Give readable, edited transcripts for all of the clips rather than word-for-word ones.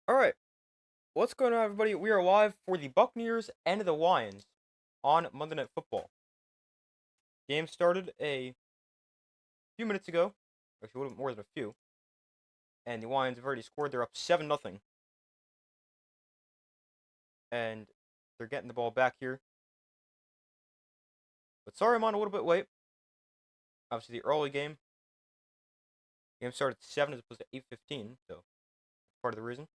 Alright, what's going on, everybody? We are live for the Buccaneers and the Lions on Monday Night Football. Game started a few minutes ago, actually a little bit more than a few, and the Lions have already scored. They're up 7-0, and they're getting the ball back here. But sorry I'm on a little bit late. Obviously, the early game started at 7 as opposed to 8:15, so that's part of the reason.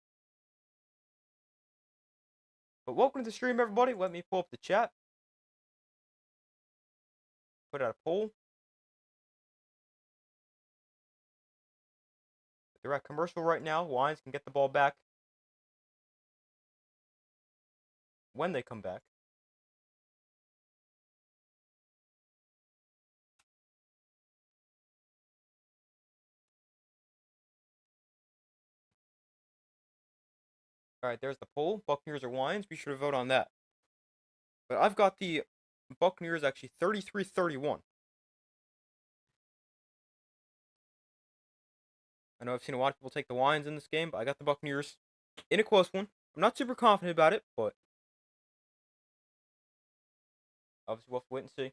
But welcome to the stream, everybody. Let me pull up the chat, put out a poll. They're at commercial right now. Lions can get the ball back when they come back. Alright, there's the poll. Buccaneers or Lions. Be sure to vote on that. But I've got the Buccaneers actually 33-31. I know I've seen a lot of people take the Lions in this game, but I got the Buccaneers in a close one. I'm not super confident about it, but obviously we'll have to wait and see.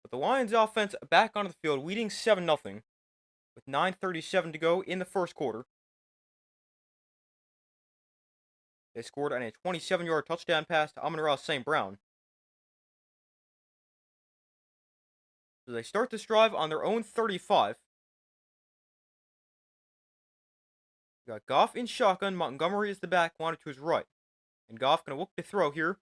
But the Lions offense back onto the field, leading 7-0 with 9:37 to go in the first quarter. They scored on a 27-yard touchdown pass to Amon-Ra St. Brown. So they start this drive on their own 35. We got Goff in shotgun. Montgomery is the back, wanted to his right. And Goff going to look to throw here.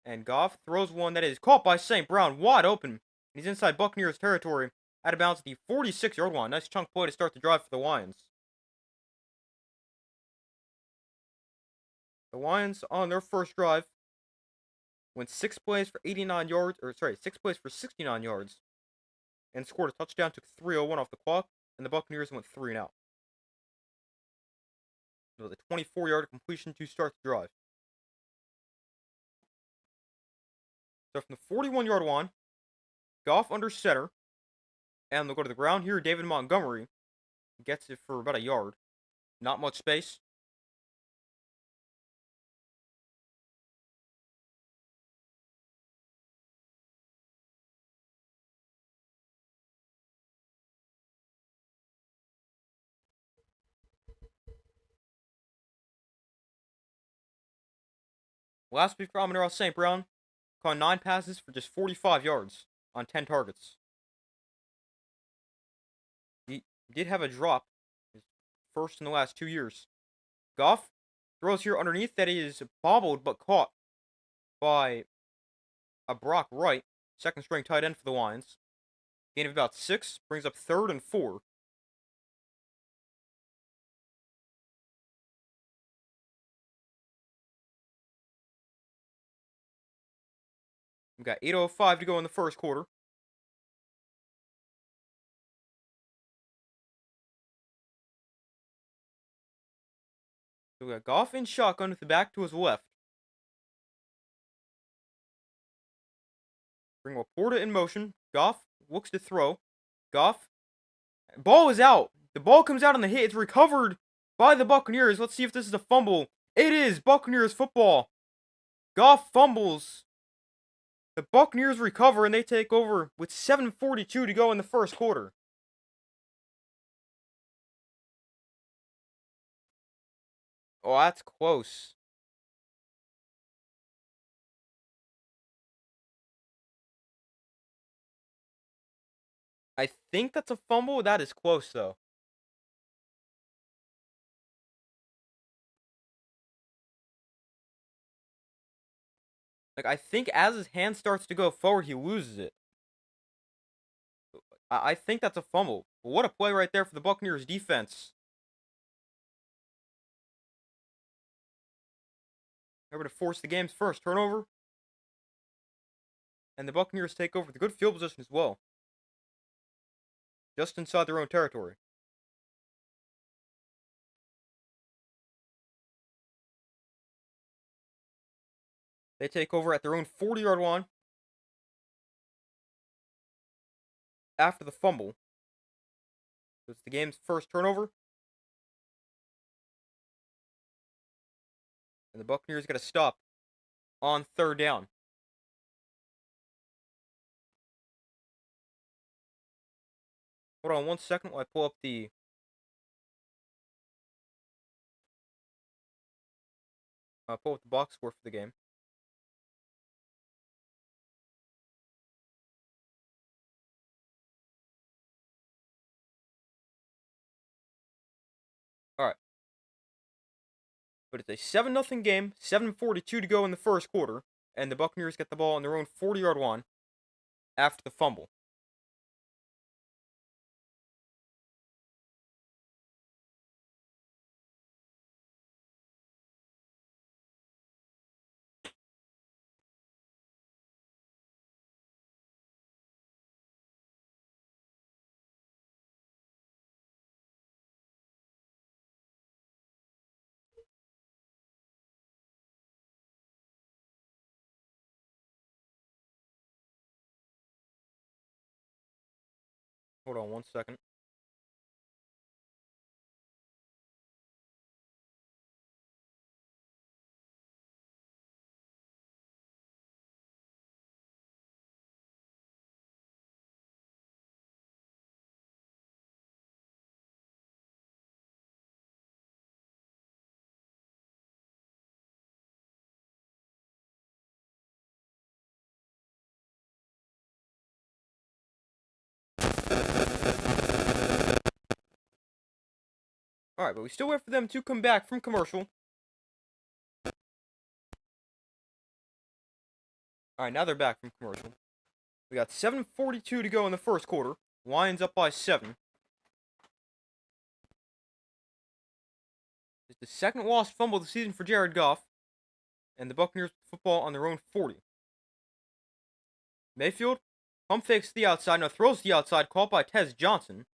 And Goff throws one that is caught by St. Brown, wide open. He's inside Buccaneers territory, out of bounds at the 46-yard line. Nice chunk play to start the drive for the Lions. The Lions on their first drive went 6 plays for 89 yards, 6 plays for 69 yards, and scored a touchdown. Took 3:01 off the clock, and the Buccaneers went 3 and out. It was a 24-yard completion to start the drive. So from the 41-yard line, Goff under center, and they'll go to the ground here. David Montgomery gets it for about a yard. Not much space. Last week for Amon-Ra St. Brown, caught 9 passes for just 45 yards on 10 targets. He did have a drop, his first in the last 2 years. Goff throws here underneath that is bobbled but caught by a Brock Wright, second string tight end for the Lions. Gain of about 6, brings up 3rd and 4. We've got 8:05 to go in the first quarter. So we got Goff in shotgun with the back to his left. Bring Laporta in motion. Goff looks to throw. Goff. Ball is out. The ball comes out on the hit. It's recovered by the Buccaneers. Let's see if this is a fumble. It is Buccaneers football. Goff fumbles. The Buccaneers recover and they take over with 7:42 to go in the first quarter. Oh, that's close. I think that's a fumble. That is close, though. Like, I think as his hand starts to go forward, he loses it. I think that's a fumble. But what a play right there for the Buccaneers defense. Able to force the game's first turnover. And the Buccaneers take over with a good field position as well. Just inside their own territory. They take over at their own 40-yard line. After the fumble. So it's the game's first turnover. And the Buccaneers got to stop on third down. Hold on 1 second while I pull up the box score for the game. All right. But it's a 7-0 game, 7:42 to go in the first quarter, and the Buccaneers get the ball on their own 40-yard line after the fumble. Hold on 1 second. All right, but we still wait for them to come back from commercial. All right, now they're back from commercial. We got 7:42 to go in the first quarter. Lions up by 7. It's the second lost fumble of the season for Jared Goff, and the Buccaneers football on their own 40. Mayfield pump fakes to the outside, now throws to the outside, caught by Tez Johnson,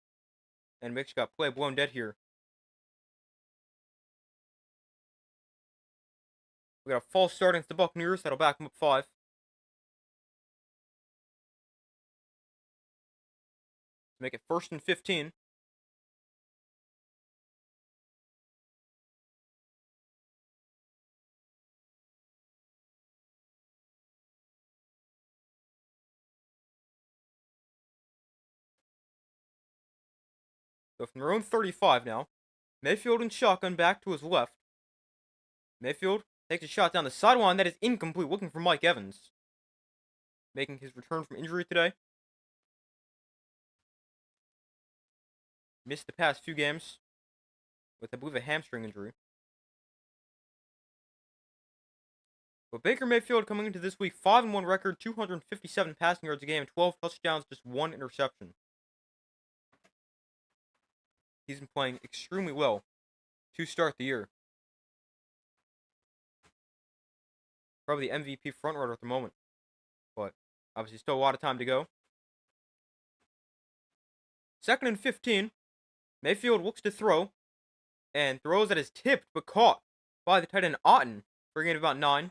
and Mick's got play blown dead here. We got a false start against the Buccaneers. That'll back them up 5. To make it 1st and 15. So from their own 35 now, Mayfield and shotgun back to his left. Mayfield takes a shot down the sideline that is incomplete, looking for Mike Evans, making his return from injury today. Missed the past few games with, I believe, a hamstring injury. But Baker Mayfield coming into this week, 5-1 record, 257 passing yards a game, 12 touchdowns, just 1 interception. He's been playing extremely well to start the year. Probably the MVP frontrunner at the moment. But obviously still a lot of time to go. 2nd and 15. Mayfield looks to throw. And throws that is tipped but caught by the tight end Otten. Bringing it about 9.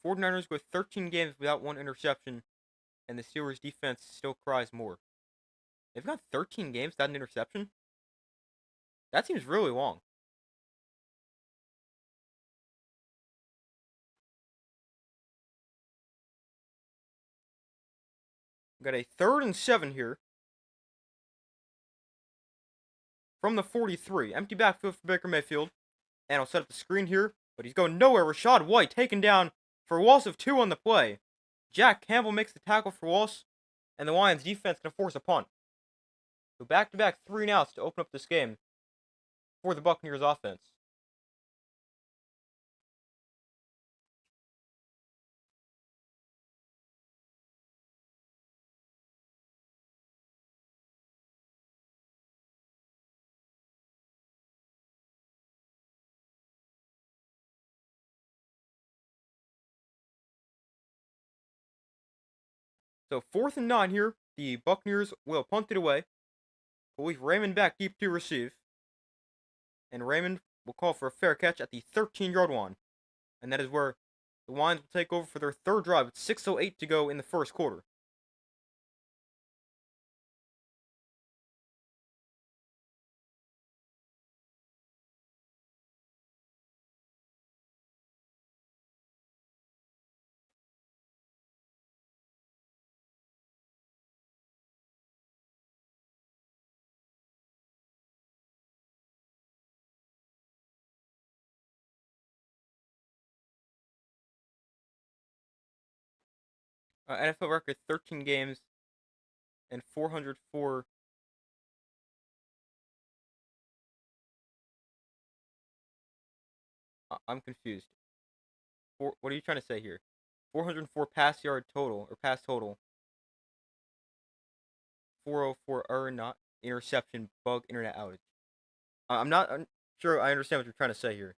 '49ers go 13 games without 1 interception. And the Steelers defense still cries more. They've got 13 games without an interception? That seems really long. We've got a 3rd and 7 here. From the 43. Empty backfield for Baker Mayfield. And I'll set up the screen here. But he's going nowhere. Rashad White taken down for a loss of 2 on the play. Jack Campbell makes the tackle for loss. And the Lions defense can force a punt. So back-to-back 3 and outs to open up this game for the Buccaneers offense. So 4th and 9 here. The Buccaneers will punt it away. We'll leave Raymond back deep to receive. And Raymond will call for a fair catch at the 13-yard line. And that is where the Lions will take over for their 3rd drive with 6:08 to go in the first quarter. NFL record 13 games and 404. I'm confused. What are you trying to say here? 404 pass yard total or pass total. 404 error, not interception, bug, internet outage. I'm not sure I understand what you're trying to say here.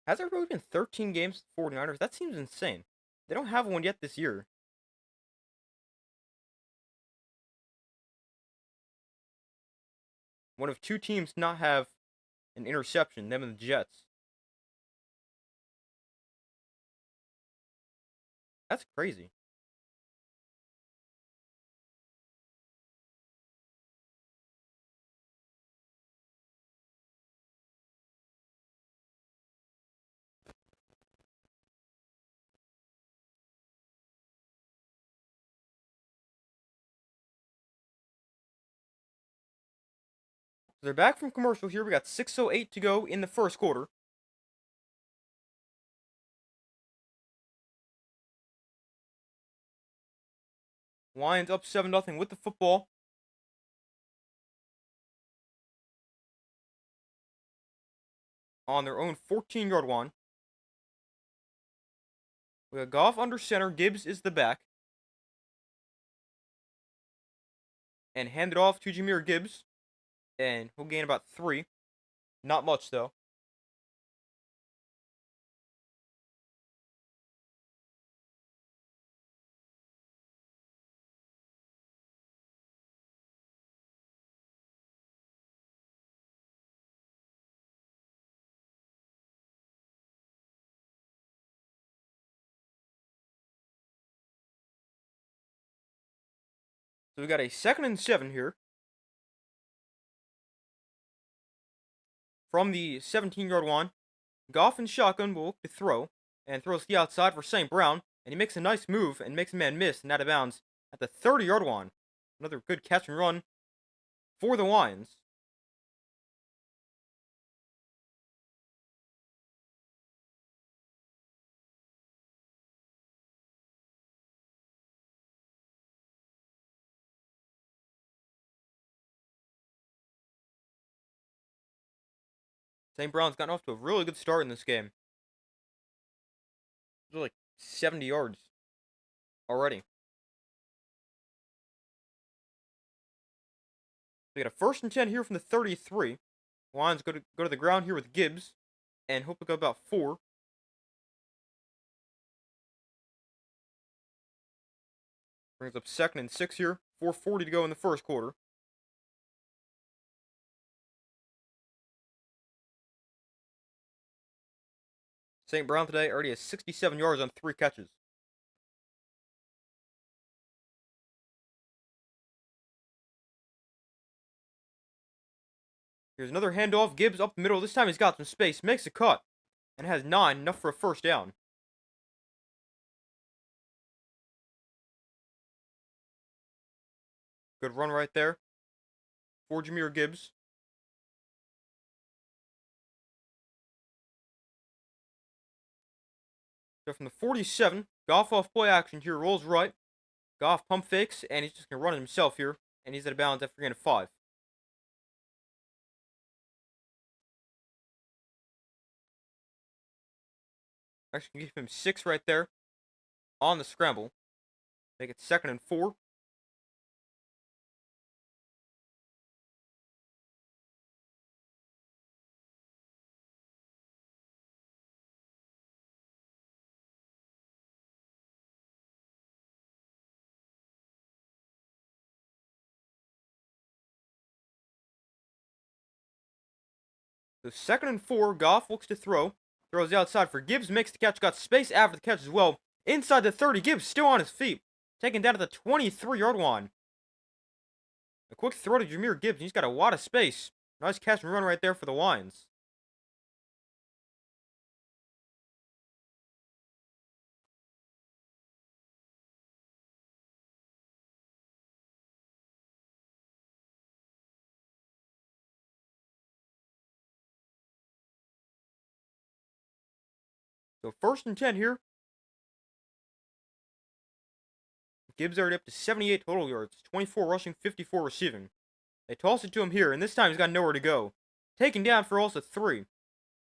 Has there really been 13 games for 49ers? That seems insane. They don't have one yet this year. One of two teams to not have an interception, them and the Jets. That's crazy. So they're back from commercial here. We got 6:08 to go in the first quarter. Lions up 7-0 with the football. On their own 14-yard line. We got Goff under center. Gibbs is the back. And hand it off to Jahmyr Gibbs. And he'll gain about 3. Not much, though. So we got a 2nd and 7 here. From the 17-yard line. Goff and shotgun will look to throw. And throws to the outside for St. Brown. And he makes a nice move and makes a man miss and out of bounds at the 30-yard line. Another good catch and run for the Lions. St. Brown's gotten off to a really good start in this game. They're like 70 yards already. We got a 1st and 10 here from the 33. Lions go to the ground here with Gibbs. And hope to go about 4. Brings up 2nd and 6 here. 4:40 to go in the first quarter. St. Brown today already has 67 yards on 3 catches. Here's another handoff. Gibbs up the middle. This time he's got some space. Makes a cut. And has 9. Enough for a first down. Good run right there for Jahmyr Gibbs. So from the 47, Goff off play action here. Rolls right. Goff pump fakes. And he's just going to run it himself here. And he's out of bounds after gain of 5. Actually, can give him 6 right there on the scramble. Make it 2nd and 4. So 2nd and 4, Goff looks to throw. Throws outside for Gibbs, makes the catch, got space after the catch as well. Inside the 30, Gibbs still on his feet. Taken down at the 23-yard line. A quick throw to Jahmyr Gibbs, he's got a lot of space. Nice catch and run right there for the Lions. So 1st and 10 here. Gibbs already up to 78 total yards, 24 rushing, 54 receiving. They toss it to him here, and this time he's got nowhere to go. Taken down for also 3.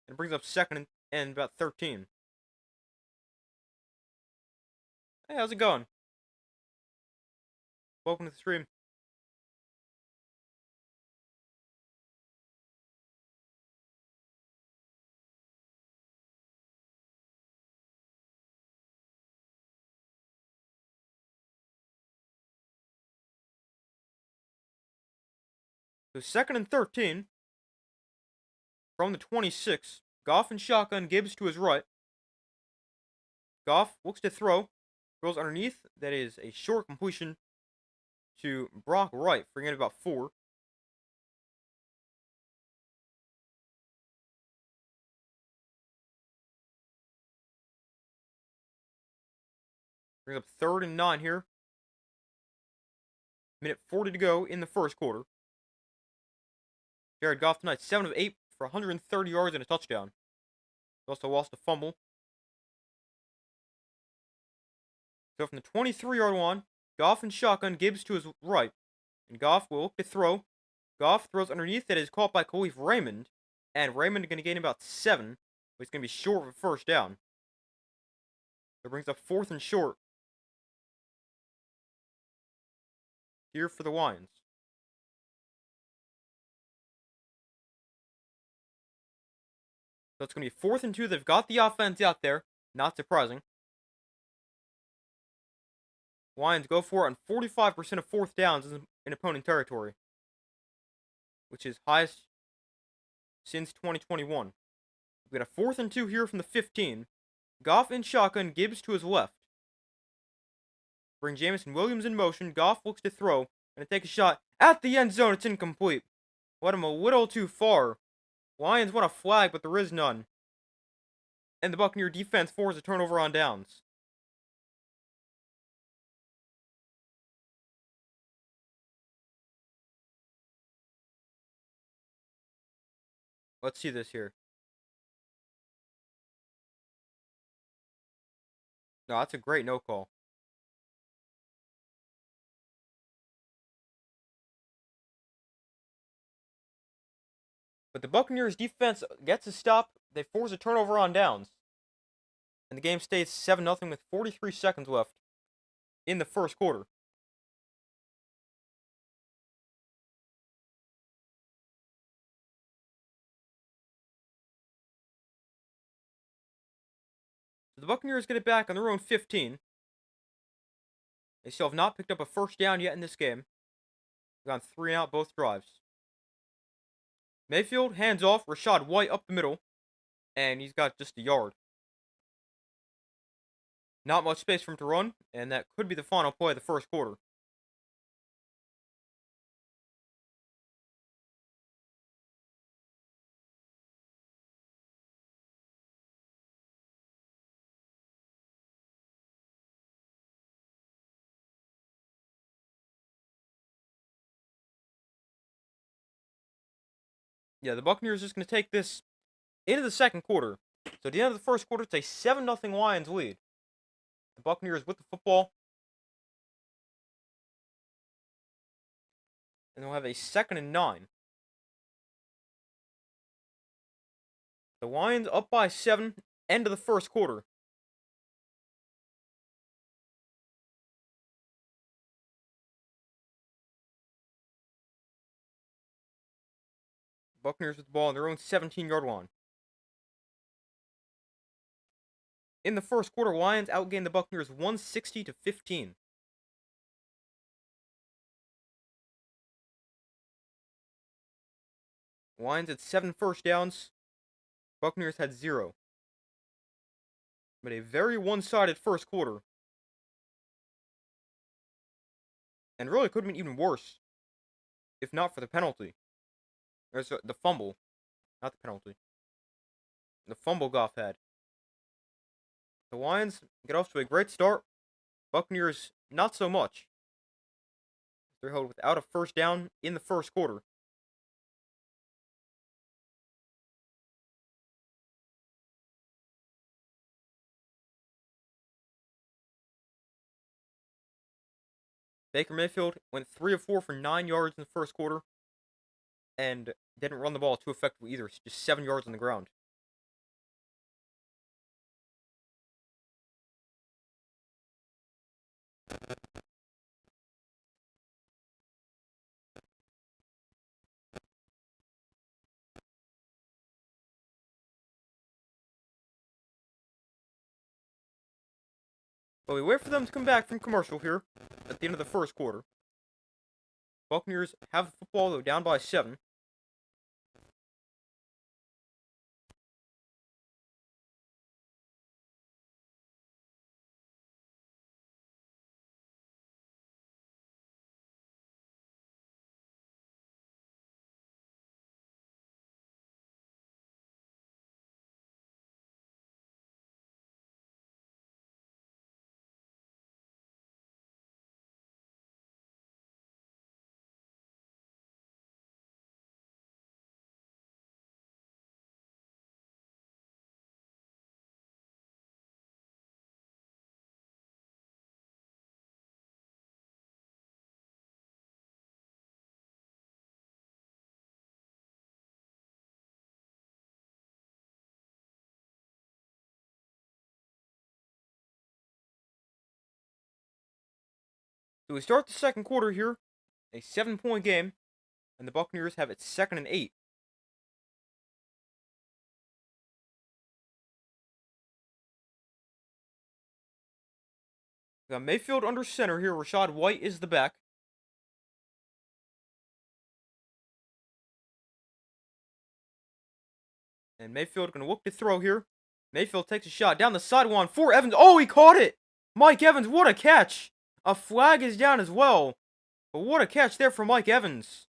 And brings up 2nd and about 13. Hey, how's it going? Welcome to the stream. So 2nd and 13. From the 26. Goff and shotgun, Gibbs to his right. Goff looks to throw. Throws underneath. That is a short completion to Brock Wright, bringing it about 4. Brings up 3rd and 9 here. Minute 40 to go in the first quarter. Jared Goff tonight, 7 of 8 for 130 yards and a touchdown. He also lost a fumble. So from the 23-yard line, Goff and shotgun, Gibbs to his right. And Goff will look to throw. Goff throws underneath, that is caught by Khalif Raymond. And Raymond going to gain about 7. But he's going to be short of a first down. That brings up 4th and short. Here for the Lions. So it's going to be 4th and 2. They've got the offense out there. Not surprising. Lions go for it on 45% of 4th downs in opponent territory, which is highest since 2021. We've got a 4th and 2 here from the 15. Goff in shotgun, Gibbs to his left. Bring Jamison Williams in motion. Goff looks to throw and take a shot at the end zone. It's incomplete. Let him a little too far. Lions want a flag, but there is none. And the Buccaneer defense forces a turnover on downs. Let's see this here. No, that's a great no call. But the Buccaneers defense gets a stop. They force a turnover on downs. And the game stays 7-0 with 43 seconds left in the first quarter. So the Buccaneers get it back on their own 15. They still have not picked up a first down yet in this game. They've gone 3 and out both drives. Mayfield hands off, Rachaad White up the middle, and he's got just a yard. Not much space for him to run, and that could be the final play of the first quarter. Yeah, the Buccaneers are just going to take this into the second quarter. So at the end of the first quarter, it's a 7-0 Lions lead. The Buccaneers with the football. And they'll have a 2nd and 9. The Lions up by 7, end of the first quarter. Buccaneers with the ball on their own 17-yard line. In the first quarter, Lions outgained the Buccaneers 160-15. Lions had 7 first downs. Buccaneers had 0. But a very one-sided first quarter. And really could have been even worse if not for the penalty. There's the fumble. Not the penalty. The fumble Goff had. The Lions get off to a great start. Buccaneers, not so much. They're held without a first down in the first quarter. Baker Mayfield went 3 of 4 for 9 yards in the first quarter. And didn't run the ball too effectively either. Just 7 yards on the ground. But we wait for them to come back from commercial here at the end of the first quarter. Buccaneers have the football, though, down by 7. So we start the second quarter here. A 7-point game. And the Buccaneers have it 2nd and 8. We got Mayfield under center here. Rashad White is the back. And Mayfield going to look to throw here. Mayfield takes a shot down the sideline for Evans. Oh, he caught it! Mike Evans, what a catch! A flag is down as well. But what a catch there for Mike Evans.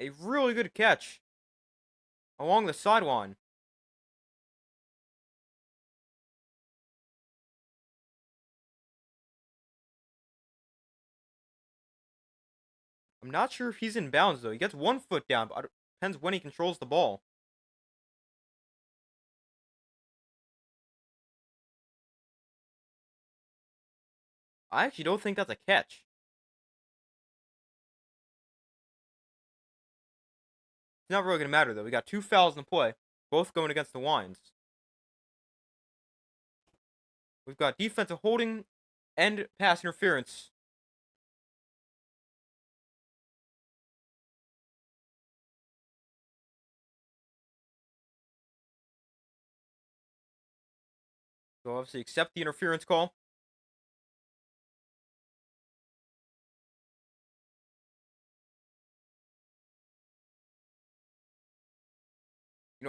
A really good catch along the sideline. I'm not sure if he's in bounds, though. He gets 1 foot down, but it depends when he controls the ball. I actually don't think that's a catch. It's not really going to matter, though. We got 2 fouls in play, both going against the Lions. We've got defensive holding and pass interference. So obviously accept the interference call.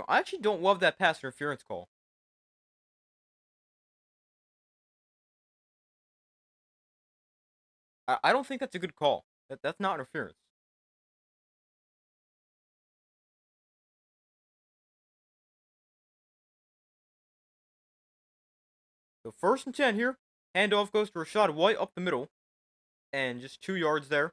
I actually don't love that pass interference call. I don't think that's a good call. That's not interference. So 1st and 10 here. Handoff goes to Rashad White up the middle. And just 2 yards there.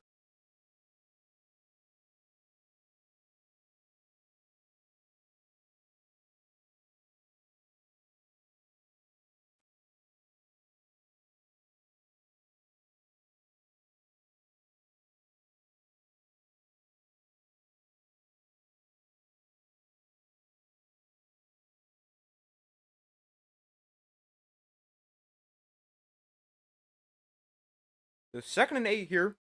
So 2nd and 8 here.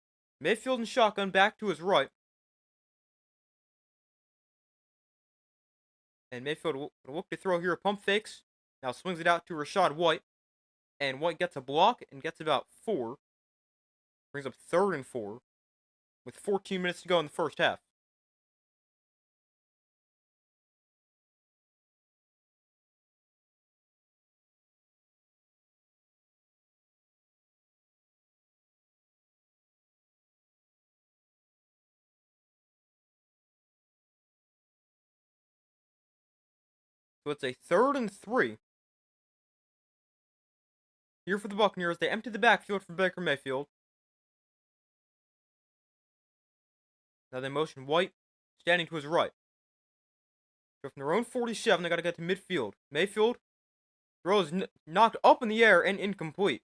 Mayfield and shotgun back to his right. And Mayfield will look to throw here. Pump fakes. Now swings it out to Rashad White. And White gets a block and gets about 4. Brings up 3rd and 4 with 14 minutes to go in the first half. So it's a 3rd and 3. Here for the Buccaneers, they empty the backfield for Baker Mayfield. Now they motion White, standing to his right. So from their own 47, they got to get to midfield. Mayfield throws knocked up in the air and incomplete.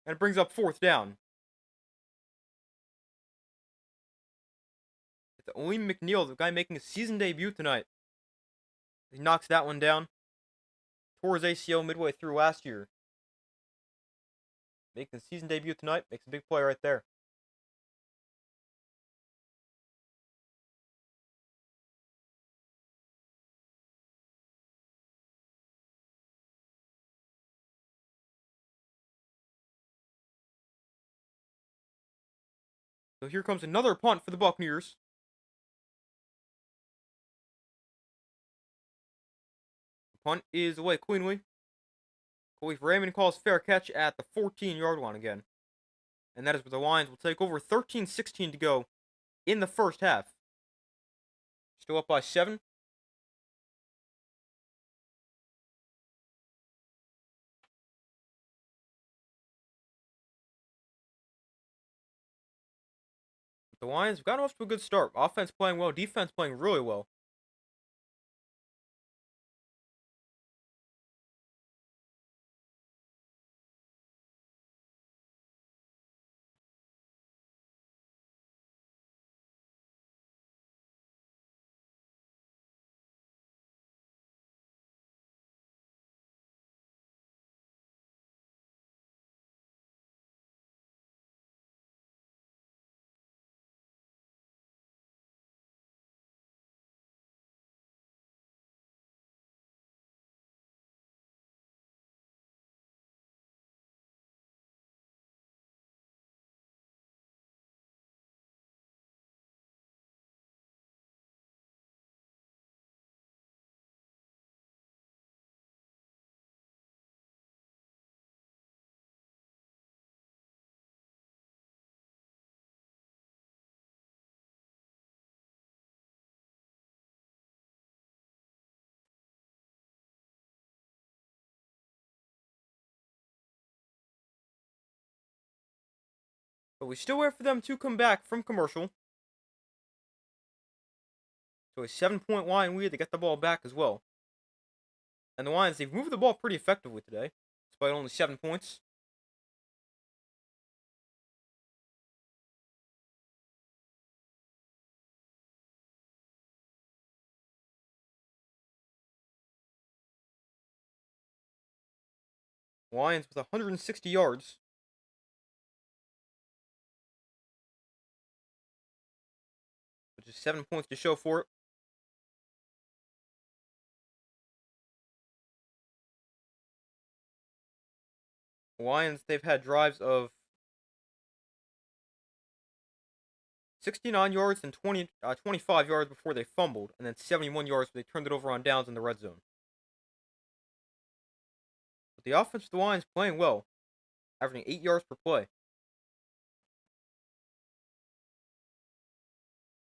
And it brings up 4th down. It's only McNeil, the guy making his season debut tonight. He knocks that one down. Tore his ACL midway through last year. Making his season debut tonight. Makes a big play right there. So here comes another punt for the Buccaneers. The punt is away cleanly. Khalif Raymond calls fair catch at the 14-yard line again. And that is where the Lions will take over. 13-16 to go in the first half. Still up by 7. The Lions have gotten off to a good start. Offense playing well, defense playing really well. But we still wait for them to come back from commercial. So a 7-point Lion lead. They get the ball back as well. And the Lions, they've moved the ball pretty effectively today, despite only 7 points. Lions with 160 yards. Which is 7 points to show for it. Lions, they've had drives of 69 yards and 25 yards before they fumbled, and then 71 yards where they turned it over on downs in the red zone. But the offense of the Lions playing well, averaging 8 yards per play.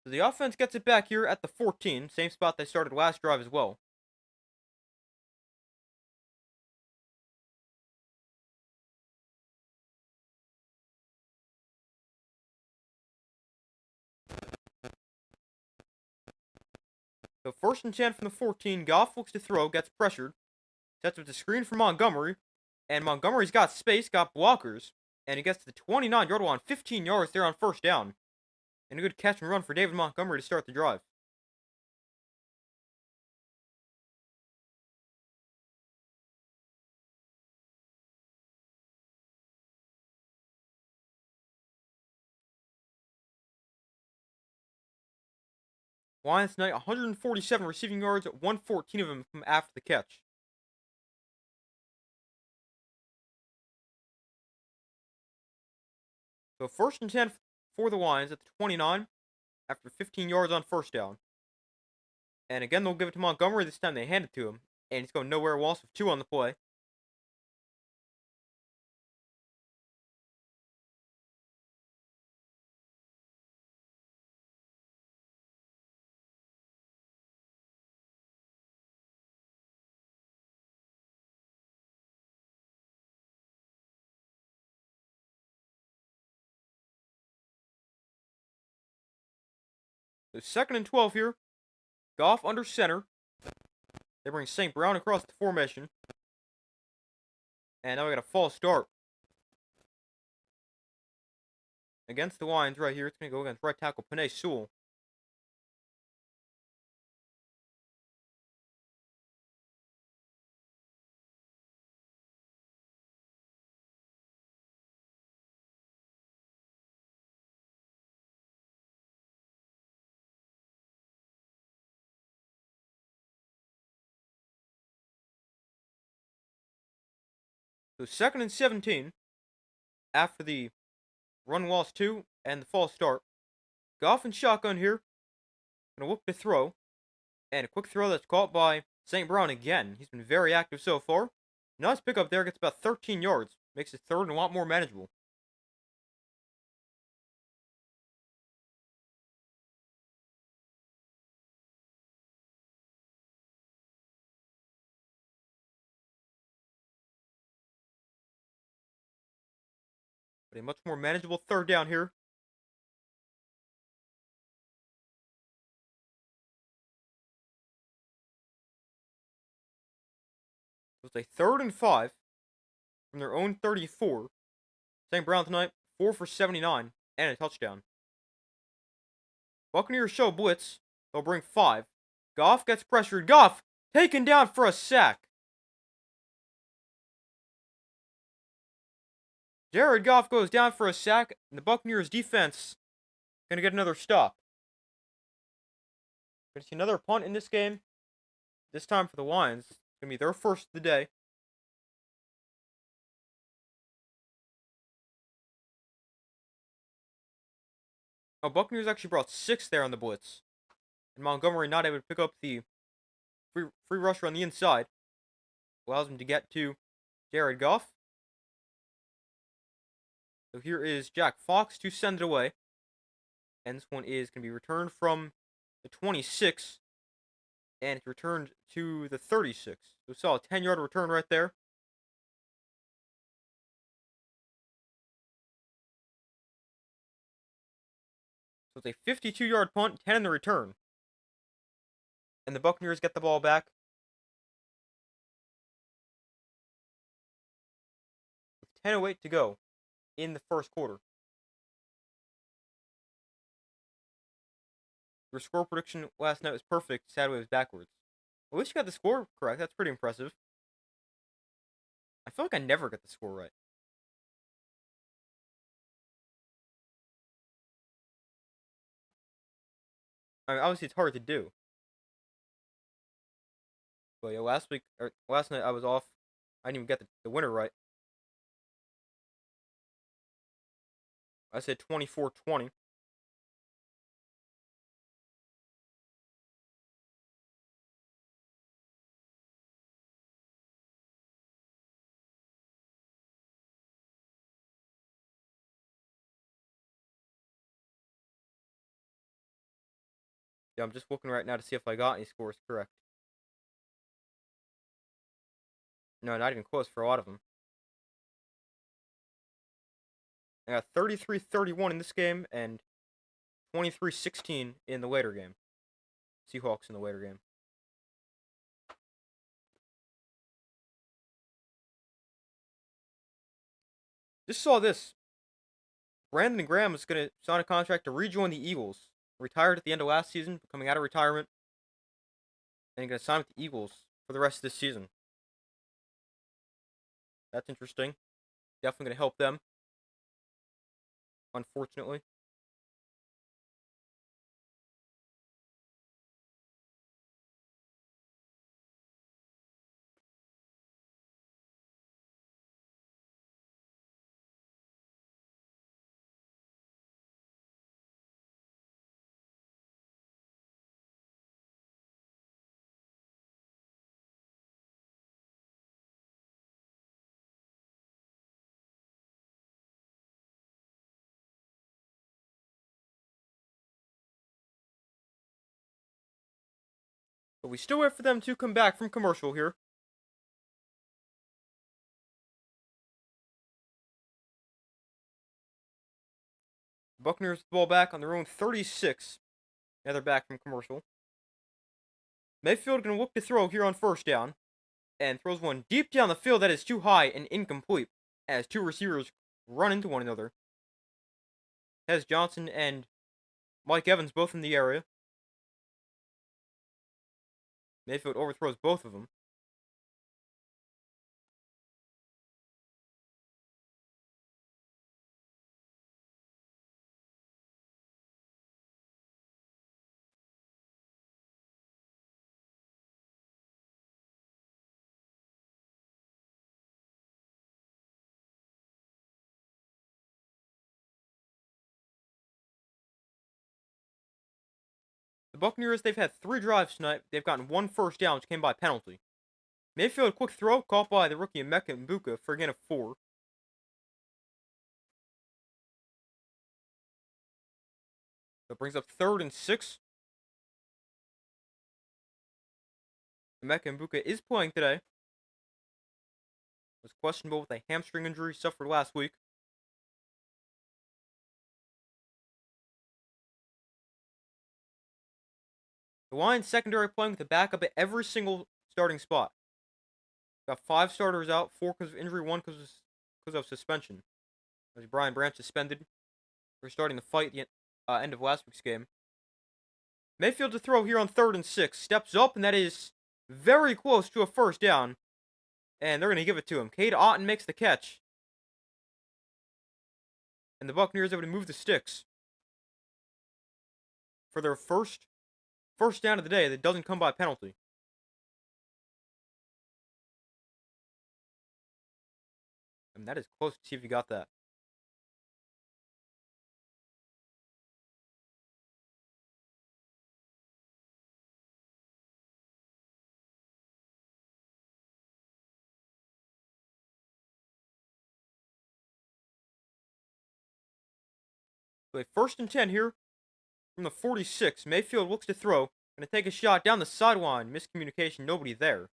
So the offense gets it back here at the 14, same spot they started last drive as well. So 1st and 10 from the 14, Goff looks to throw, gets pressured, sets up the screen for Montgomery, and Montgomery's got space, got blockers, and he gets to the 29-yard line, 15 yards there on 1st down. And a good catch and run for David Montgomery to start the drive. Lions tonight, 147 receiving yards, 114 of them from after the catch. So 1st and 10 for the Lions at the 29 after 15 yards on first down. And again, they'll give it to Montgomery. This time they hand it to him. And he's going nowhere. Loss of 2 on the play. So 2nd and 12 here. Goff under center. They bring St. Brown across the formation. And now we got a false start. Against the Lions right here. It's going to go against right tackle Penei Sewell. So 2nd and 17 after the run loss 2 and the false start. Goff and shotgun here. Gonna look to throw. And a quick throw that's caught by St. Brown again. He's been very active so far. Nice pickup there. Gets about 13 yards. Makes it third and a lot more manageable. But a much more manageable third down here. So it's a 3rd and 5 from their own 34. St. Brown tonight, 4 for 79 and a touchdown. Buccaneers show blitz. They'll bring 5. Goff gets pressured. Goff taken down for a sack. Jared Goff goes down for a sack, and the Buccaneers defense gonna get another stop. Gonna see another punt in this game. This time for the Lions. It's gonna be their first of the day. Oh, Buccaneers actually brought 6 there on the blitz. And Montgomery not able to pick up the free rusher on the inside. Allows him to get to Jared Goff. So here is Jack Fox to send it away. And this one is going to be returned from the 26. And it's returned to the 36. So we saw a 10-yard return right there. So it's a 52-yard punt, 10 in the return. And the Buccaneers get the ball back. With 10:08 to go in the first quarter. Your score prediction last night was perfect. Sadly, it was backwards. At least you got the score correct. That's pretty impressive. I feel like I never get the score right. I mean, obviously, it's hard to do. But yeah, last night I was off. I didn't even get the winner right. I said 24-20. Yeah, I'm just looking right now to see if I got any scores correct. No, not even close for a lot of them. I got 33-31 in this game and 23-16 in the later game. Seahawks in the later game. Just saw this. Brandon Graham is going to sign a contract to rejoin the Eagles. Retired at the end of last season, coming out of retirement. And he's going to sign with the Eagles for the rest of this season. That's interesting. Definitely going to help them. Unfortunately. But we still wait for them to come back from commercial here. Buccaneers the ball back on their own 36. Now they're back from commercial. Mayfield gonna look to throw here on first down. And throws one deep down the field that is too high and incomplete. As two receivers run into one another. Has Johnson and Mike Evans both in the area. Mayfield overthrows both of them. The Buccaneers, they've had 3 drives tonight. They've gotten 1 first down, which came by penalty. Mayfield, quick throw, caught by the rookie Buccaneers for a gain of 4. That brings up 3rd and 6. Buccaneers is playing today. Was questionable with a hamstring injury suffered last week. The Lions secondary playing with a backup at every single starting spot. Got 5 starters out, 4 because of injury, 1 because of suspension. As Brian Branch suspended for starting the fight at the end of last week's game. Mayfield to throw here on 3rd and 6. Steps up, and that is very close to a first down. And they're going to give it to him. Cade Otton makes the catch. And the Buccaneers are able to move the sticks. For their first down of the day that doesn't come by penalty. And that is close to see if you got that. So a 1st and 10 here from the 46. Mayfield looks to throw. Gonna take a shot down the sideline. Miscommunication, nobody there.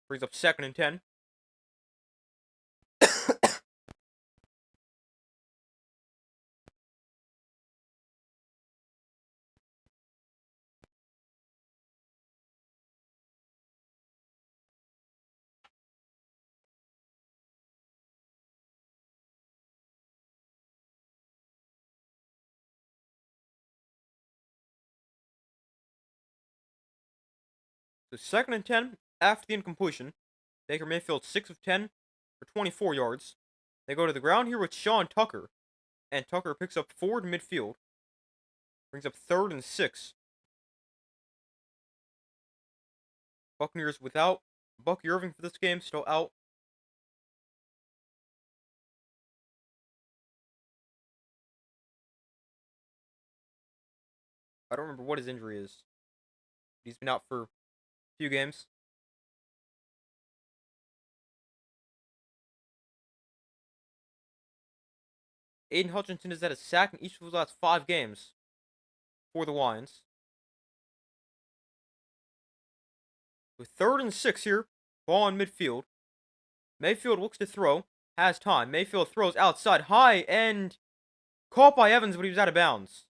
Brings up 2nd and 10. So 2nd and 10 after the incompletion. Baker Mayfield 6 of 10 for 24 yards. They go to the ground here with Sean Tucker. And Tucker picks up forward midfield. Brings up 3rd and 6. Buccaneers without Bucky Irving for this game, still out. I don't remember what his injury is. He's been out for a few games. Aiden Hutchinson has had a sack in each of his last 5 games for the Lions. With 3rd and 6 here, ball in midfield. Mayfield looks to throw, has time. Mayfield throws outside high and caught by Evans, but he was out of bounds.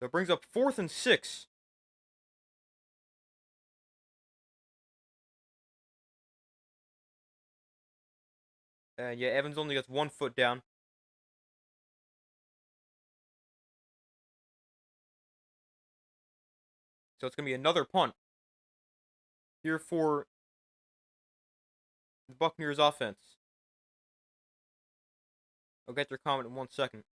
That brings up 4th and 6. And yeah, Evans only gets 1 foot down. So it's going to be another punt here for the Buccaneers offense. I'll get your comment in 1 second.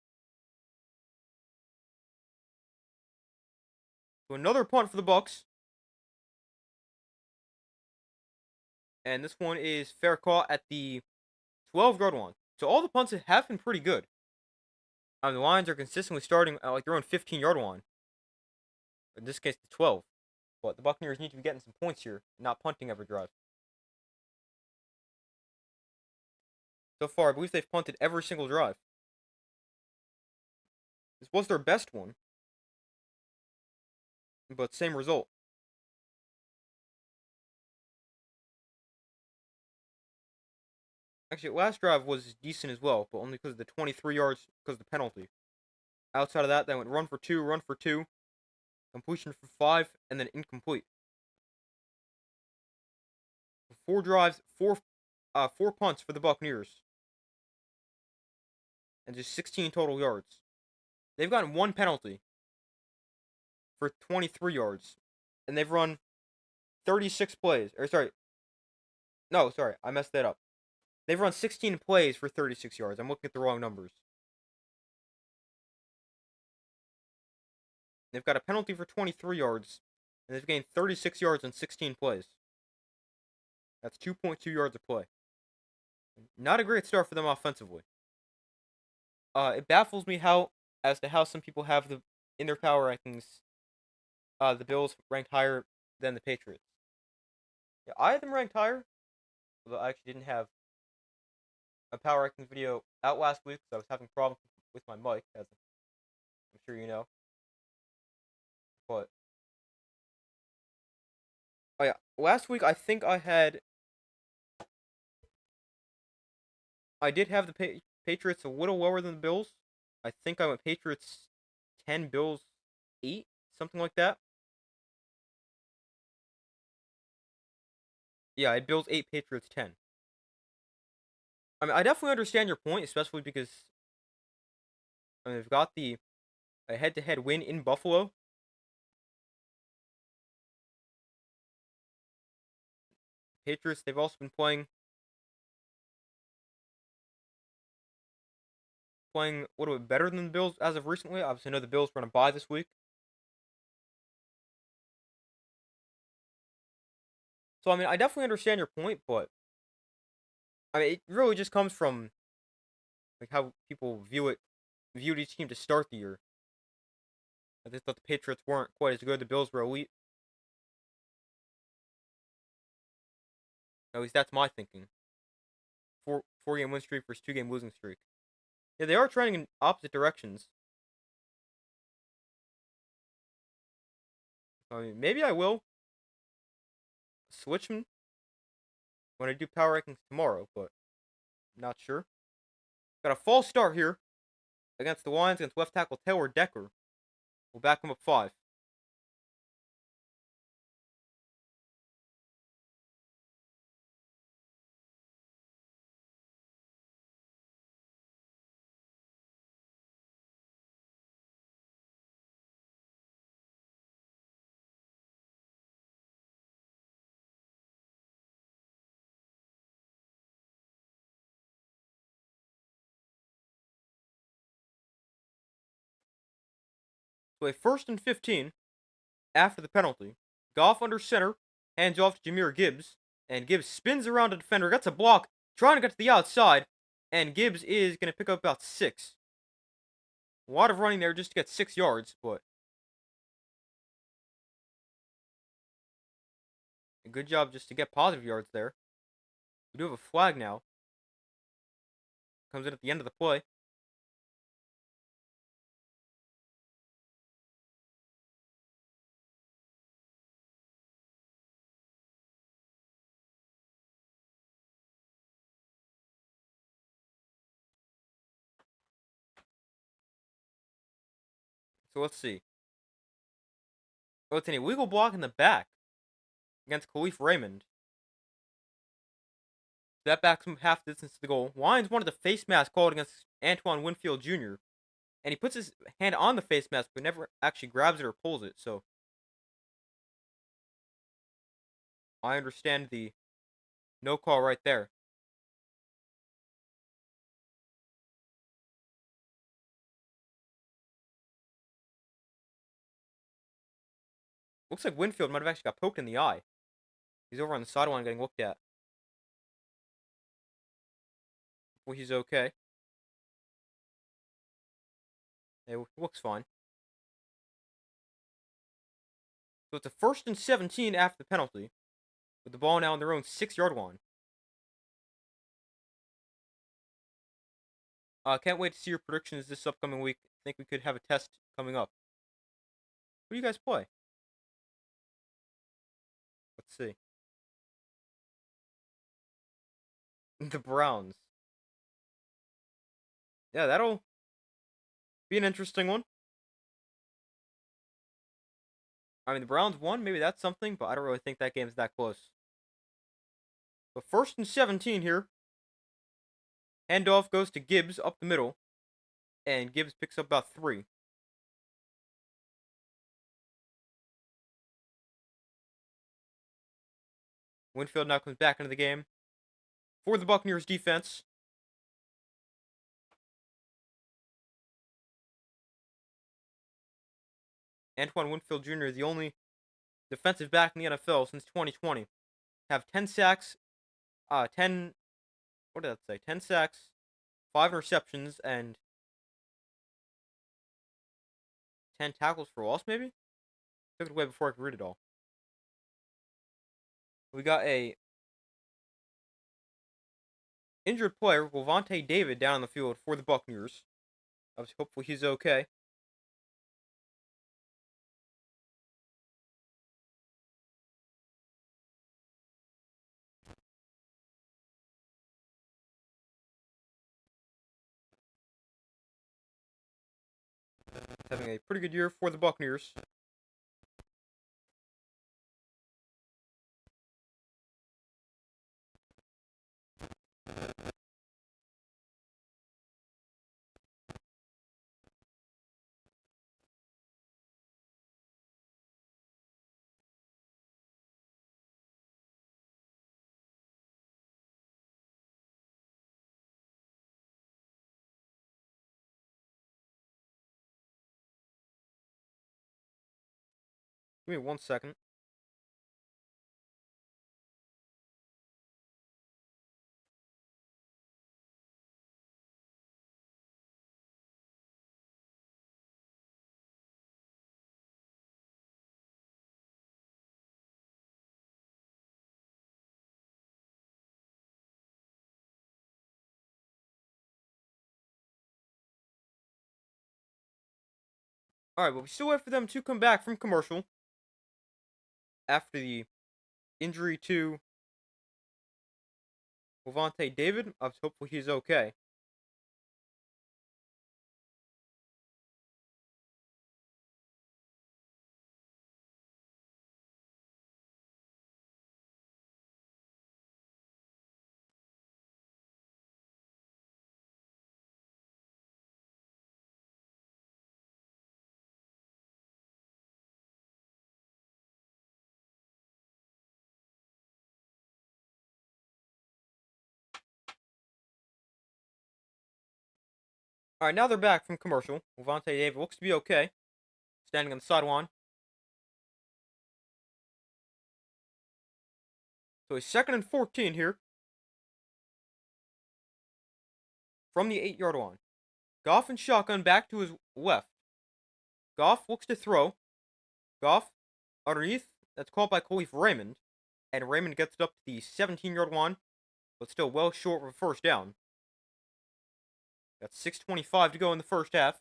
So another punt for the Bucs. And this one is fair caught at the 12-yard line. So all the punts have been pretty good. The Lions are consistently starting at like their own 15-yard line. In this case, the 12. But the Buccaneers need to be getting some points here, not punting every drive. So far, I believe they've punted every single drive. This was their best one, but same result. Actually, last drive was decent as well, but only because of the 23 yards because of the penalty. Outside of that, they went run for two, completion for 5, and then incomplete. 4 drives, four punts for the Buccaneers, and just 16 total yards. They've gotten one penalty for 23 yards, and they've run 36 plays. Or sorry, no, sorry, I messed that up. They've run 16 plays for 36 yards. I'm looking at the wrong numbers. They've got a penalty for 23 yards, and they've gained 36 yards in 16 plays. That's 2.2 yards a play. Not a great start for them offensively. It baffles me as to how some people have in their power rankings, the Bills ranked higher than the Patriots. Yeah, I had them ranked higher, although I actually didn't have a power rankings video out last week because I was having problems with my mic, as I'm sure you know. But oh yeah, last week I did have the Patriots a little lower than the Bills. I think I went Patriots 10, Bills 8, something like that. Yeah, I had Bills 8, Patriots 10. I mean, I definitely understand your point, especially because they've got a head-to-head win in Buffalo. Patriots, they've also been playing a little bit better than the Bills as of recently. Obviously, I know the Bills were on a bye this week. So, I mean, I definitely understand your point, but I mean, it really just comes from like how people viewed each team to start the year. I just thought the Patriots weren't quite as good. The Bills were elite. At least that's my thinking. Four-game win streak versus 2-game losing streak. Yeah, they are trending in opposite directions. I mean, maybe I will switch them when I do power rankings tomorrow, but not sure. Got a false start here against the Lions against left tackle Taylor Decker. We'll back him up 5. So a 1st and 15 after the penalty. Goff under center, hands off to Jahmyr Gibbs, and Gibbs spins around a defender, gets a block, trying to get to the outside, and Gibbs is going to pick up about 6. A lot of running there just to get 6 yards, but a good job just to get positive yards there. We do have a flag now. Comes in at the end of the play. So let's see. Oh, it's an illegal block in the back against Khalif Raymond. That backs him half distance to the goal. Lions wanted the face mask called against Antoine Winfield Jr., and he puts his hand on the face mask but never actually grabs it or pulls it, so I understand the no call right there. Looks like Winfield might have actually got poked in the eye. He's over on the sideline getting looked at. Well, he's okay. It looks fine. So it's a 1st and 17 after the penalty, with the ball now on their own 6-yard line. Can't wait to see your predictions this upcoming week. think we could have a test coming up. Who do you guys play? Let's see. The Browns. Yeah, that'll be an interesting one. I mean, the Browns won. Maybe that's something, but I don't really think that game's that close. But 1st and 17 here. Handoff goes to Gibbs up the middle. And Gibbs picks up about 3. Winfield now comes back into the game for the Buccaneers defense. Antoine Winfield Jr., the only defensive back in the NFL since 2020, have 10 sacks, 10, what did that say? 10 sacks, 5 interceptions, and 10 tackles for loss, maybe? Took it away before I could read it all. We got a injured player, Levante David, down on the field for the Buccaneers. Hopefully he's okay. Having a pretty good year for the Buccaneers. Give me 1 second. Alright, but we still wait for them to come back from commercial after the injury to Levante David. Hopefully he's okay. Alright, now they're back from commercial. Levante David looks to be okay. Standing on the sideline. So it's 2nd and 14 here. From the 8-yard line. Goff and shotgun back to his left. Goff looks to throw. Goff underneath. That's caught by Khalif Raymond. And Raymond gets it up to the 17-yard line. But still well short of a first down. Got 6:25 to go in the first half.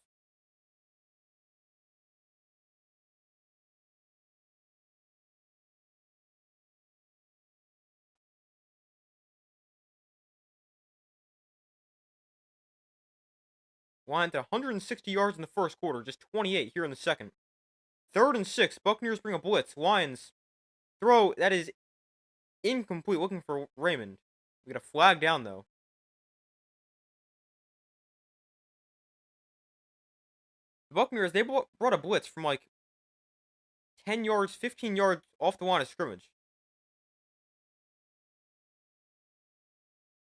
Lions at 160 yards in the first quarter, just 28 here in the second. 3rd and 6. Buccaneers bring a blitz. Lions throw. That is incomplete. Looking for Raymond. We got a flag down, though. The Buccaneers, they brought a blitz from like 10 yards, 15 yards off the line of scrimmage.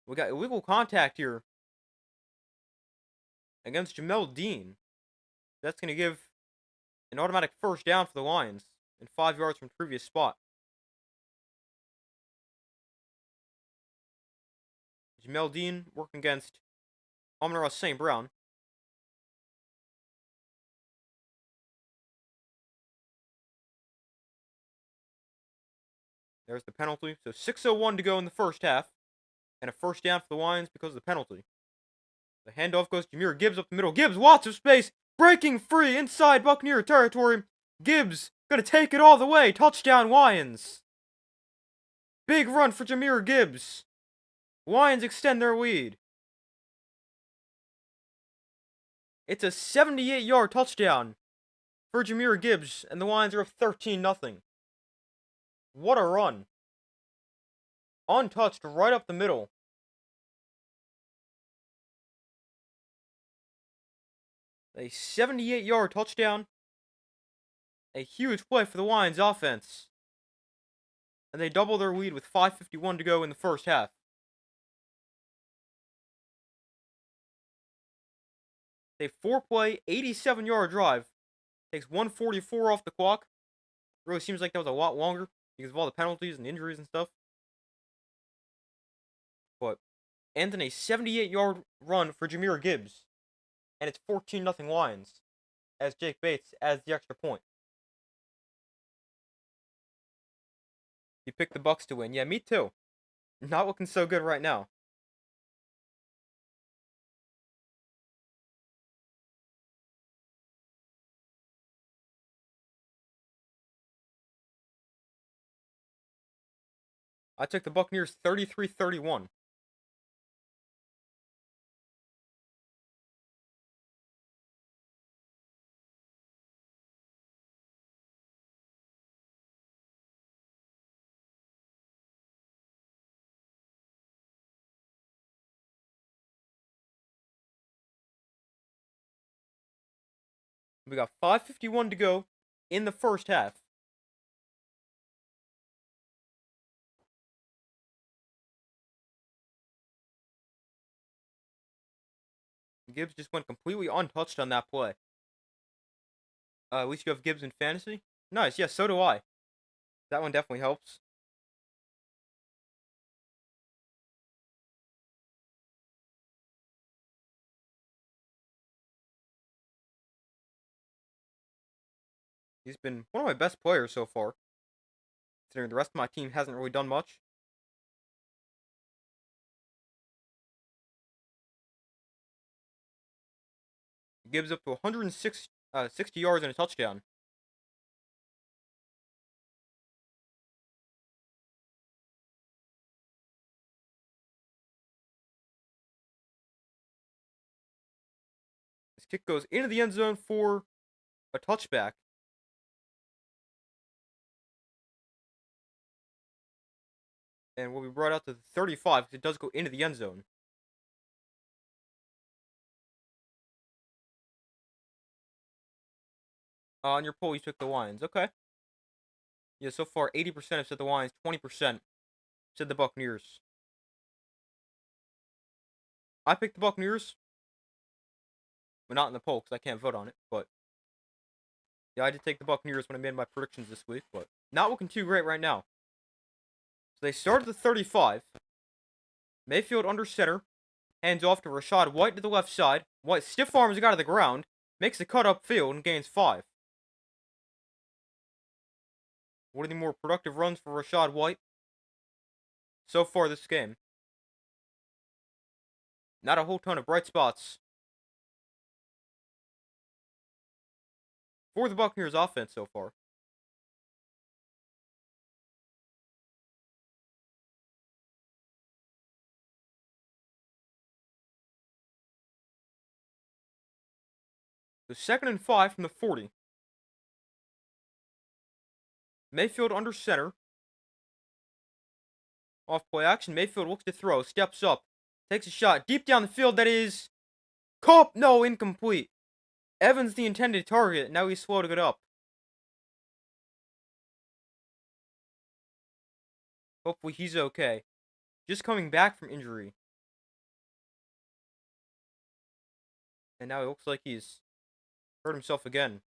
We got illegal contact here against Jamel Dean. That's going to give an automatic first down for the Lions and 5 yards from the previous spot. Jamel Dean working against Amon-Ra St. Brown. There's the penalty. So 6:01 to go in the first half. And a first down for the Lions because of the penalty. The handoff goes to Jahmyr Gibbs up the middle. Gibbs, lots of space. Breaking free inside Buccaneer territory. Gibbs gonna take it all the way. Touchdown, Lions. Big run for Jahmyr Gibbs. Lions extend their lead. It's a 78-yard touchdown for Jahmyr Gibbs, and the Lions are up 13-0. What a run. Untouched right up the middle. A 78-yard touchdown. A huge play for the Lions offense. And they double their lead with 5:51 to go in the first half. A 4-play, 87-yard drive. Takes 1:44 off the clock. Really seems like that was a lot longer because of all the penalties and injuries and stuff. But ends in a 78-yard run for Jahmyr Gibbs. And it's 14-0 Lions as Jake Bates adds the extra point. You picked the Bucs to win. Yeah, me too. Not looking so good right now. I took the Buccaneers 33-31. We got 5:51 to go in the first half. Gibbs just went completely untouched on that play. At least you have Gibbs in fantasy? Nice, yes, so do I. That one definitely helps. He's been one of my best players so far. Considering the rest of my team hasn't really done much. Gibbs up to 160 yards and a touchdown. This kick goes into the end zone for a touchback. And will be brought out to the 35 because it does go into the end zone. On your poll, you took the Lions. Okay. Yeah, so far 80% have said the Lions, 20% said the Buccaneers. I picked the Buccaneers. But not in the poll because I can't vote on it. But yeah, I did take the Buccaneers when I made my predictions this week. But not looking too great right now. So they start at the 35. Mayfield under center. Hands off to Rachaad White to the left side. White stiff arms the guy to the ground. Makes the cut upfield and gains 5. One of the more productive runs for Rachaad White so far this game. Not a whole ton of bright spots for the Buccaneers offense so far. So 2nd and 5 from the 40. Mayfield under center. Off play action. Mayfield looks to throw. Steps up. Takes a shot deep down the field. That is caught. No, incomplete. Evans the intended target. Now he's slow to get up. Hopefully he's okay. Just coming back from injury. And now it looks like he's hurt himself again.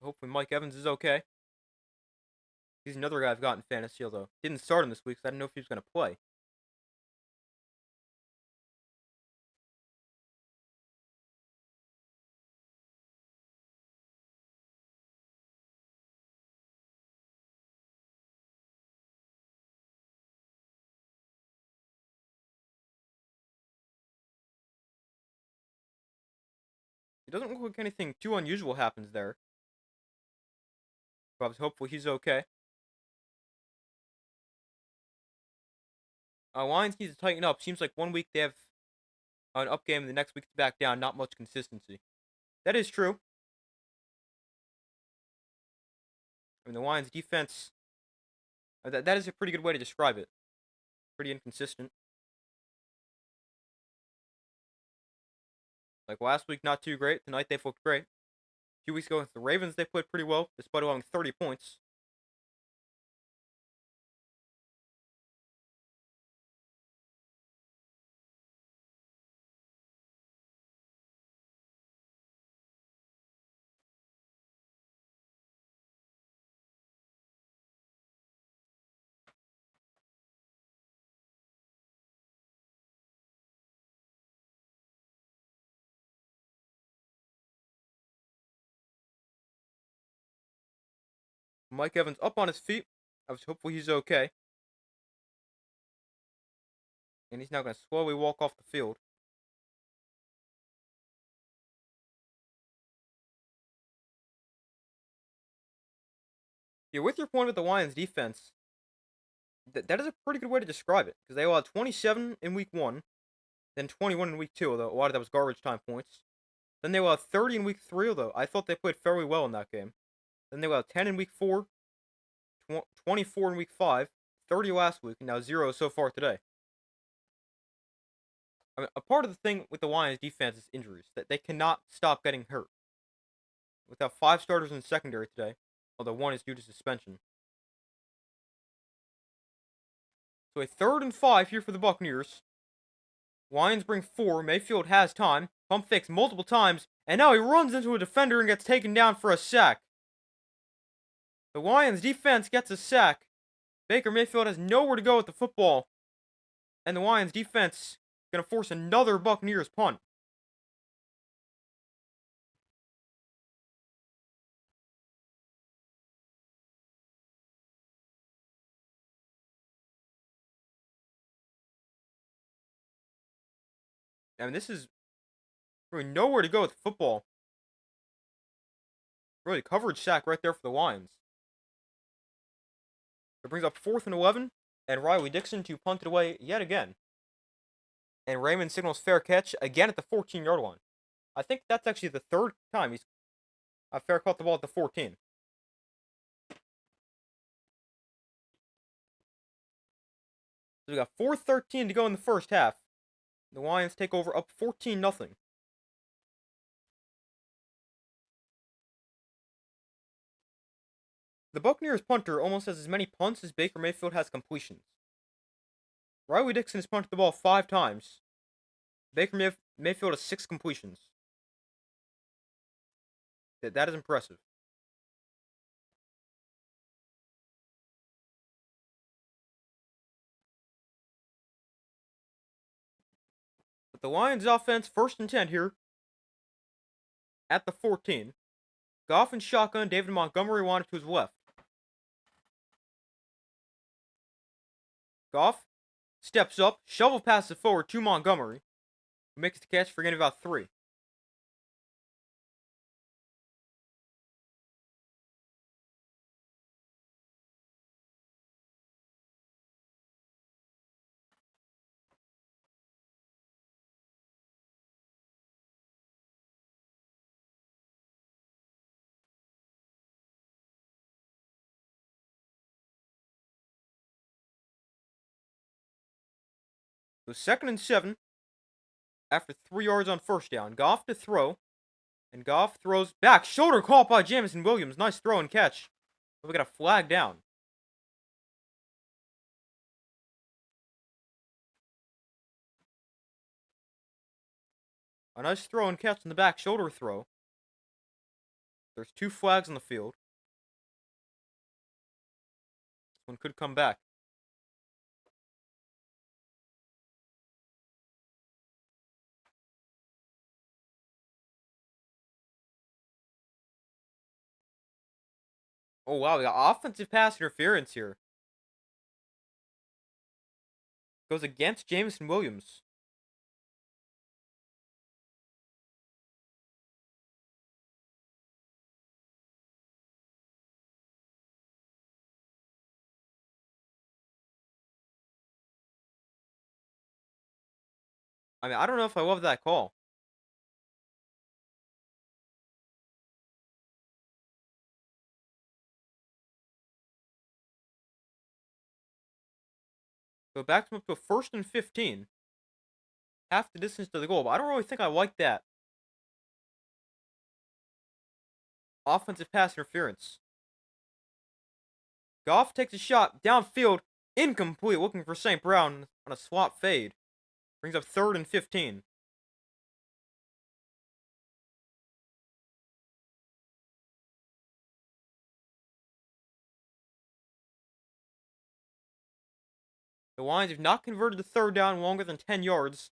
Hopefully Mike Evans is okay. He's another guy I've got in fantasy, although didn't start him this week, so I didn't know if he was going to play. It doesn't look like anything too unusual happens there. But hopefully he's okay. Lions need to tighten up. Seems like one week they have an up game, and the next week to back down. Not much consistency. That is true. I mean, the Lions' defense. That is a pretty good way to describe it. Pretty inconsistent. Like last week, not too great. Tonight they've looked great. A few weeks ago against the Ravens, they played pretty well, despite allowing 30 points. Mike Evans up on his feet. I was hopeful he's okay. And he's now going to slowly walk off the field. Yeah, with your point with the Lions defense, that is a pretty good way to describe it. Because they allowed 27 in week 1, then 21 in week 2, although a lot of that was garbage time points. Then they allowed 30 in week 3, although I thought they played fairly well in that game. Then they allowed 10 in week 4, 24 in week 5, 30 last week, and now 0 so far today. I mean, a part of the thing with the Lions defense is injuries. That they cannot stop getting hurt. Without 5 starters in the secondary today, although 1 is due to suspension. So a 3rd and 5 here for the Buccaneers. Lions bring 4. Mayfield has time. Pump fakes multiple times. And now he runs into a defender and gets taken down for a sack. The Lions defense gets a sack. Baker Mayfield has nowhere to go with the football. And the Lions defense is going to force another Buccaneers punt. I mean, this is really nowhere to go with the football. Really, coverage sack right there for the Lions. It brings up 4th and 11, and Riley Dixon to punt it away yet again. And Raymond signals fair catch again at the 14-yard line. I think that's actually the 3rd time he's fair caught the ball at the 14. So we got 4:13 to go in the first half. The Lions take over up 14-0. The Buccaneers punter almost has as many punts as Baker Mayfield has completions. Riley Dixon has punted the ball 5 times. Baker Mayfield has 6 completions. That is impressive. But the Lions offense, 1st and 10 here. At the 14. Goff and shotgun, David Montgomery wanted to his left. Goff steps up, shovel passes forward to Montgomery, who makes the catch for gain of about 3. So 2nd and 7. After 3 yards on 1st down. Goff to throw. And Goff throws back. Shoulder caught by Jamison Williams. Nice throw and catch. But we got a flag down. A nice throw and catch in the back shoulder throw. There's 2 flags on the field. This one could come back. Oh wow, we got offensive pass interference here. Goes against Jamison Williams. I mean, I don't know if I love that call. So back them up to a 1st and 15. Half the distance to the goal, but I don't really think I like that. Offensive pass interference. Goff takes a shot downfield, incomplete, looking for St. Brown on a swap fade. Brings up 3rd and 15. The Lions have not converted the third down longer than 10 yards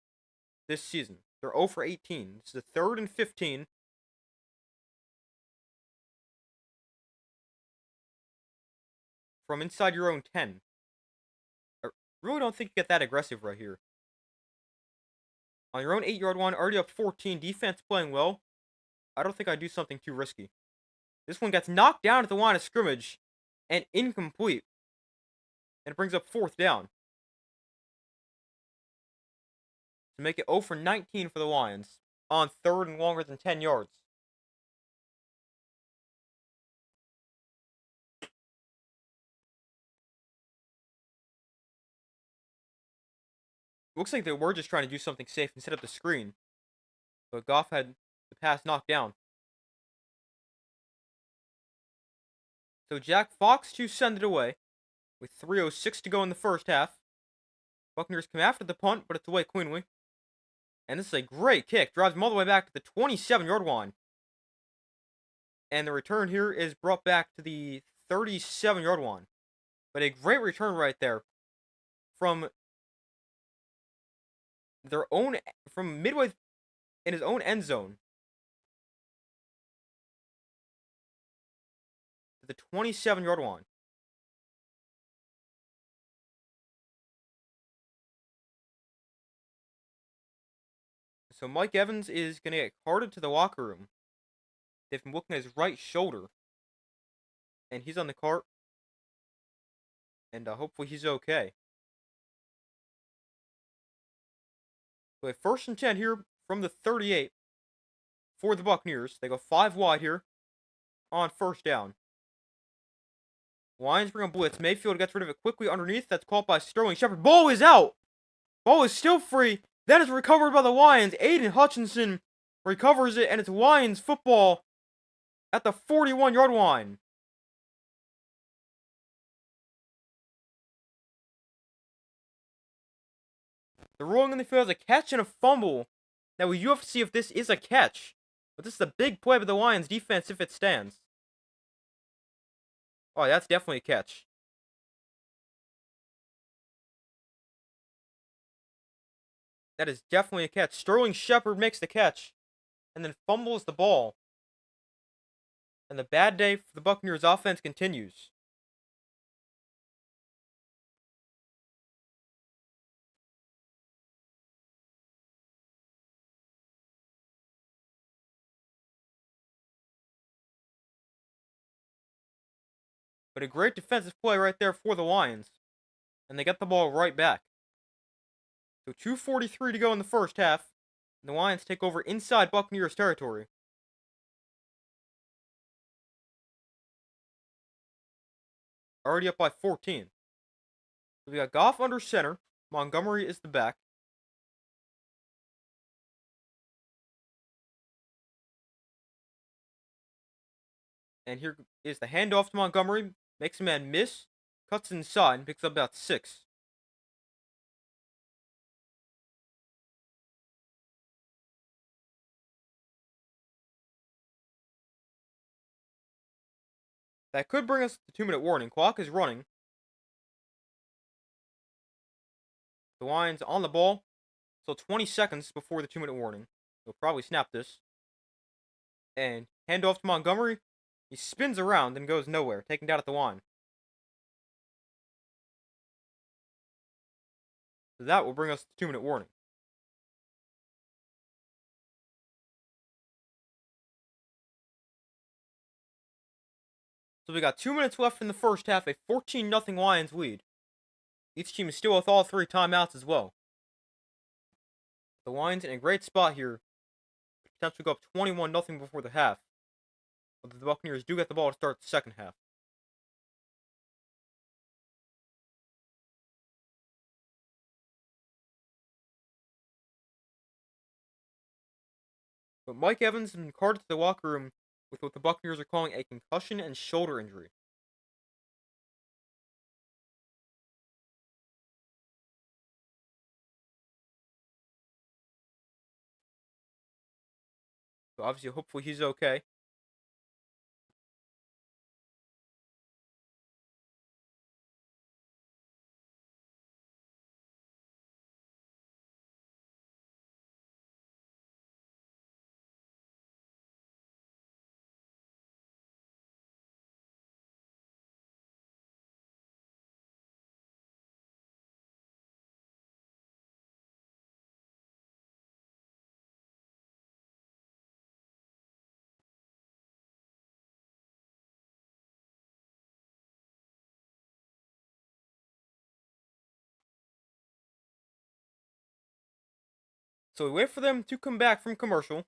this season. They're 0 for 18. This is a 3rd and 15 from inside your own 10. I really don't think you get that aggressive right here. On your own 8-yard line, already up 14, defense playing well. I don't think I'd do something too risky. This one gets knocked down at the line of scrimmage and incomplete. And it brings up 4th down. To make it 0 for 19 for the Lions on 3rd and longer than 10 yards. Looks like they were just trying to do something safe and set up the screen. But Goff had the pass knocked down. So Jack Fox to send it away with 3:06 to go in the first half. Buccaneers come after the punt, but it's away cleanly. And this is a great kick. Drives them all the way back to the 27-yard line. And the return here is brought back to the 37-yard line. But a great return right there from from midway in his own end zone to the 27-yard line. So Mike Evans is going to get carted to the locker room. They've been looking at his right shoulder. And he's on the cart. And hopefully he's okay. So a 1st and 10 here from the 38 for the Buccaneers. They go 5 wide here on 1st down. Lions bring a blitz. Mayfield gets rid of it quickly underneath. That's caught by Sterling Shepard. Ball is out. Ball is still free. That is recovered by the Lions. Aiden Hutchinson recovers it, and it's Lions football at the 41-yard line. The ruling in the field is a catch and a fumble. Now, we do have to see if this is a catch. But this is a big play by the Lions defense if it stands. Oh, that's definitely a catch. That is definitely a catch. Sterling Shepard makes the catch and then fumbles the ball. And the bad day for the Buccaneers offense continues. But a great defensive play right there for the Lions. And they get the ball right back. So 2:43 to go in the first half. And the Lions take over inside Buccaneers territory. Already up by 14. So we got Goff under center. Montgomery is the back. And here is the handoff to Montgomery. Makes a man miss. Cuts inside and picks up about 6. That could bring us to 2-minute warning. Clock is running. The Lions on the ball. So 20 seconds before the 2-minute warning. They'll probably snap this. And handoff to Montgomery. He spins around and goes nowhere, taken down at the line. So that will bring us to 2-minute warning. So we got 2 minutes left in the first half, a 14-0 Lions lead. Each team is still with all 3 timeouts as well. The Lions in a great spot here. Potentially go up 21-0 before the half. But the Buccaneers do get the ball to start the second half. But Mike Evans has been carted to the locker room with what the Buccaneers are calling a concussion and shoulder injury. So obviously, hopefully he's okay. So we wait for them to come back from commercial.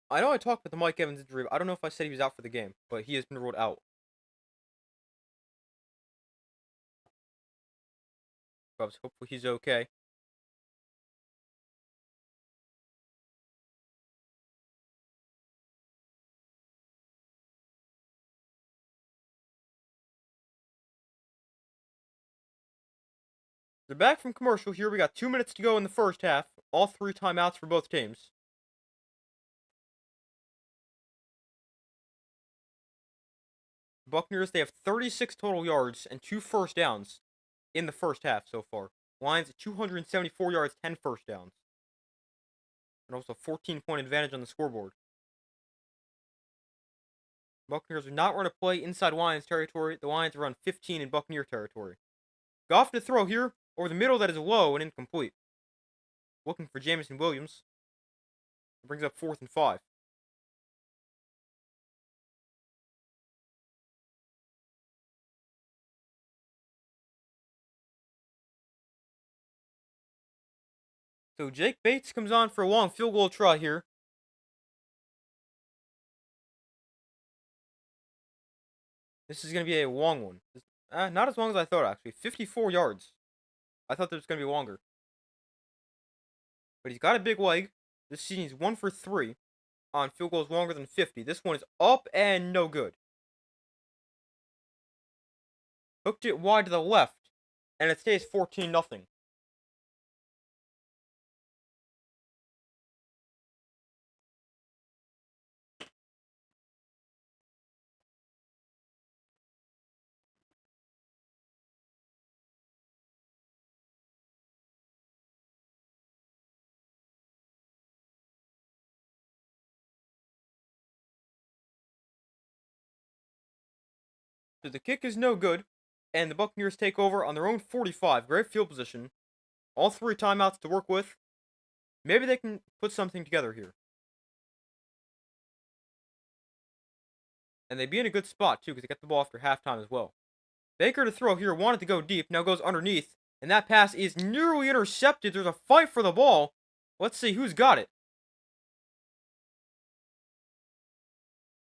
I know I talked about the Mike Evans injury, but I don't know if I said he was out for the game, but he has been ruled out. Hopefully he's okay. They're back from commercial here. We got 2 minutes to go in the first half. All 3 timeouts for both teams. The Buccaneers, they have 36 total yards and 2 first downs in the first half so far. Lions at 274 yards, 10 first downs. And also 14-point advantage on the scoreboard. Buccaneers do not run a play inside Lions territory. The Lions run 15 in Buccaneer territory. Goff to throw here, over the middle that is low and incomplete. Looking for Jameson Williams. It brings up 4th and 5. So Jake Bates comes on for a long field goal try here. This is going to be a long one. Not as long as I thought, actually. 54 yards. I thought that was going to be longer. But he's got a big leg. This season he's 1 for 3 on field goals longer than 50. This one is up and no good. Hooked it wide to the left, and it stays 14-0. So the kick is no good, and the Buccaneers take over on their own 45. Great field position. All 3 timeouts to work with. Maybe they can put something together here. And they'd be in a good spot, too, because they get the ball after halftime as well. Baker to throw here, wanted to go deep, now goes underneath. And that pass is nearly intercepted. There's a fight for the ball. Let's see who's got it.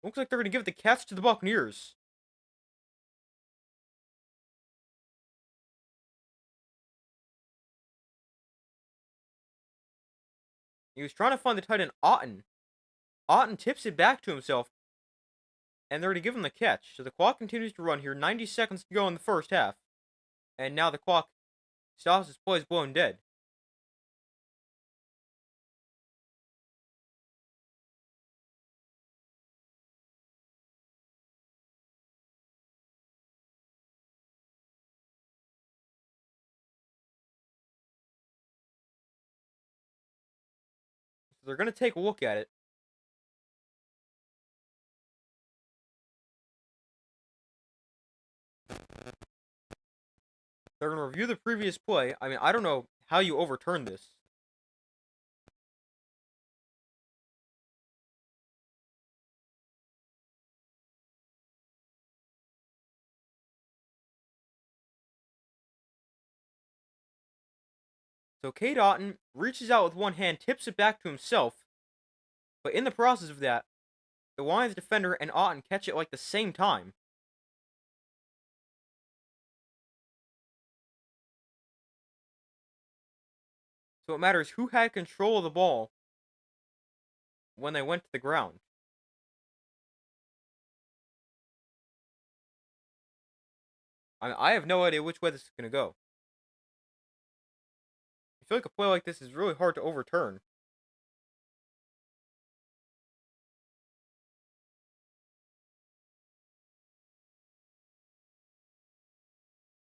Looks like they're going to give the catch to the Buccaneers. He was trying to find the tight end, Otten. Otten tips it back to himself. And they're going to give him the catch. So the clock continues to run here. 90 seconds to go in the first half. And now the clock stops as play is blown dead. So they're going to take a look at it. They're going to review the previous play. I mean, I don't know how you overturn this. So Kate Otten reaches out with one hand, tips it back to himself, but in the process of that, the Lions defender and Otten catch it like the same time. So it matters who had control of the ball when they went to the ground. I have no idea which way this is going to go. I feel like a play like this is really hard to overturn.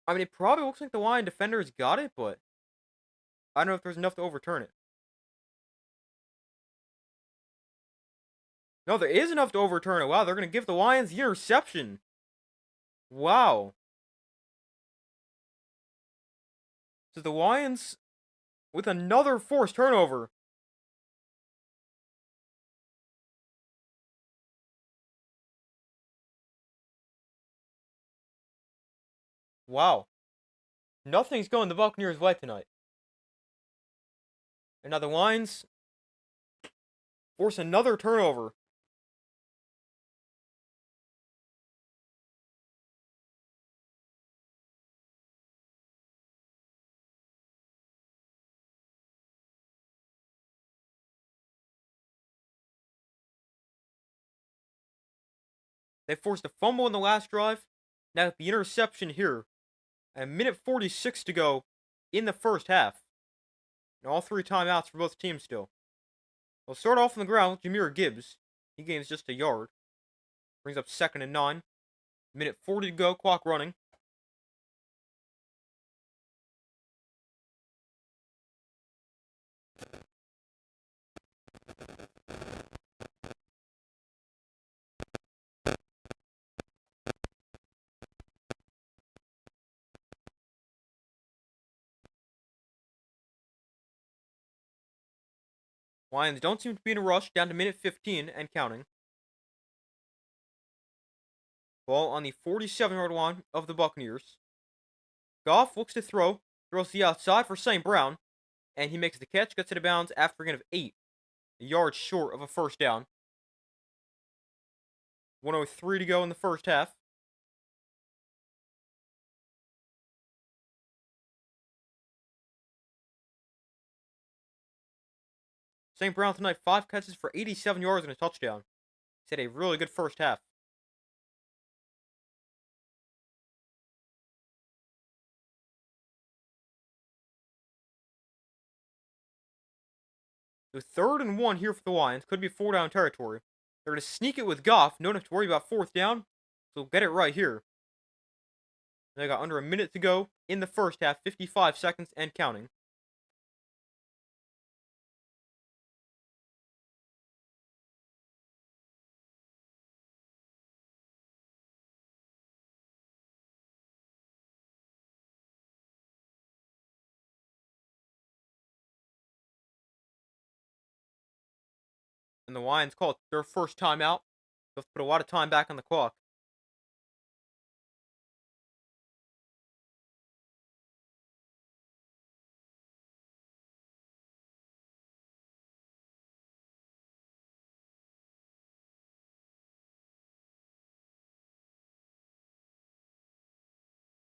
I mean, it probably looks like the Lion defenders got it, but I don't know if there's enough to overturn it. No, there is enough to overturn it. Wow, they're going to give the Lions the interception. Wow. So the Lions with another forced turnover. Wow. Nothing's going the Buccaneers' way tonight. And now the Lions force another turnover. They forced a fumble in the last drive. Now the interception here. And a minute 46 to go in the first half. And all three timeouts for both teams still. We'll start off on the ground with Jahmyr Gibbs. He gains just a yard. Brings up 2nd and 9. Minute 40 to go, clock running. Lions don't seem to be in a rush, down to minute 15 and counting. Ball on the 47-yard line of the Buccaneers. Goff looks to throw, throws to the outside for St. Brown, and he makes the catch, gets it out of bounds after a gain of 8, a yard short of a first down. 1:03 to go in the first half. St. Brown tonight, 5 catches for 87 yards and a touchdown. He's had a really good first half. So 3rd and 1 here for the Lions. Could be 4-down territory. They're going to sneak it with Goff. No enough to worry about 4th down. So get it right here. They got under a minute to go in the first half. 55 seconds and counting. And the Lions call it their first timeout. They'll put a lot of time back on the clock.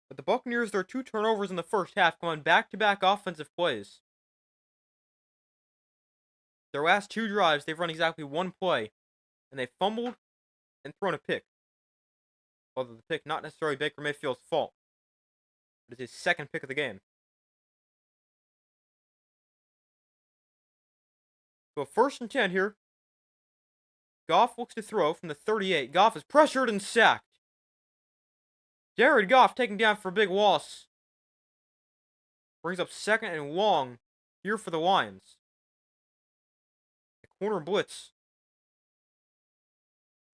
But the Buccaneers, their 2 turnovers in the first half, going back-to-back offensive plays. Their last 2 drives, they've run exactly 1 play, and they fumbled and thrown a pick. Although the pick not necessarily Baker Mayfield's fault, but it's his 2nd pick of the game. So 1st and 10 here. Goff looks to throw from the 38. Goff is pressured and sacked. Jared Goff taken down for a big loss. Brings up 2nd and long here for the Lions. The corner blitz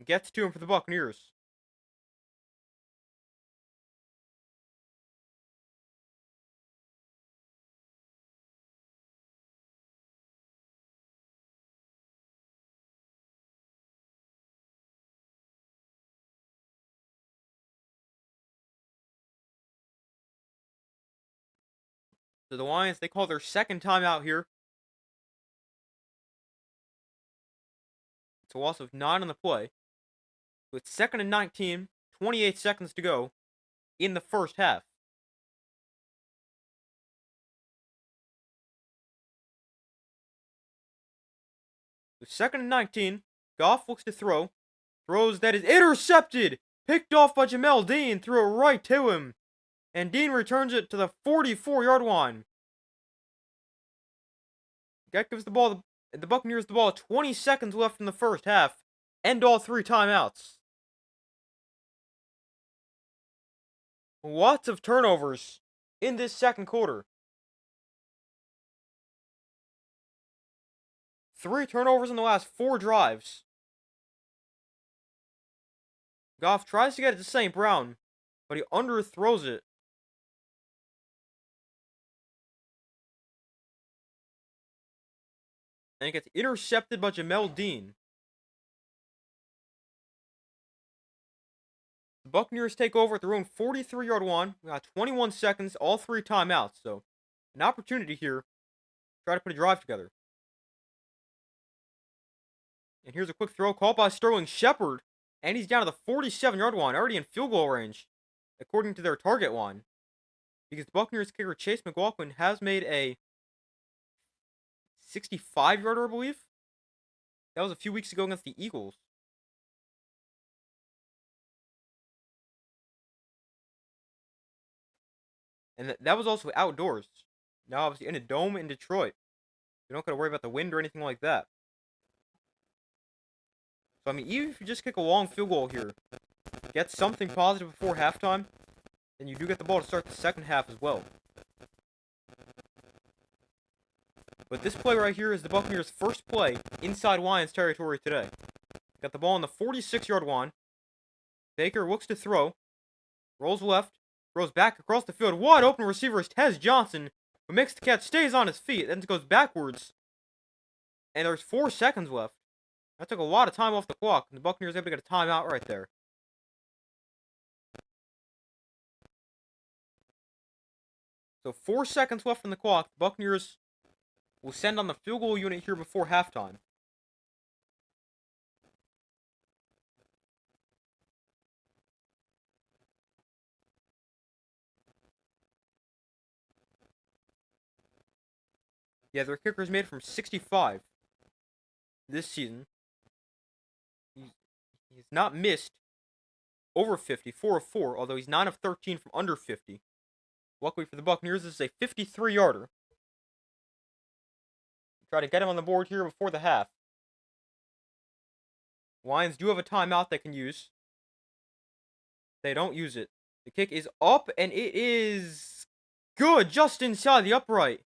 gets to him for the Buccaneers. So the Lions, they call their second timeout here. It's a loss of 9 on the play. With 2nd and 19, 28 seconds to go in the first half. With 2nd and 19, Goff looks to throw. Throws that is intercepted. Picked off by Jamel Dean. Threw it right to him. And Dean returns it to the 44-yard line. That gives the Buccaneers the ball 20 seconds left in the first half. End all 3 timeouts. Lots of turnovers in this second quarter. 3 turnovers in the last 4 drives. Goff tries to get it to St. Brown, but he underthrows it. And it gets intercepted by Jamel Dean. The Buccaneers take over at their own 43-yard line. We got 21 seconds, all 3 timeouts. So, an opportunity here to try to put a drive together. And here's a quick throw called by Sterling Shepard. And he's down to the 47-yard line, already in field goal range, according to their target line. Because the Buccaneers kicker Chase McLaughlin has made a 65-yarder, I believe. That was a few weeks ago against the Eagles. And that was also outdoors. Now, obviously, in a dome in Detroit. You don't got to worry about the wind or anything like that. So, I mean, even if you just kick a long field goal here, get something positive before halftime, then you do get the ball to start the second half as well. But this play right here is the Buccaneers' first play inside Lions territory today. Got the ball on the 46-yard line. Baker looks to throw. Rolls left. Throws back across the field. Wide open receiver is Tez Johnson, who makes the catch, stays on his feet, then goes backwards. And there's 4 seconds left. That took a lot of time off the clock, and the Buccaneers able to get a timeout right there. So 4 seconds left on the clock. The Buccaneers will send on the field goal unit here before halftime. Yeah, their kicker's made from 65 this season. He's not missed over 50, 4 of 4, although he's 9 of 13 from under 50. Luckily for the Buccaneers, this is a 53-yarder. Try to get him on the board here before the half. Lions do have a timeout they can use. They don't use it. The kick is up, and it is good, just inside the upright.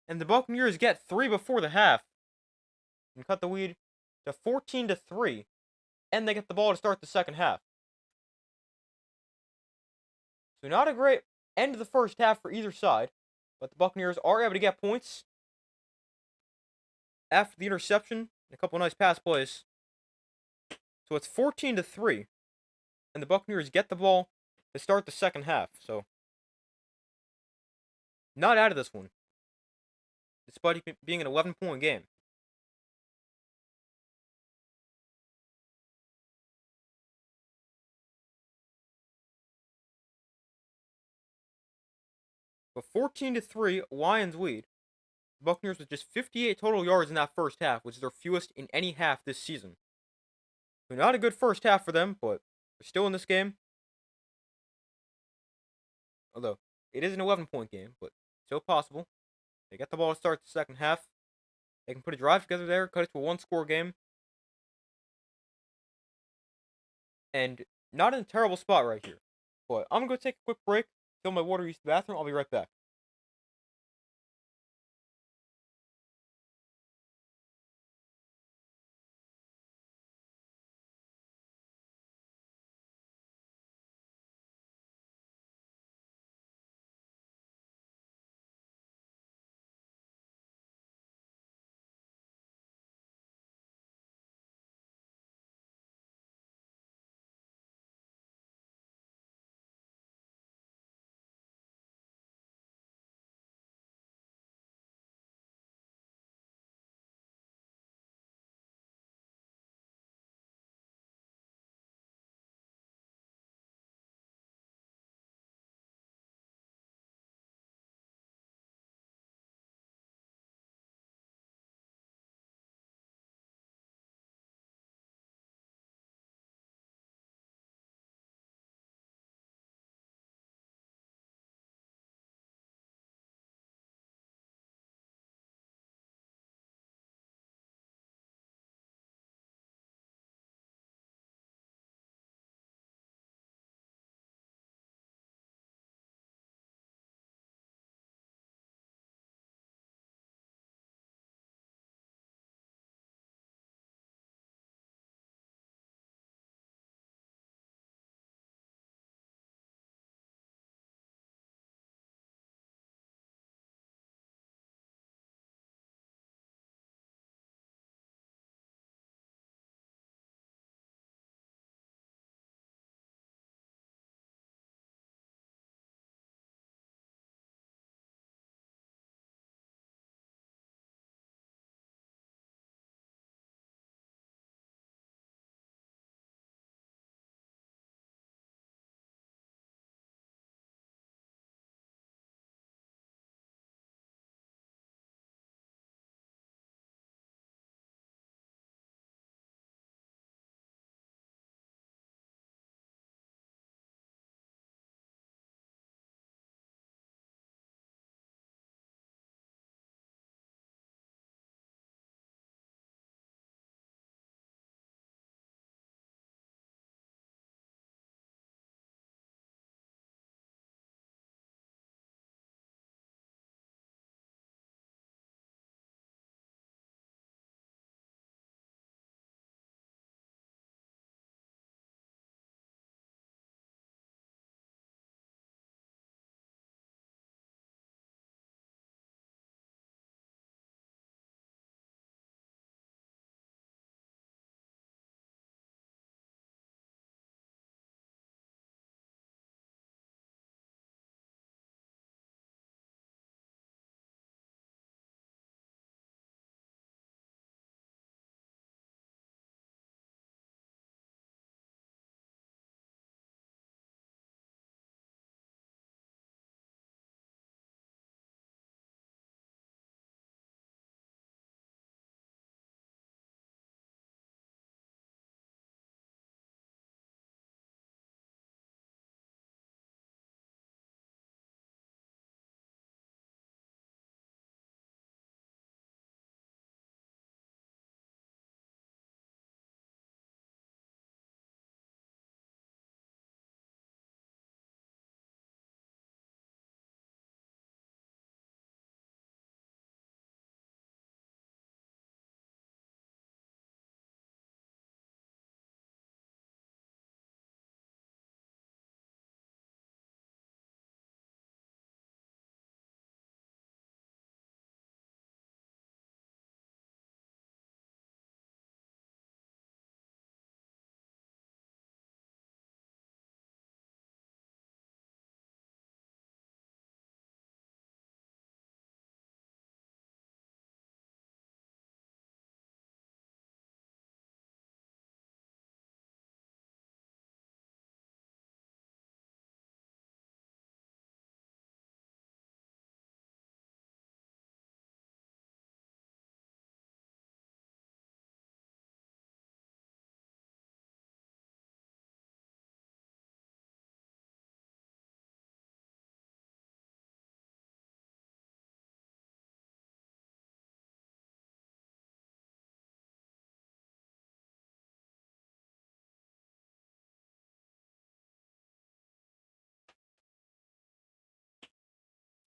And the Buccaneers get 3 before the half. And cut the lead to 14-3. And they get the ball to start the second half. So not a great end of the first half for either side. But the Buccaneers are able to get points after the interception and a couple nice pass plays. So it's 14-3. And the Buccaneers get the ball to start the second half. So not out of this one, despite it being an 11-point game. But 14-3, Lions lead. The Buccaneers with just 58 total yards in that first half, which is their fewest in any half this season. So not a good first half for them, but they're still in this game. Although, it is an 11-point game, but still possible. They get the ball to start the second half. They can put a drive together there, cut it to a 1-score game. And not in a terrible spot right here. But I'm going to go take a quick break, fill my water, use the bathroom. I'll be right back.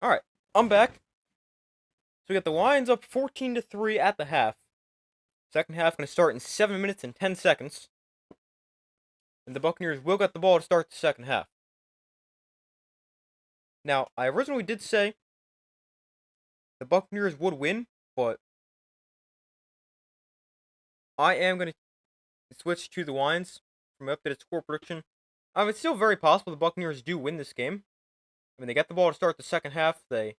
Alright, I'm back. So we got the Lions up 14-3 at the half. Second half going to start in 7 minutes and 10 seconds. And the Buccaneers will get the ball to start the second half. Now, I originally did say the Buccaneers would win, but I am going to switch to the Lions from my updated score prediction. It's still very possible the Buccaneers do win this game. I mean, they get the ball to start the second half. They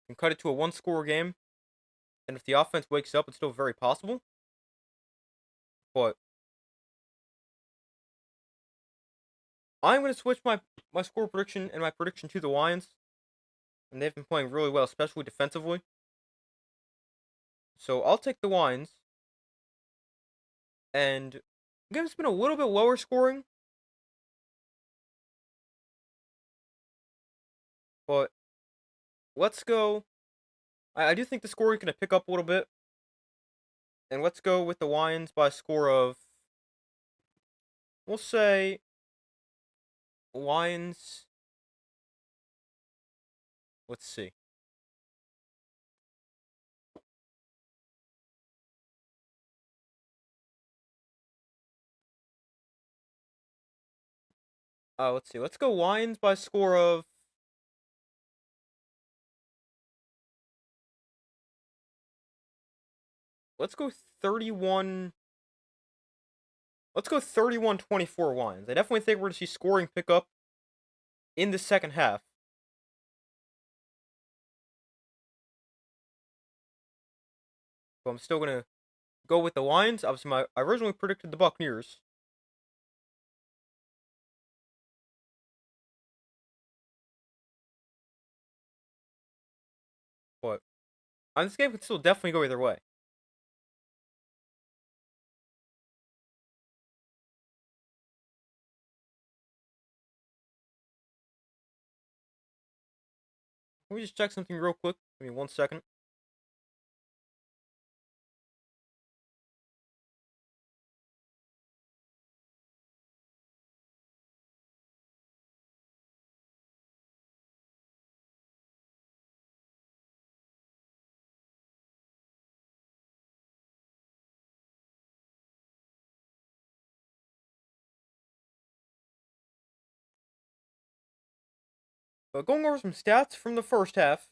can cut it to a one-score game. And if the offense wakes up, it's still very possible. But I'm going to switch my score prediction and my prediction to the Lions. And they've been playing really well, especially defensively. So I'll take the Lions. And the game's been a little bit lower scoring. But let's go. I do think the score is going to pick up a little bit. And let's go with the Lions by a score of, we'll say, Lions. Let's see. Let's see. Let's go Lions by a score of, let's go 31. Let's go 31-24 Lions. I definitely think we're going to see scoring pick up in the second half. But I'm still going to go with the Lions. Obviously, I originally predicted the Buccaneers. But this game could still definitely go either way. Let me just check something real quick. Give me 1 second. But going over some stats from the first half.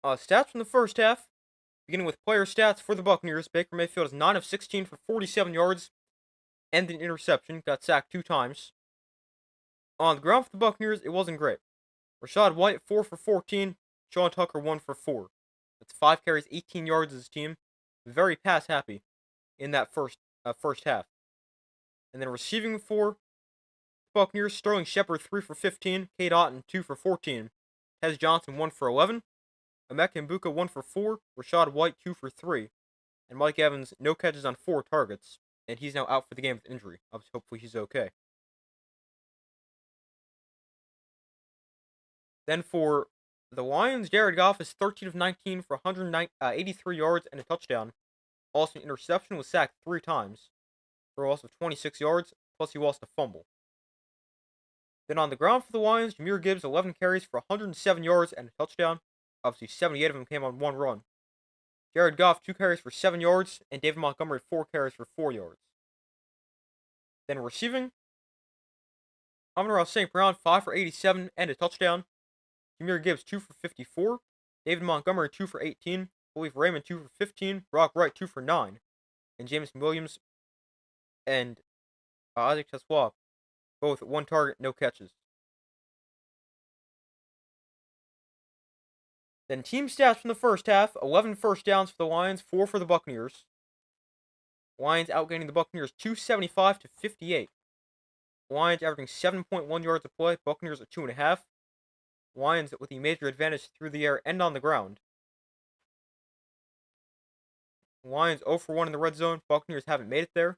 Stats from the first half. Beginning with player stats for the Buccaneers. Baker Mayfield is 9 of 16 for 47 yards and an interception. Got sacked 2 times. On the ground for the Buccaneers, it wasn't great. Rachaad White, 4 for 14. Sean Tucker, 1 for 4. That's 5 carries, 18 yards as his team. Very pass happy in that first half. And then receiving for Buccaneers, Sterling Shepard, 3 for 15. Cade Otton, 2 for 14. Tez Johnson, 1 for 11. Emeka Mbuka, 1 for 4. Rachaad White, 2 for 3. And Mike Evans, no catches on 4 targets. And he's now out for the game with injury. Hopefully he's okay. Then for the Lions, Jared Goff is 13 of 19 for 183 yards and a touchdown. Also an interception, was sacked 3 times for a loss of 26 yards, plus he lost a fumble. Then on the ground for the Lions, Jahmyr Gibbs, 11 carries for 107 yards and a touchdown. Obviously, 78 of them came on 1 run. Jared Goff, 2 carries for 7 yards, and David Montgomery, 4 carries for 4 yards. Then receiving, Amon-Ra St. Brown, 5 for 87 and a touchdown. Jahmyr Gibbs, 2 for 54. David Montgomery, 2 for 18. Khalif Raymond, 2 for 15. Brock Wright, 2 for 9. And Jameson Williams and Isaac Tessoua, both 1 target, no catches. Then team stats from the first half, 11 first downs for the Lions, 4 for the Buccaneers. Lions outgaining the Buccaneers 275 to 58. Lions averaging 7.1 yards a play, Buccaneers at 2.5. Lions with the major advantage through the air and on the ground. Lions 0 for 1 in the red zone, Buccaneers haven't made it there.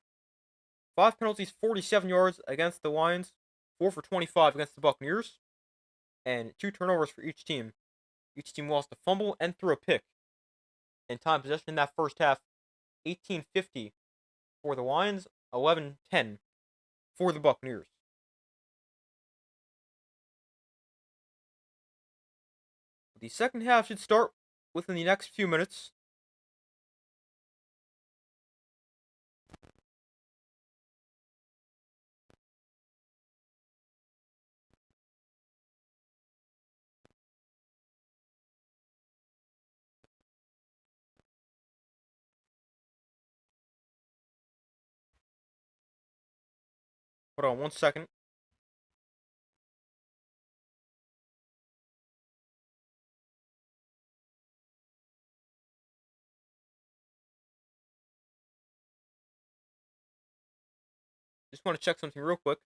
5 penalties, 47 yards against the Lions. 4 for 25 against the Buccaneers, and 2 turnovers for each team. Each team lost a fumble and threw a pick. And time possession in that first half, 18:50 for the Lions, 11:10 for the Buccaneers. The second half should start within the next few minutes. Hold on 1 second. Just want to check something real quick.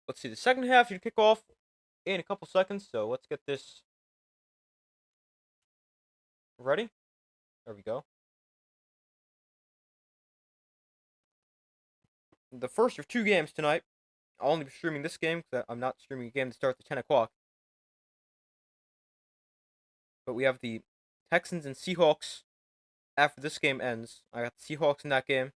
Let's see. The second half should kick off in a couple seconds. So let's get this ready. There we go. The first of 2 games tonight. I'll only be streaming this game because I'm not streaming a game that starts at 10 o'clock. But we have the Texans and Seahawks after this game ends. I got the Seahawks in that game.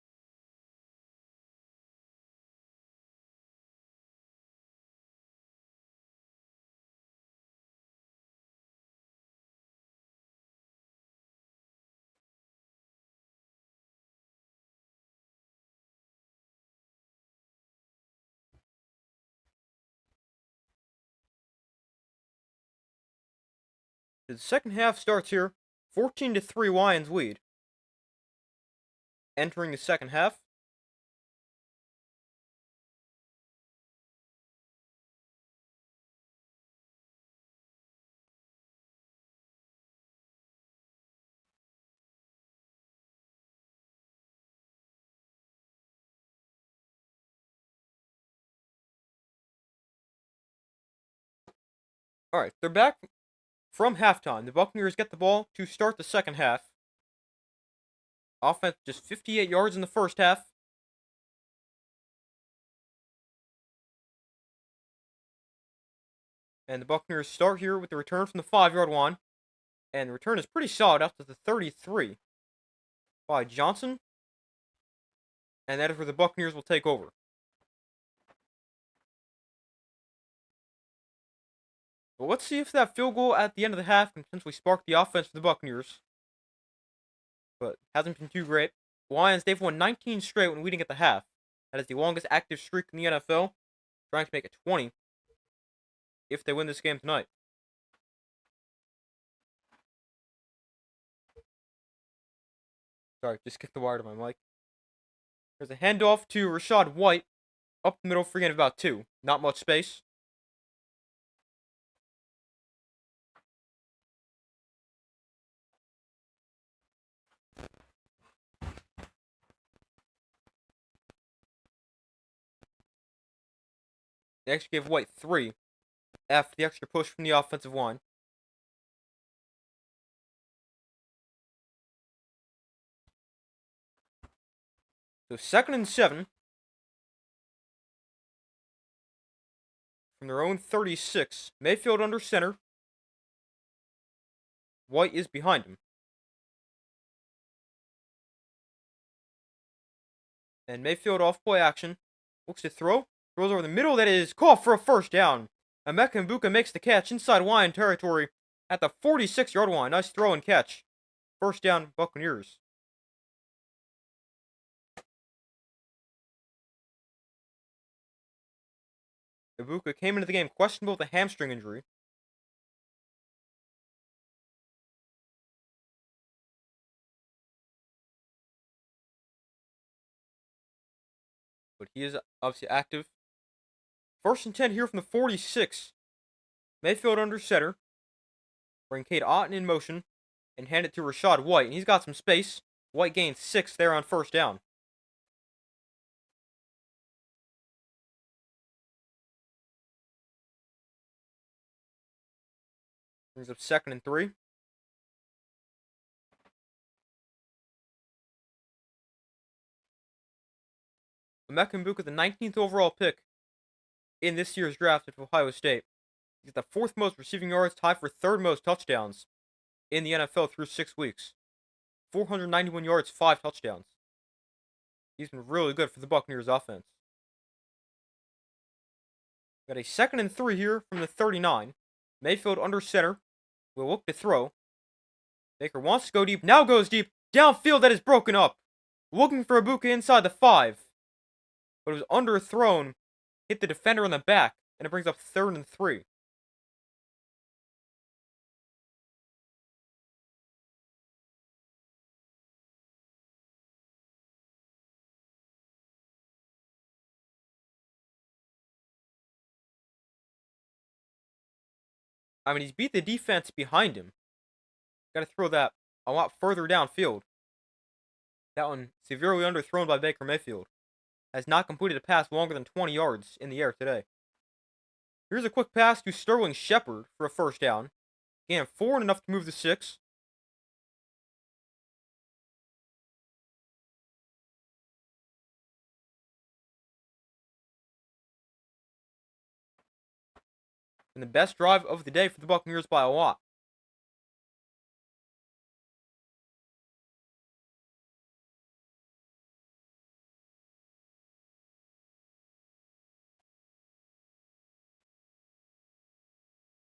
The second half starts here. 14-3 Lions lead. Entering the second half. Alright, they're back from halftime. The Buccaneers get the ball to start the second half. Offense just 58 yards in the first half. And the Buccaneers start here with the return from the 5-yard line. And the return is pretty solid up to the 33 by Johnson. And that is where the Buccaneers will take over. But let's see if that field goal at the end of the half can potentially spark the offense for the Buccaneers. But hasn't been too great. Lions, they've won 19 straight when leading at the half. That is the longest active streak in the NFL. Trying to make it 20 if they win this game tonight. Sorry, just kicked the wire to my mic. There's a handoff to Rachaad White. Up the middle for a gain of about 2. Not much space. They actually gave White 3 after the extra push from the offensive line. So 2nd and 7 from their own 36. Mayfield under center. White is behind him. And Mayfield off play action. Looks to throw. Throws over the middle. That is caught for a first down. Emeka Egbuka makes the catch inside Lion territory at the 46-yard line. Nice throw and catch. First down, Buccaneers. Egbuka came into the game questionable with a hamstring injury. but he is obviously active. 1st and 10 here from the 46. Mayfield under center. Bring Cade Otton in motion and hand it to Rachaad White. And he's got some space. White gains 6 there on 1st down. Brings up 2nd and 3. Emeka Egbuka, the 19th overall pick in this year's draft at Ohio State. He's the 4th most receiving yards, tied for 3rd most touchdowns in the NFL through 6 weeks. 491 yards, 5 touchdowns. He's been really good for the Buccaneers offense. Got a 2nd and 3 here from the 39. Mayfield under center. Will look to throw. Baker wants to go deep. Now goes deep. Downfield, that is broken up. Looking for Egbuka inside the 5. But it was underthrown. Hit the defender on the back. And it brings up 3rd and 3. I mean, he's beat the defense behind him. Got to throw that a lot further downfield. That one severely underthrown by Baker Mayfield. Has not completed a pass longer than 20 yards in the air today. Here's a quick pass to Sterling Shepard for a 1st down. Gain 4 and enough to move the 6. And the best drive of the day for the Buccaneers by a lot.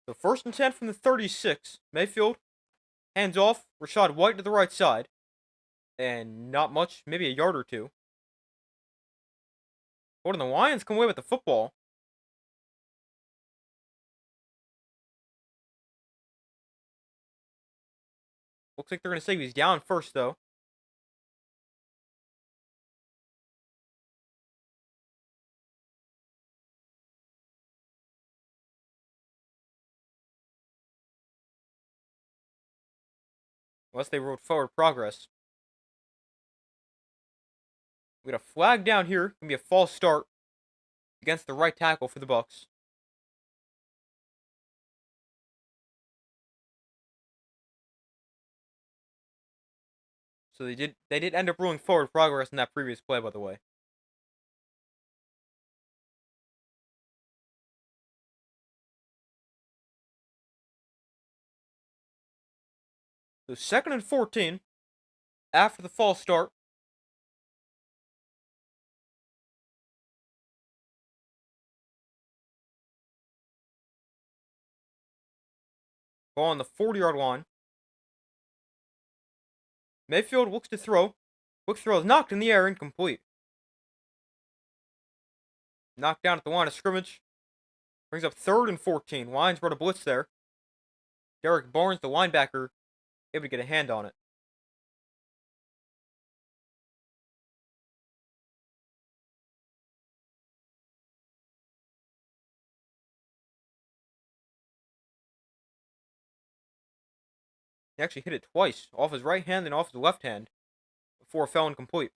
So 1st and 10 from the 36. Mayfield hands off. Rachaad White to the right side. And not much, maybe a yard or 2. But the Lions come away with the football. Looks like they're going to say he's down first, though. Unless they wrote forward progress. We got a flag down here. Gonna be a false start against the right tackle for the Bucs. So they did end up ruling forward progress in that previous play, by the way. So 2nd and 14 after the false start. Ball on the 40-yard line. Mayfield looks to throw. Quick throw is knocked in the air, incomplete. Knocked down at the line of scrimmage. Brings up 3rd and 14. Lions brought a blitz there. Derek Barnes, the linebacker, able to get a hand on it. He actually hit it twice, off his right hand and off his left hand, before it fell incomplete.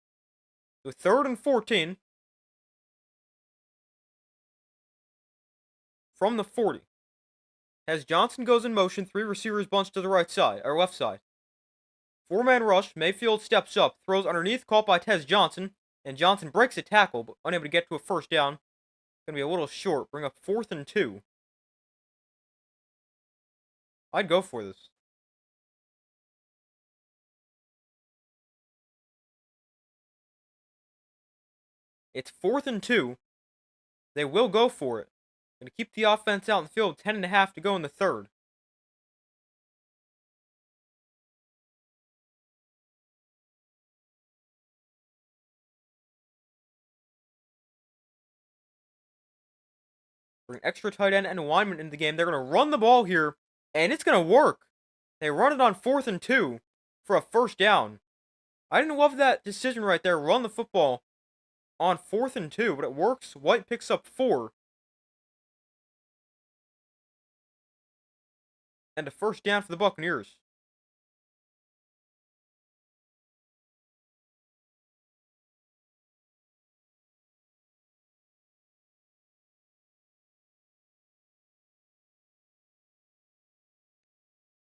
So 3rd and 14 from the 40. As Johnson goes in motion, 3 receivers bunched to the right side, or left side. 4-man rush, Mayfield steps up, throws underneath, caught by Tez Johnson, and Johnson breaks a tackle, but unable to get to a 1st down. Gonna be a little short, bring up 4th and 2. I'd go for this. It's 4th and 2. They will go for it. Gonna keep the offense out in the field, 10.5 to go in the 3rd. Bring extra tight end and lineman in the game. They're gonna run the ball here, and it's gonna work. They run it on 4th and 2 for a 1st down. I didn't love that decision right there. Run the football on 4th and 2, but it works. White picks up 4. And a first down for the Buccaneers.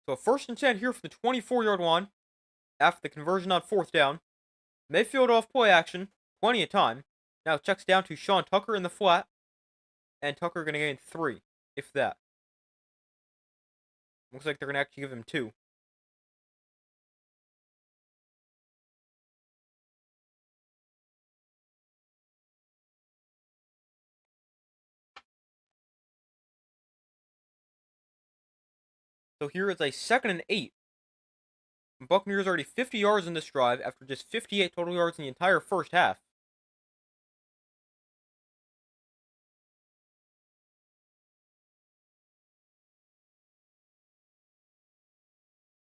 So 1st and 10 here for the 24-yard line after the conversion on 4th down. Mayfield off play action. Plenty of time. Now checks down to Sean Tucker in the flat. And Tucker going to gain 3, if that. Looks like they're going to actually give him 2. So here is a 2nd and 8. Buccaneers already 50 yards in this drive after just 58 total yards in the entire first half.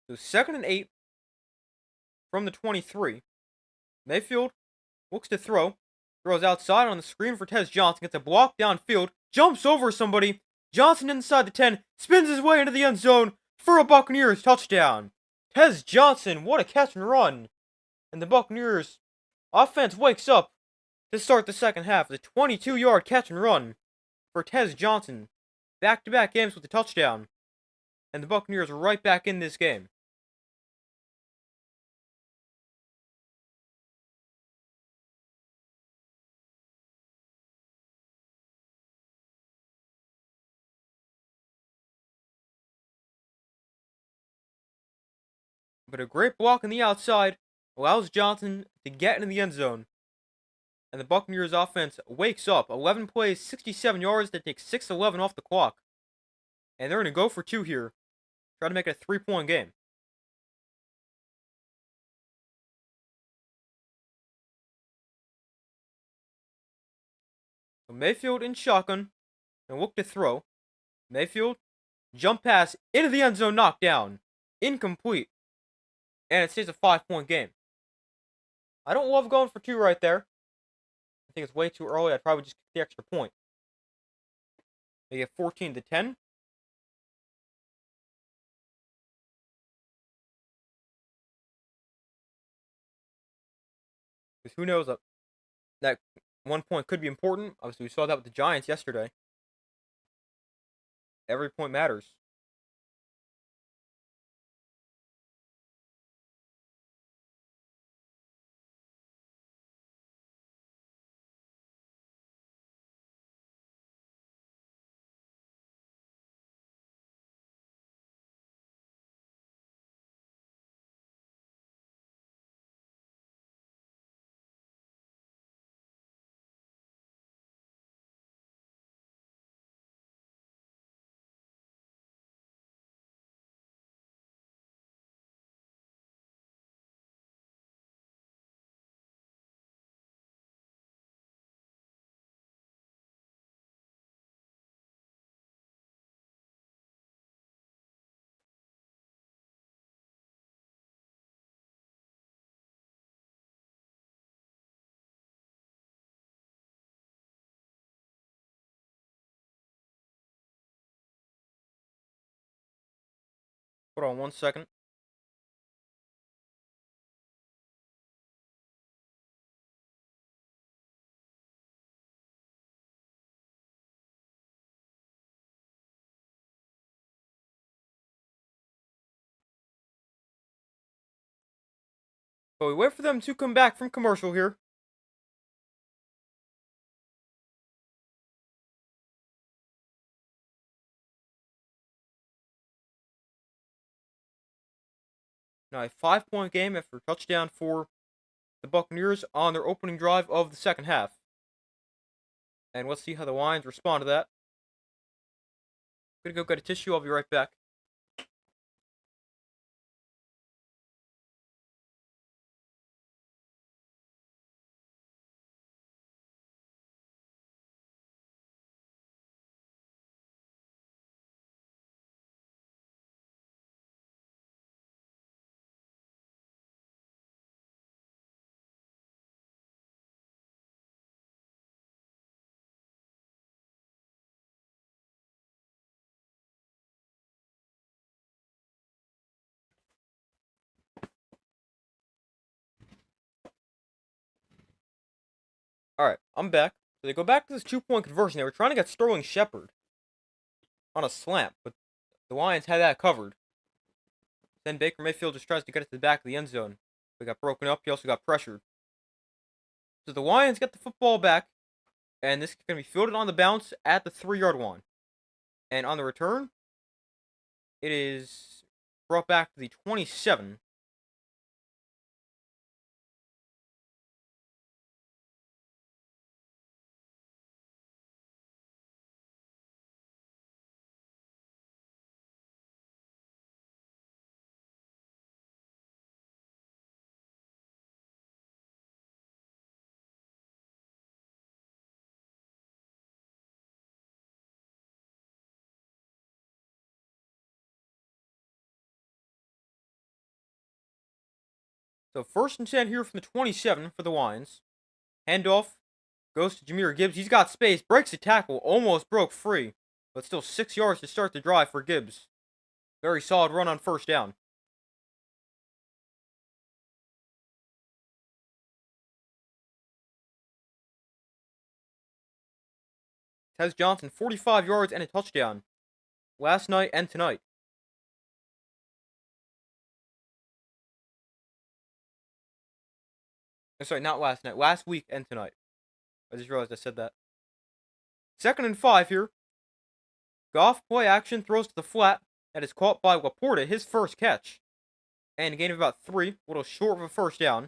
So 2nd and 8 from the 23. Mayfield looks to throw. Throws outside on the screen for Tez Johnson. Gets a block downfield. Jumps over somebody. Johnson inside the 10. Spins his way into the end zone for a Buccaneers touchdown. Tez Johnson, what a catch and run. And the Buccaneers offense wakes up to start the second half. The 22-yard catch and run for Tez Johnson. Back-to-back games with a touchdown. And the Buccaneers are right back in this game. But a great block on the outside allows Johnson to get into the end zone. And the Buccaneers offense wakes up. 11 plays, 67 yards. They take 6-11 off the clock. And they're going to go for 2 here. Try to make it a 3-point game. So Mayfield in shotgun. And look to throw. Mayfield, jump pass into the end zone, knockdown. Incomplete. And it stays a 5-point game. I don't love going for 2 right there. I think it's way too early. I'd probably just kick the extra point. They get 14-10. Because who knows, that 1 point could be important. Obviously, we saw that with the Giants yesterday. Every point matters. Hold on 1 second. But we wait for them to come back from commercial here. Now a 5-point game after a touchdown for the Buccaneers on their opening drive of the second half. And let's see how the Lions respond to that. I'm gonna go get a tissue. I'll be right back. Alright, I'm back. So they go back to this 2-point conversion. They were trying to get Sterling Shepard on a slant, but the Lions had that covered. Then Baker Mayfield just tries to get it to the back of the end zone. They got broken up. He also got pressured. So the Lions get the football back, and this is going to be fielded on the bounce at the 3-yard line. And on the return, it is brought back to the 27. So first and 10 here from the 27 for the Lions. Handoff goes to Jahmyr Gibbs. He's got space, breaks a tackle, almost broke free, but still 6 yards to start the drive for Gibbs. Very solid run on first down. Tez Johnson, 45 yards and a touchdown. Last night and tonight. Sorry, not last night. Last week and tonight. I just realized I said that. 2nd and 5 here. Goff play action, throws to the flat. That is caught by Laporta, his first catch. And a gain of about 3, a little short of a first down.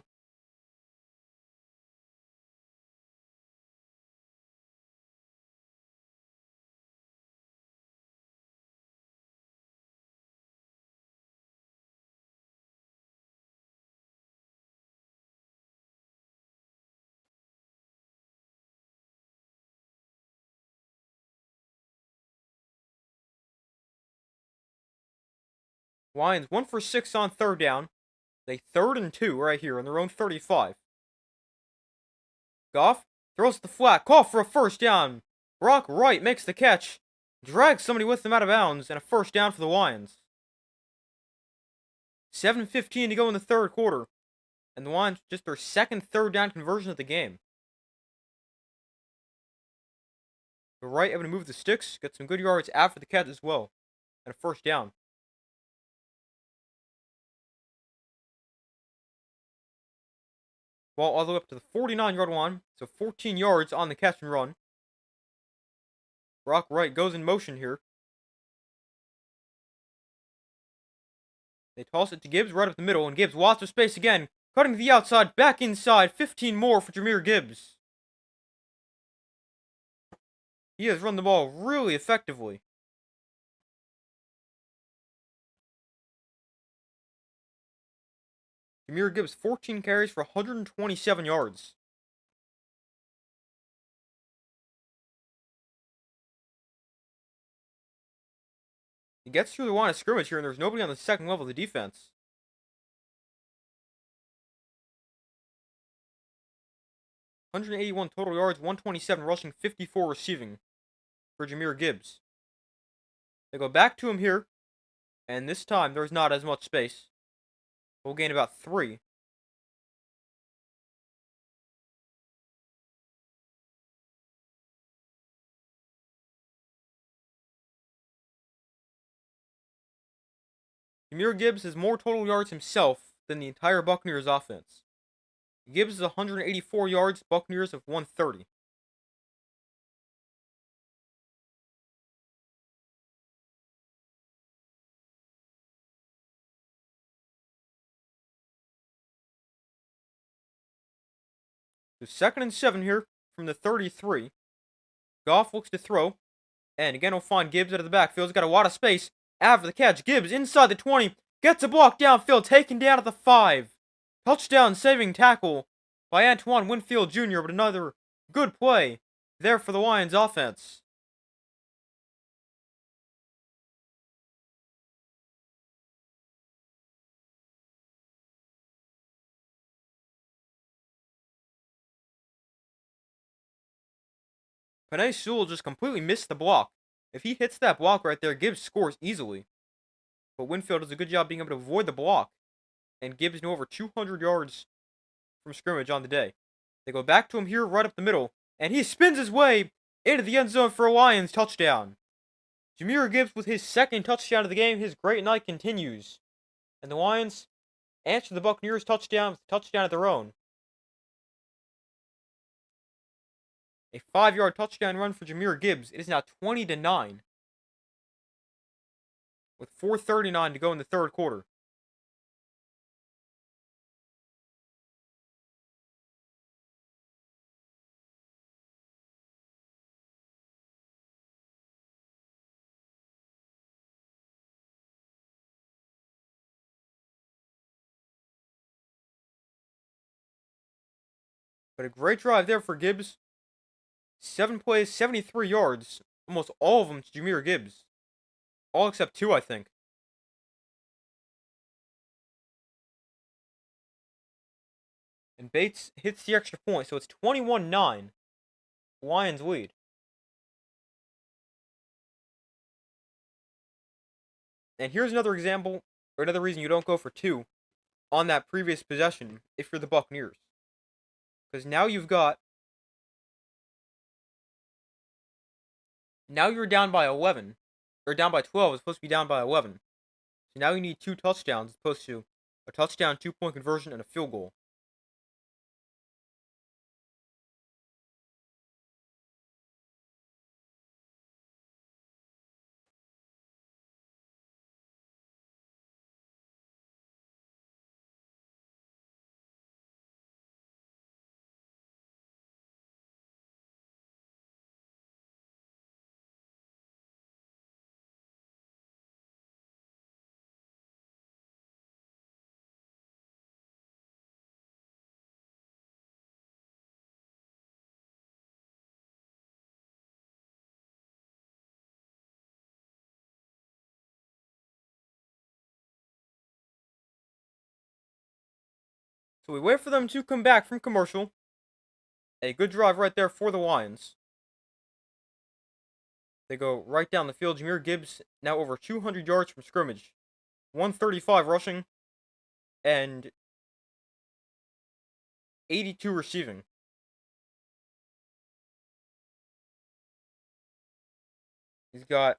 Lions 1 for 6 on 3rd down. They 3rd and 2 right here on their own 35. Goff throws to the flat, call for a first down. Brock Wright makes the catch, drags somebody with him out of bounds, and a first down for the Lions. 7:15 to go in the 3rd quarter, and the Lions just their 2nd 3rd down conversion of the game. The Wright able to move the sticks, get some good yards after the catch as well, and a first down. Ball all the way up to the 49-yard line, so 14 yards on the catch and run. Brock Wright goes in motion here. They toss it to Gibbs right up the middle, and Gibbs lots of space again, cutting to the outside, back inside, 15 more for Jahmyr Gibbs. He has run the ball really effectively. Jahmyr Gibbs, 14 carries for 127 yards. He gets through the line of scrimmage here, and there's nobody on the second level of the defense. 181 total yards, 127 rushing, 54 receiving for Jahmyr Gibbs. They go back to him here, and this time there's not as much space. We'll gain about 3. Jahmyr Gibbs has more total yards himself than the entire Buccaneers offense. Gibbs is 184 yards, Buccaneers of 130. So 2nd and 7 here from the 33. Goff looks to throw. And again, we'll find Gibbs out of the backfield. He's got a lot of space. After the catch, Gibbs inside the 20. Gets a block downfield, taken down at the 5. Touchdown saving tackle by Antoine Winfield Jr., but another good play there for the Lions offense. Penei Sewell just completely missed the block. If he hits that block right there, Gibbs scores easily. But Winfield does a good job being able to avoid the block. And Gibbs knew over 200 yards from scrimmage on the day. They go back to him here right up the middle, and he spins his way into the end zone for a Lions touchdown. Jahmyr Gibbs with his second touchdown of the game. His great night continues. And the Lions answer the Buccaneers touchdown with a touchdown of their own. A 5-yard touchdown run for Jahmyr Gibbs. It is now 20-9. With 4:39 to go in the third quarter. But a great drive there for Gibbs. 7 plays, 73 yards. Almost all of them to Jahmyr Gibbs. All except 2, I think. And Bates hits the extra point, so it's 21-9. Lions lead. And here's another example, or another reason you don't go for 2 on that previous possession if you're the Buccaneers. Because now you've got... Now you're down by 11. Or down by 12. It's supposed to be down by 11. So now you need 2 touchdowns as opposed to a touchdown, 2-point conversion, and a field goal. So we wait for them to come back from commercial. A good drive right there for the Lions. They go right down the field. Jahmyr Gibbs now over 200 yards from scrimmage. 135 rushing. And 82 receiving. He's got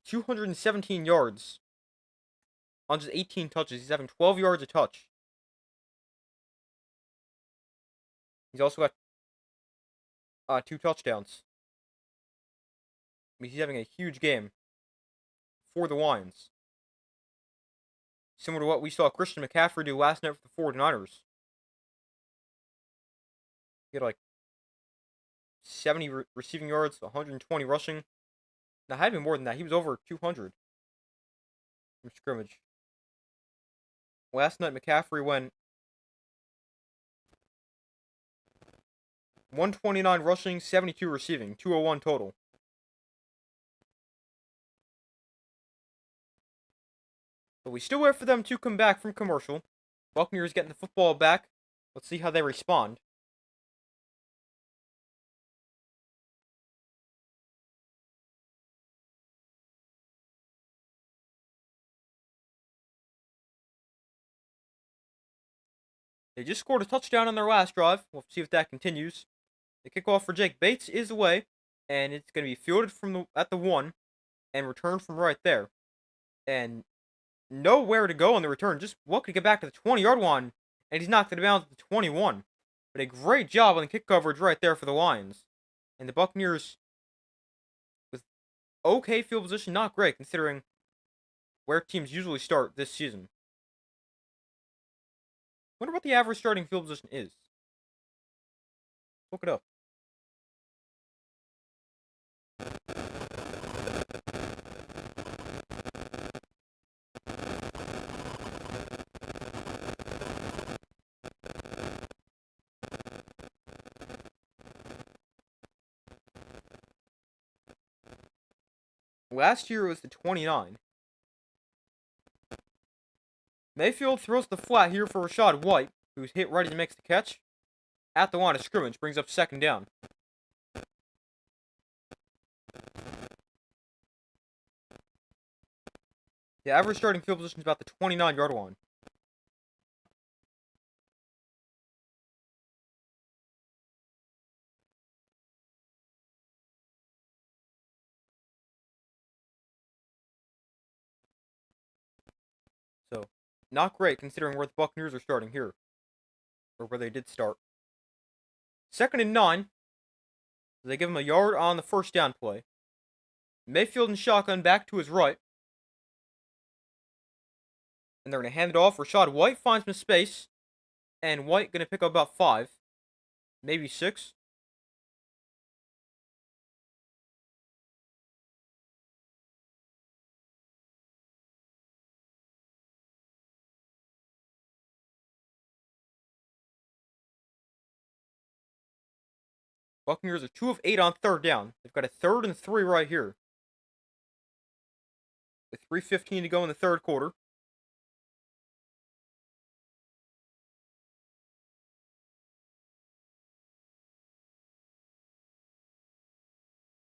217 yards on just 18 touches. He's having 12 yards a touch. He's also got 2 touchdowns. I mean, he's having a huge game for the Lions. Similar to what we saw Christian McCaffrey do last night for the 49ers. He had like 70 receiving yards, 120 rushing. Now, had been more than that. He was over 200 from scrimmage. Last night, McCaffrey went 129 rushing, 72 receiving, 201 total. But we still wait for them to come back from commercial. Buccaneers getting the football back. Let's see how they respond. They just scored a touchdown on their last drive. We'll see if that continues. The kickoff for Jake Bates is away, and it's going to be fielded from at the 1 and returned from right there. And nowhere to go on the return. Just looking to get back to the 20-yard line, and he's knocked it down to the 21. But a great job on the kick coverage right there for the Lions. And the Buccaneers, with okay field position, not great considering where teams usually start this season. Wonder what the average starting field position is. Look it up. Last year it was the 29. Mayfield throws the flat here for Rachaad White, who's hit right as he makes the catch. At the line of scrimmage, brings up second down. The average starting field position is about the 29-yard line. Not great considering where the Buccaneers are starting here, or where they did start. 2nd and 9. They give him a yard on the first down play. Mayfield and shotgun back to his right. And they're going to hand it off. Rashad White finds some space. And White going to pick up about 5. Maybe 6. Buccaneers are 2 of 8 on 3rd down. They've got a 3rd and 3 right here. With 3:15 to go in the 3rd quarter.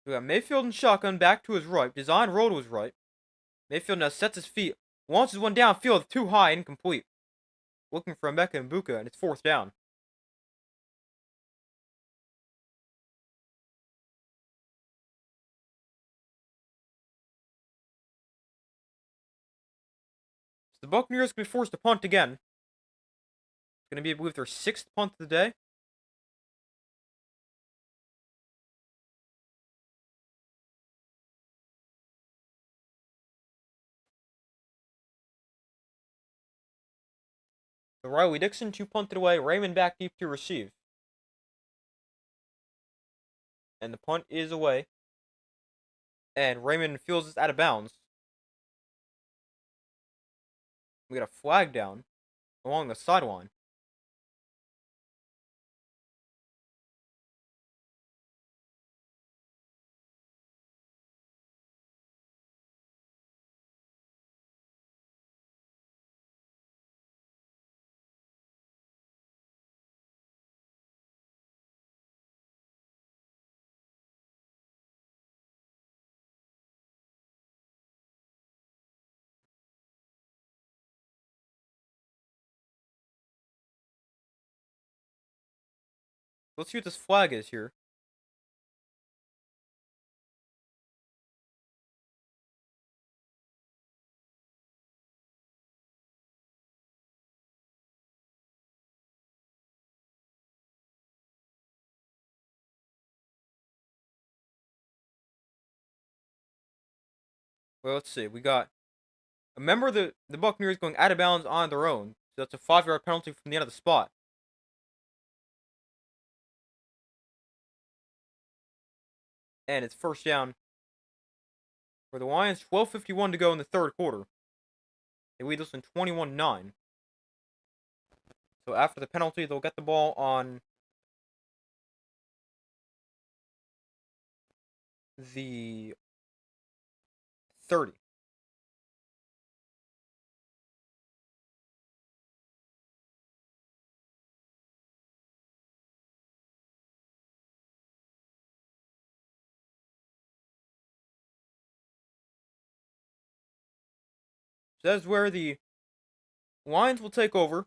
We got Mayfield and shotgun back to his right. Design roll to his right. Mayfield now sets his feet. Launches one downfield. Too high. Incomplete. Looking for Emeka and Buka, and it's 4th down. So the Buccaneers can be forced to punt again. It's going to be, I believe, their 6th punt of the day. So Riley Dixon, 2 punted away. Raymond back deep to receive. And the punt is away. And Raymond feels it's out of bounds. We got a flag down along the sideline. Let's see what this flag is here. Well, let's see. We got a member of the Buccaneers going out of bounds on their own. So that's a 5-yard penalty from the end of the spot. And it's 1st down for the Lions. 12:51 to go in the 3rd quarter. They lead this in 21-9. So after the penalty, they'll get the ball on the 30. So that's where the Lions will take over.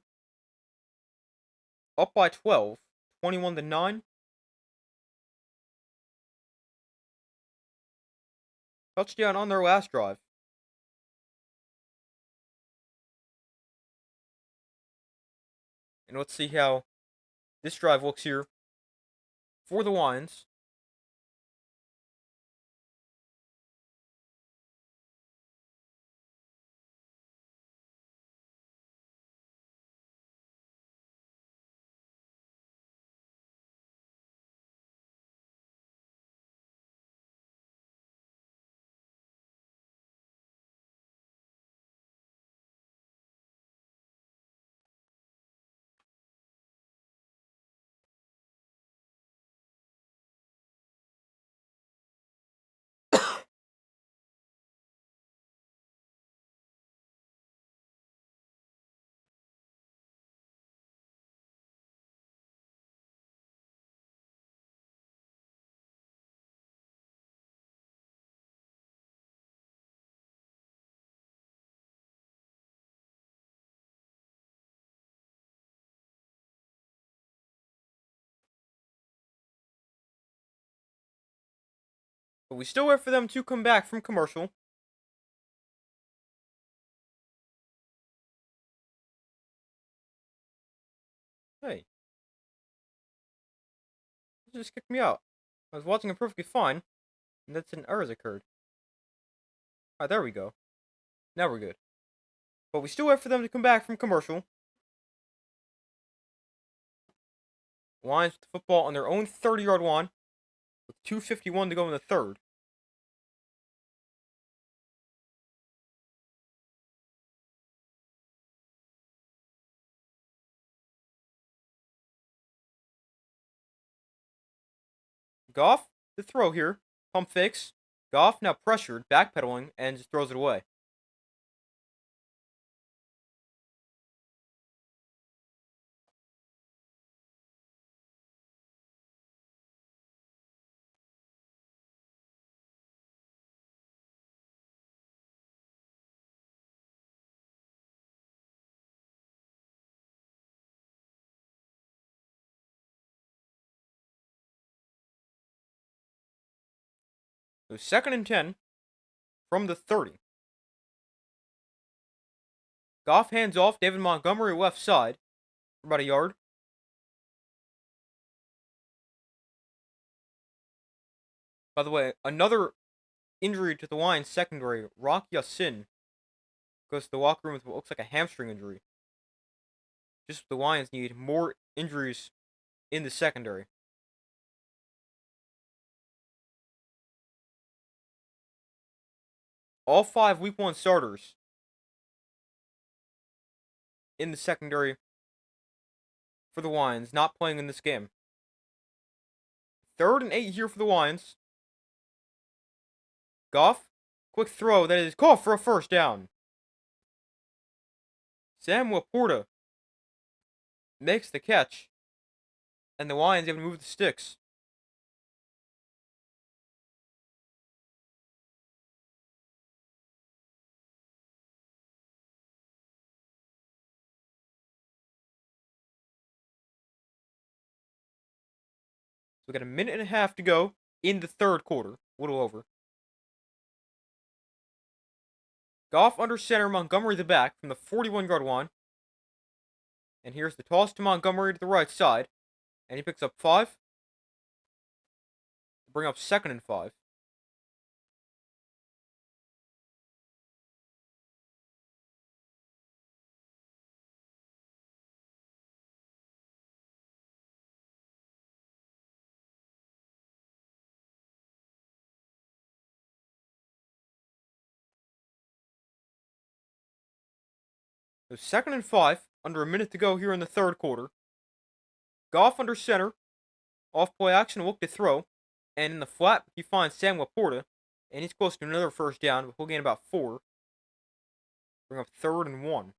Up by 12. 21-9. Touchdown on their last drive. And let's see how this drive looks here for the Lions. But we still wait for them to come back from commercial. Hey, it just kicked me out. I was watching it perfectly fine, and that's an error has occurred. Alright, there we go. Now we're good. But we still wait for them to come back from commercial. Lions with the football on their own 30-yard line, with 2:51 to go in the third. Goff, the throw here. Pump fakes. Goff now pressured, backpedaling, and just throws it away. It was 2nd and 10 from the 30. Goff hands off David Montgomery left side for about a yard. By the way, another injury to the Lions secondary. Rock Yassin goes to the locker room with what looks like a hamstring injury. Just the Lions need more injuries in the secondary. All 5 Week 1 starters in the secondary for the Lions not playing in this game. 3rd and 8 here for the Lions. Goff, quick throw that is called for a first down. Sam Laporta makes the catch, and the Lions able to move the sticks. So we got a minute and a half to go in the third quarter, a little over. Goff under center, Montgomery the back from the 41-yard line. And here's the toss to Montgomery to the right side. And he picks up 5. To bring up 2nd and 5. So 2nd and 5, under a minute to go here in the third quarter. Goff under center, off play action, look to throw, and in the flat he finds Sam Laporta, and he's close to another first down, but he'll gain about 4. Bring up 3rd and 1.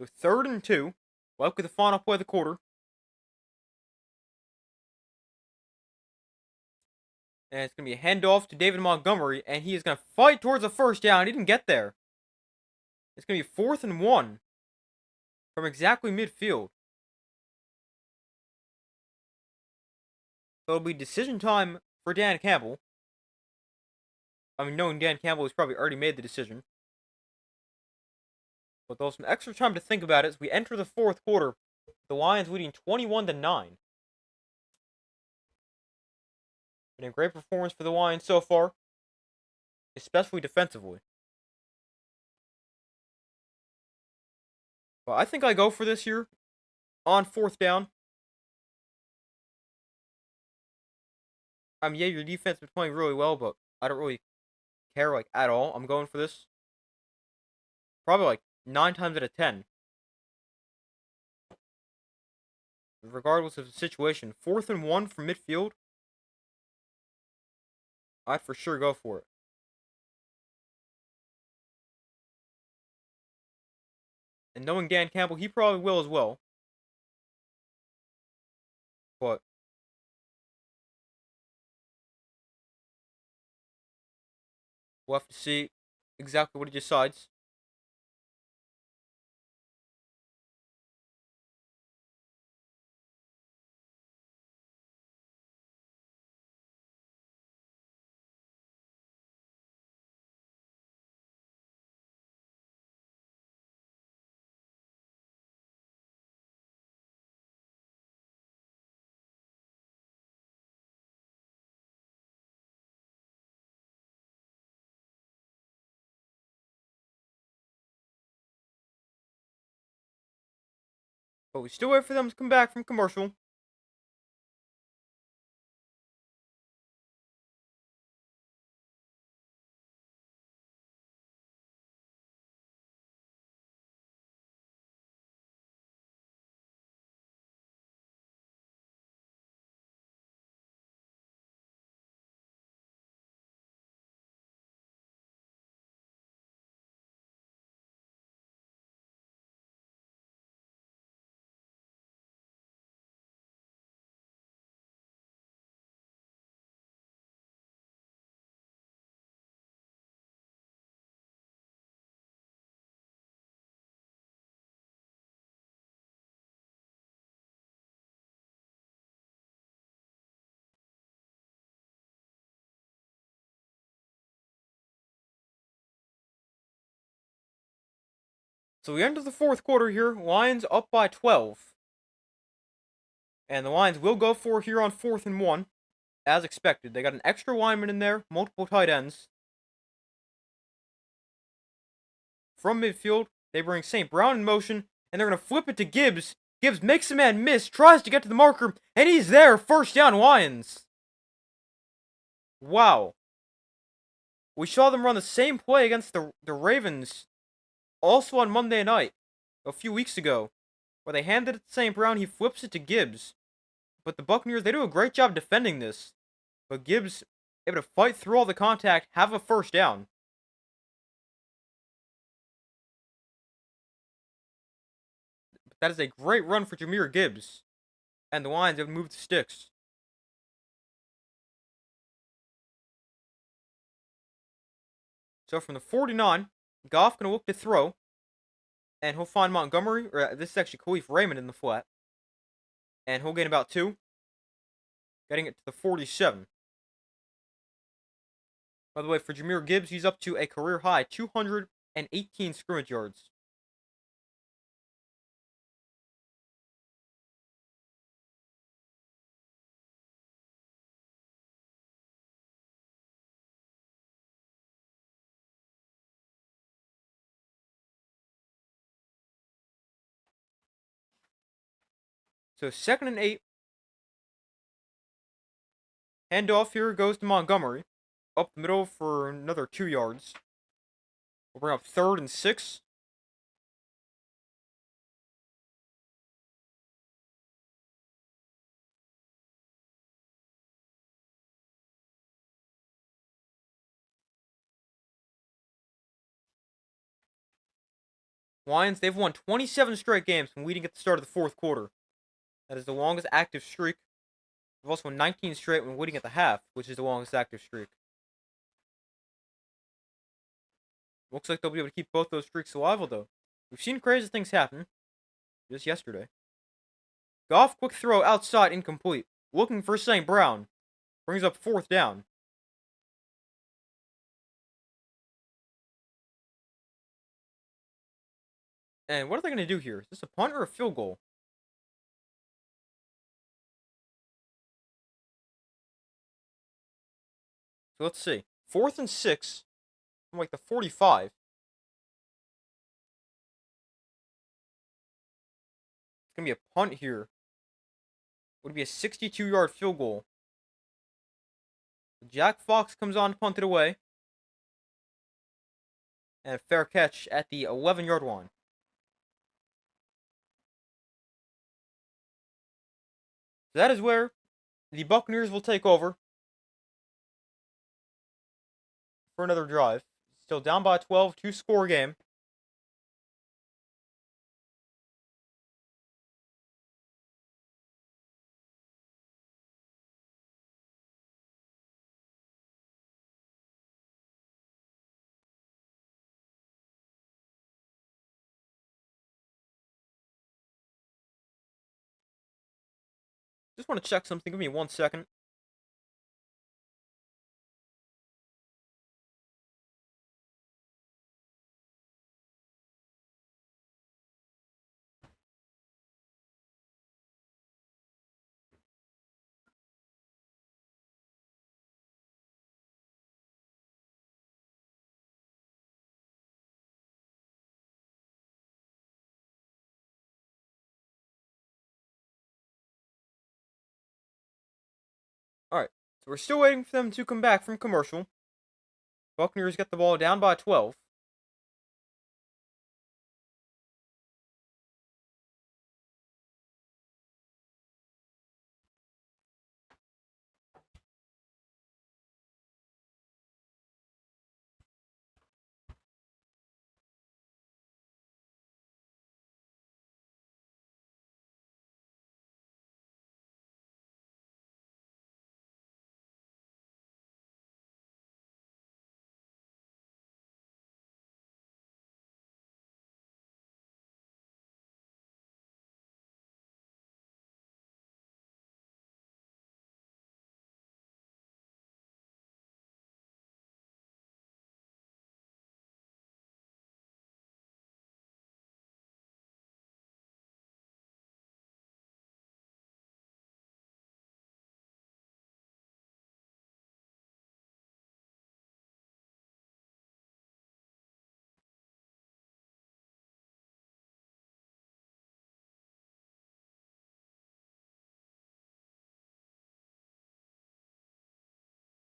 So 3rd and 2, likely the final play of the quarter. And it's going to be a handoff to David Montgomery, and he is going to fight towards a first down. He didn't get there. It's going to be 4th and 1 from exactly midfield. So it'll be decision time for Dan Campbell. I mean, knowing Dan Campbell, he's probably already made the decision. But there's some extra time to think about it as we enter the fourth quarter. The Lions leading 21-9. Been a great performance for the Lions so far, especially defensively. But I think I go for this here on 4th down. Yeah, your defense has been playing really well, but I don't really care at all. I'm going for this. Probably 9 times out of 10. Regardless of the situation, 4th and 1 from midfield, I'd for sure go for it. And knowing Dan Campbell, he probably will as well. But We'll have to see exactly what he decides. But we still wait for them to come back from commercial. So we enter the fourth quarter here. Lions up by 12. And the Lions will go for it here on 4th and 1. As expected. They got an extra lineman in there. Multiple tight ends. From midfield, they bring St. Brown in motion. And they're going to flip it to Gibbs. Gibbs makes a man miss. Tries to get to the marker. And he's there. First down, Lions. Wow. We saw them run the same play against the Ravens. Also on Monday night. A few weeks ago. Where they handed it to St. Brown. He flips it to Gibbs. But the Buccaneers, they do a great job defending this. But Gibbs able to fight through all the contact, have a first down. But that is a great run for Jahmyr Gibbs. And the Lions have moved the sticks. So from the 49, Goff going to look to throw. And he'll find Montgomery, or this is actually Khalif Raymond in the flat. And he'll gain about 2. Getting it to the 47. By the way, for Jahmyr Gibbs, he's up to a career high 218 scrimmage yards. So 2nd and 8. Handoff here goes to Montgomery. Up the middle for another 2 yards. We'll bring up 3rd and 6. Lions, they've won 27 straight games from leading at the start of the fourth quarter. That is the longest active streak. They've also won 19 straight when leading at the half, which is the longest active streak. Looks like they'll be able to keep both those streaks alive, though. We've seen crazy things happen. Just yesterday. Goff, quick throw outside, incomplete. Looking for St. Brown. Brings up 4th down. And what are they going to do here? Is this a punt or a field goal? So let's see. 4th and 6. From like the 45. It's going to be a punt here. Would be a 62-yard field goal. Jack Fox comes on to punt it away. And a fair catch at the 11-yard line. So that is where the Buccaneers will take over for another drive. Still down by 12, 2-score game. want to check something. Give me 1 second. Alright, so we're still waiting for them to come back from commercial. Buccaneers get the ball down by 12.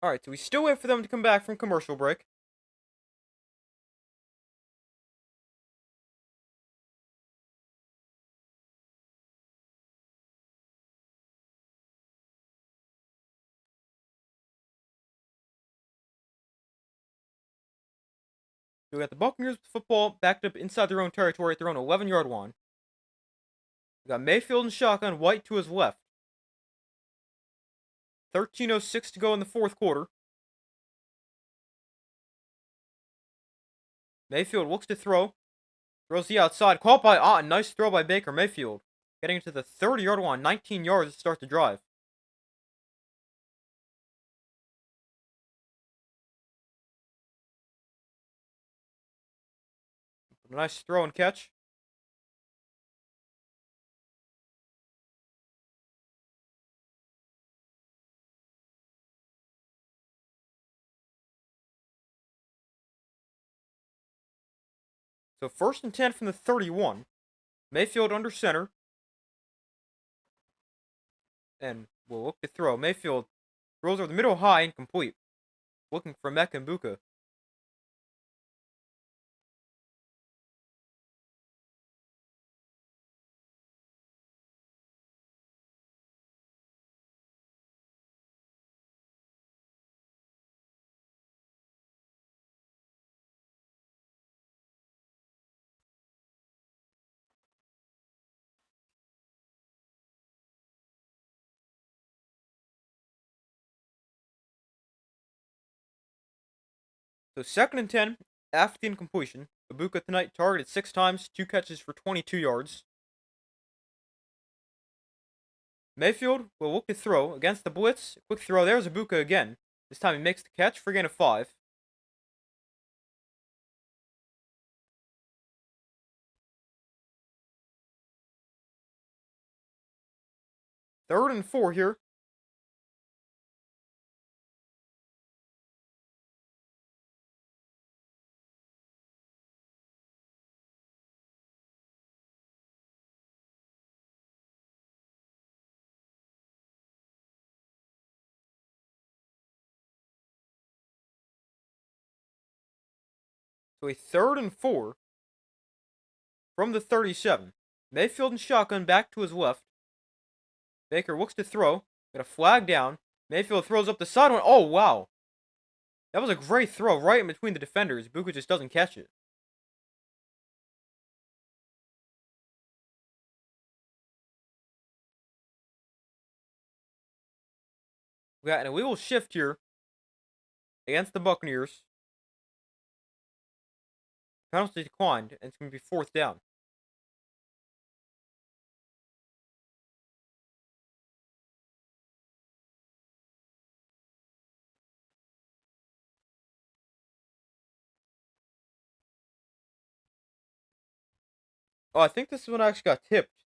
Alright, so we still wait for them to come back from commercial break. So we got the Buccaneers with the football backed up inside their own territory at their own 11-yard line. We got Mayfield and shotgun, White to his left. 13:06 to go in the fourth quarter. Mayfield looks to throw. Throws the outside. Caught by Otten. Nice throw by Baker Mayfield. Getting to the 30-yard line. 19 yards to start the drive. Nice throw and catch. So 1st and 10 from the 31. Mayfield under center. And we'll look to throw. Mayfield throws over the middle high, incomplete. Looking for Mecca and Buka. So 2nd and 10 after the incompletion. Ibuka tonight targeted 6 times, 2 catches for 22 yards. Mayfield will look to throw against the blitz. Quick throw. There's Ibuka again. This time he makes the catch for a gain of 5. 3rd and 4 here. So a 3rd and 4 from the 37. Mayfield and shotgun back to his left. Baker looks to throw. Got a flag down. Mayfield throws up the sideline. Oh, wow. That was a great throw right in between the defenders. Buka just doesn't catch it. We got an illegal shift here against the Buccaneers. Penalty declined, and it's going to be 4th down. Oh, I think this one actually got tipped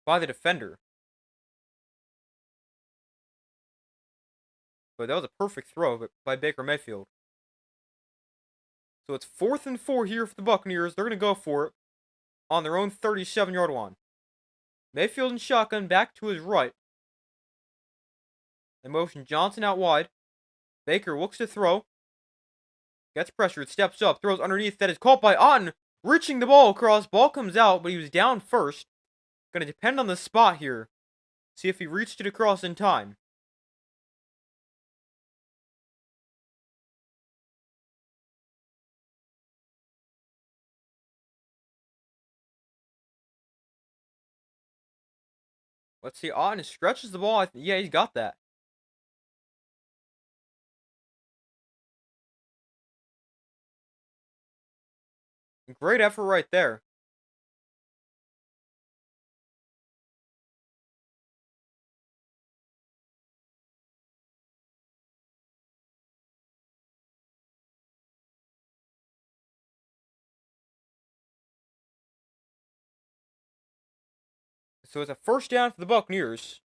by the defender. But that was a perfect throw by Baker Mayfield. So it's 4th and 4 here for the Buccaneers. They're going to go for it on their own 37-yard line. Mayfield in shotgun back to his right. They motion Johnson out wide. Baker looks to throw. Gets pressured, steps up, throws underneath. That is caught by Otten. Reaching the ball across. Ball comes out, but he was down first. Going to depend on the spot here. See if he reached it across in time. Let's see. Otten stretches the ball. Yeah, he's got that. Great effort right there. So it's a first down for the Buccaneers.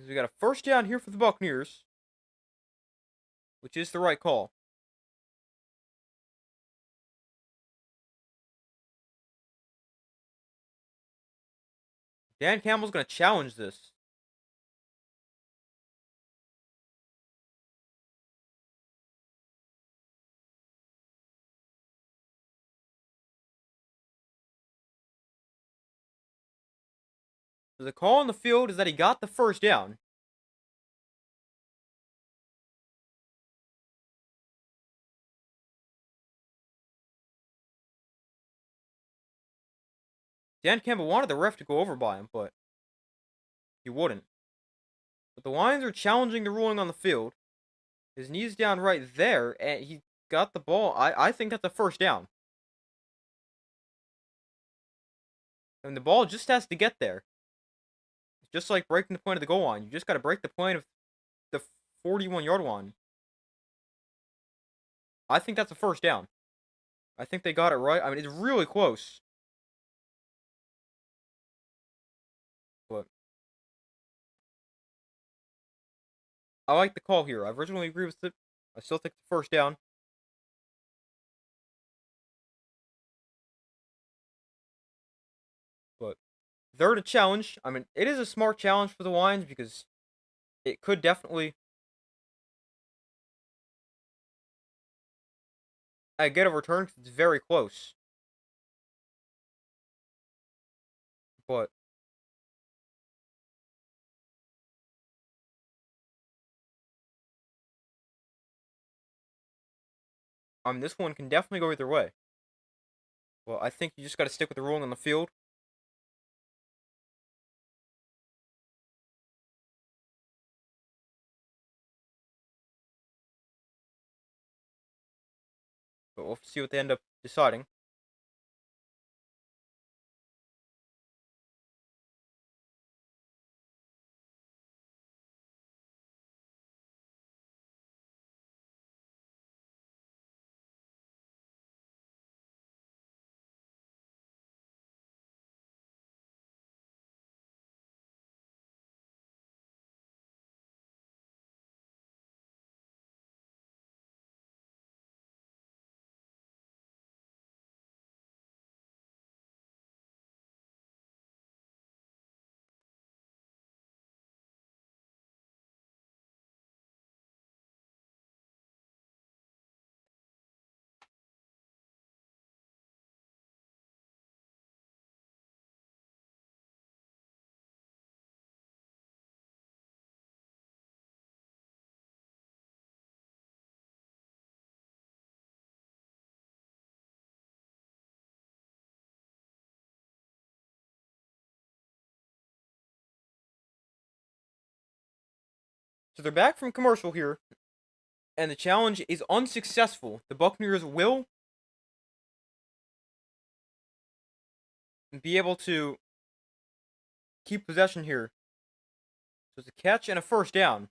We got a first down here for the Buccaneers, which is the right call. Dan Campbell's going to challenge this. So the call on the field is that he got the first down. Dan Campbell wanted the ref to go over by him, but he wouldn't. But the Lions are challenging the ruling on the field. His knee's down right there, and he got the ball. I think that's a first down. And the ball just has to get there. It's just like breaking the point of the goal line. You just got to break the point of the 41-yard line. I think that's a first down. I think they got it right. I mean, it's really close. But I like the call here. I originally agree with it. I still think the first down. But they're to challenge. I mean, it is a smart challenge for the Lions because it could definitely get a return because it's very close. But this one can definitely go either way. Well, I think you just got to stick with the ruling on the field. But we'll see what they end up deciding. So they're back from commercial here, and the challenge is unsuccessful. The Buccaneers will be able to keep possession here. So it's a catch and a first down.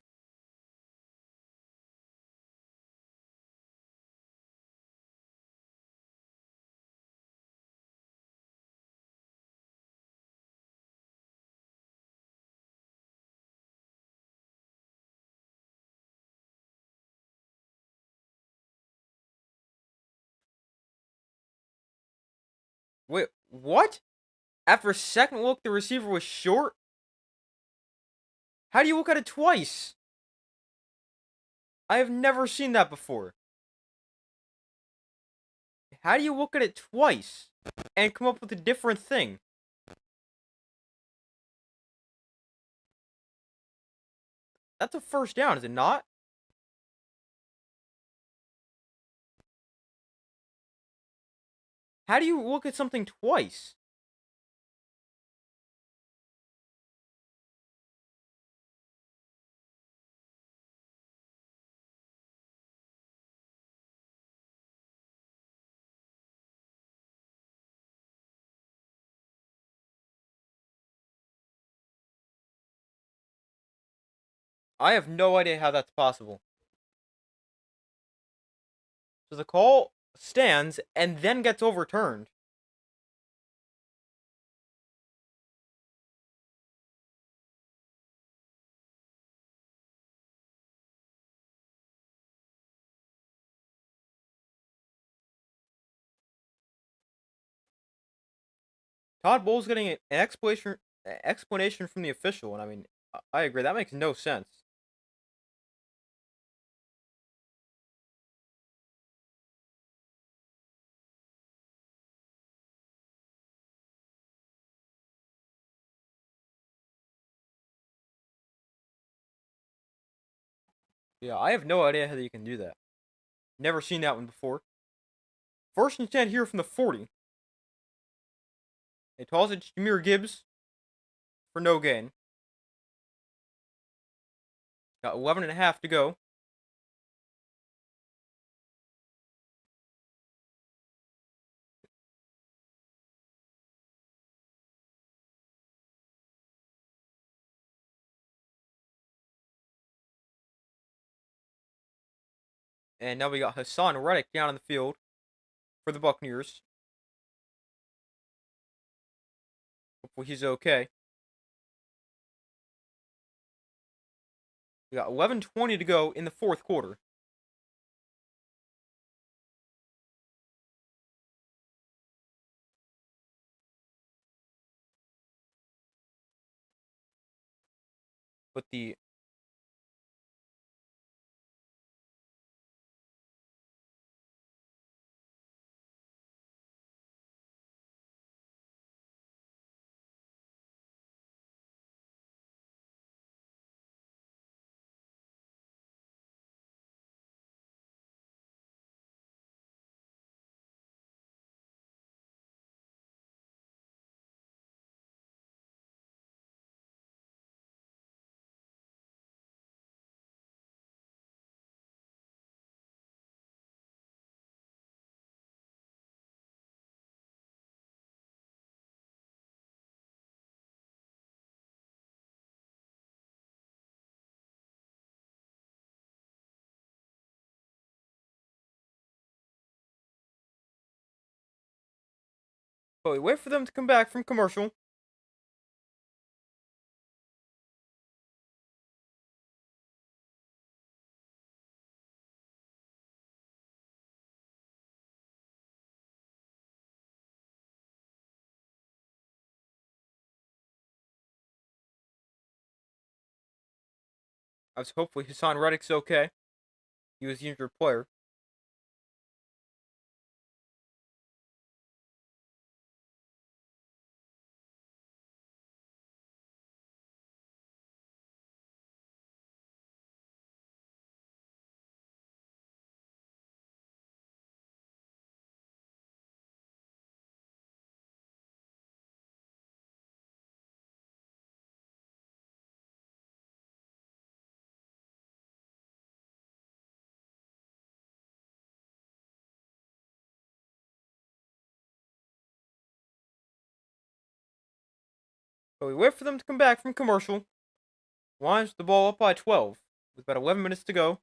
Wait, what? After a second look, the receiver was short? How do you look at it twice? I have never seen that before. How do you look at it twice and come up with a different thing? That's a first down, is it not? How do you look at something twice? I have no idea how that's possible. So the call stands and then gets overturned. Todd Bowles getting an explanation from the official, and I mean, I agree. That makes no sense. Yeah, I have no idea how you can do that. Never seen that one before. First and 10 here from the 40. They toss it to Jameer Gibbs for no gain. Got 11 and a half to go. And now we got Hassan Reddick down on the field for the Buccaneers. Hopefully he's okay. We got 11:20 to go in the fourth quarter. But the but we wait for them to come back from commercial. I was hopefully Hassan Reddick's okay. He was the injured player. But we wait for them to come back from commercial. Lions with the ball up by 12 with about 11 minutes to go.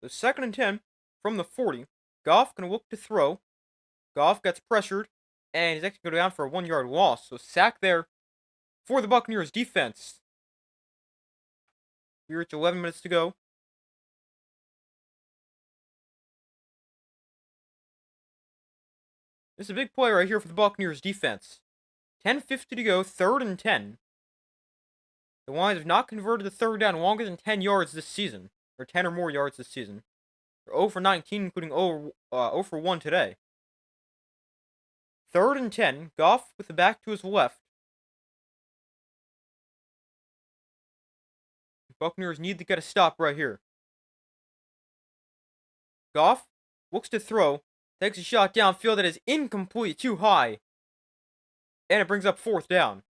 The 2nd and 10 from the 40. Goff gonna look to throw. Goff gets pressured, and he's actually going to go down for a 1 yard loss. So sack there for the Buccaneers defense. We reach 11 minutes to go. This is a big play right here for the Buccaneers defense. 10:50 to go, 3rd and 10. The Lions have not converted the third down longer than 10 yards this season, or 10 or more yards this season. They're 0 for 19, including 0 for 1 today. 3rd and 10. Goff with the back to his left. The Buccaneers need to get a stop right here. Goff looks to throw, takes a shot downfield that is incomplete, too high, and it brings up 4th down.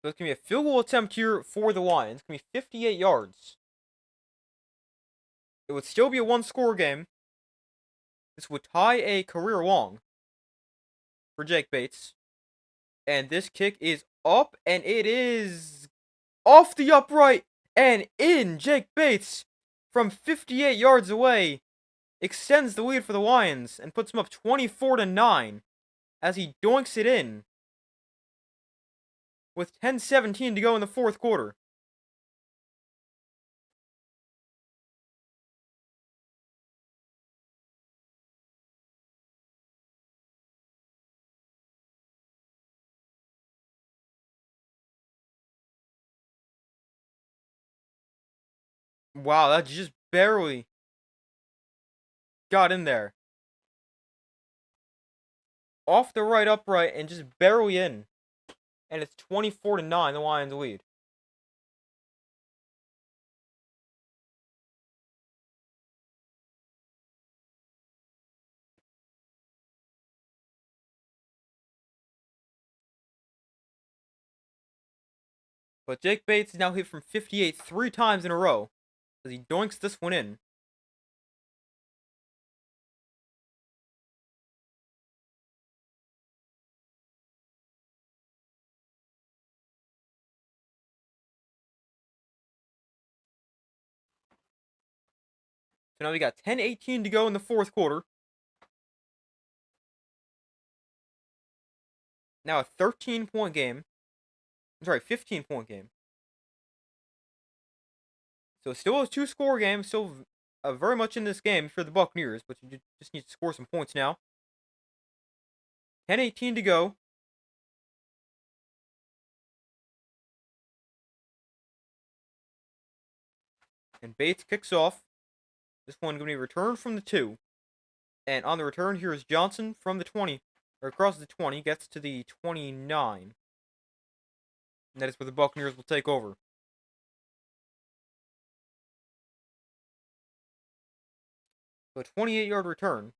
So it's going to be a field goal attempt here for the Lions. It's going to be 58 yards. It would still be a one-score game. This would tie a career long for Jake Bates. And this kick is up, and it is off the upright and in. Jake Bates from 58 yards away extends the lead for the Lions and puts them up 24-9 as he doinks it in with 10:17 to go in the 4th quarter. Wow, that just barely got in there. Off the right upright and just barely in. And it's 24-9, the Lions lead. But Jake Bates is now hit from 58 3 times in a row as he doinks this one in. So now we got 10:18 to go in the 4th quarter. Now a 13-point game. I'm sorry, 15-point game. So still a two-score game. Still very much in this game for the Buccaneers, but you just need to score some points now. 10:18 to go. And Bates kicks off. This one going to be returned from the 2. And on the return, here is Johnson from the 20. Or across the 20, gets to the 29. And that is where the Buccaneers will take over. So a 28-yard return.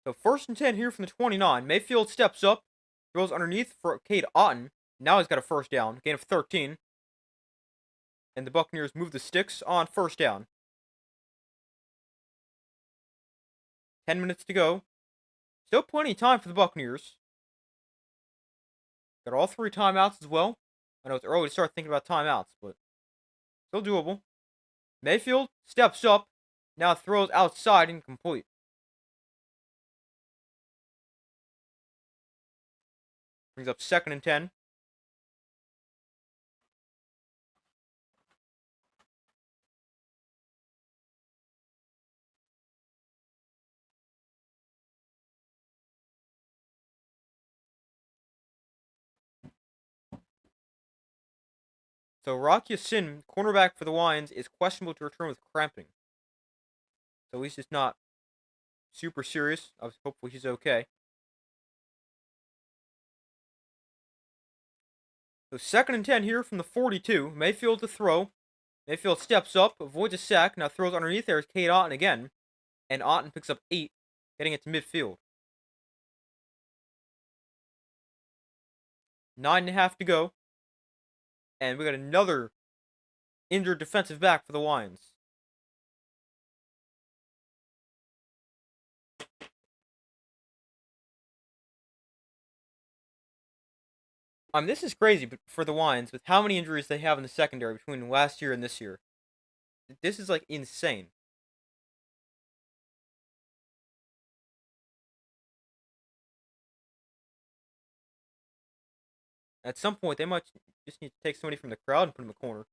So 1st and 10 here from the 29. Mayfield steps up, throws underneath for Cade Otton. Now he's got a 1st down, gain of 13. And the Buccaneers move the sticks on 1st down. 10 minutes to go. Still plenty of time for the Buccaneers. Got all 3 timeouts as well. I know it's early to start thinking about timeouts, but still doable. Mayfield steps up. Now throws outside, incomplete. Brings up 2nd and 10. So Rock Ya-Sin, cornerback for the Lions, is questionable to return with cramping. So at least it's not super serious. Hopefully he's okay. So 2nd and 10 here from the 42. Mayfield to throw. Mayfield steps up, avoids a sack, now throws underneath there is Cade Otton again. And Otton picks up 8, getting it to midfield. 9.5 to go. And we got another injured defensive back for the Lions. This is crazy for the Lions with how many injuries they have in the secondary between last year and this year. This is like insane. At some point, they might just need to take somebody from the crowd and put him in the corner.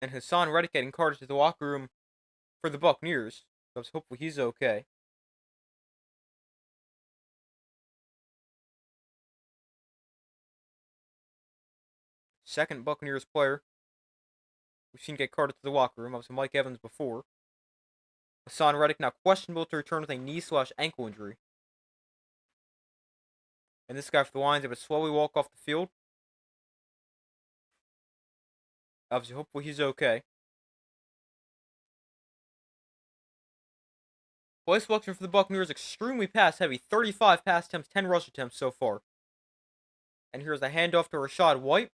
And Hassan Reddick getting carted to the locker room for the Buccaneers. So hopefully he's okay. Second Buccaneers player we've seen get carted to the locker room. Obviously Mike Evans before. Hassan Reddick now questionable to return with a knee/ankle injury. And this guy for the Lions able to slowly walk off the field. Obviously, hopefully he's okay. Play selection for the Buccaneers extremely pass heavy. 35 pass attempts, 10 rush attempts so far. And here's a handoff to Rachaad White.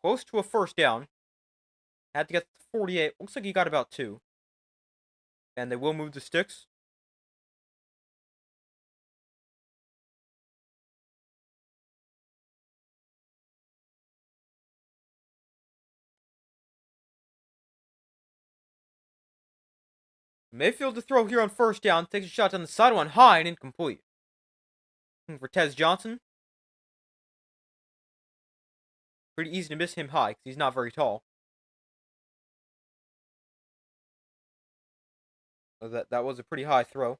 Close to a first down. Had to get to 48. Looks like he got about 2. And they will move the sticks. Mayfield to throw here on first down. Takes a shot down the sideline high and incomplete. Looking for Tez Johnson. Pretty easy to miss him high because he's not very tall. So that was a pretty high throw.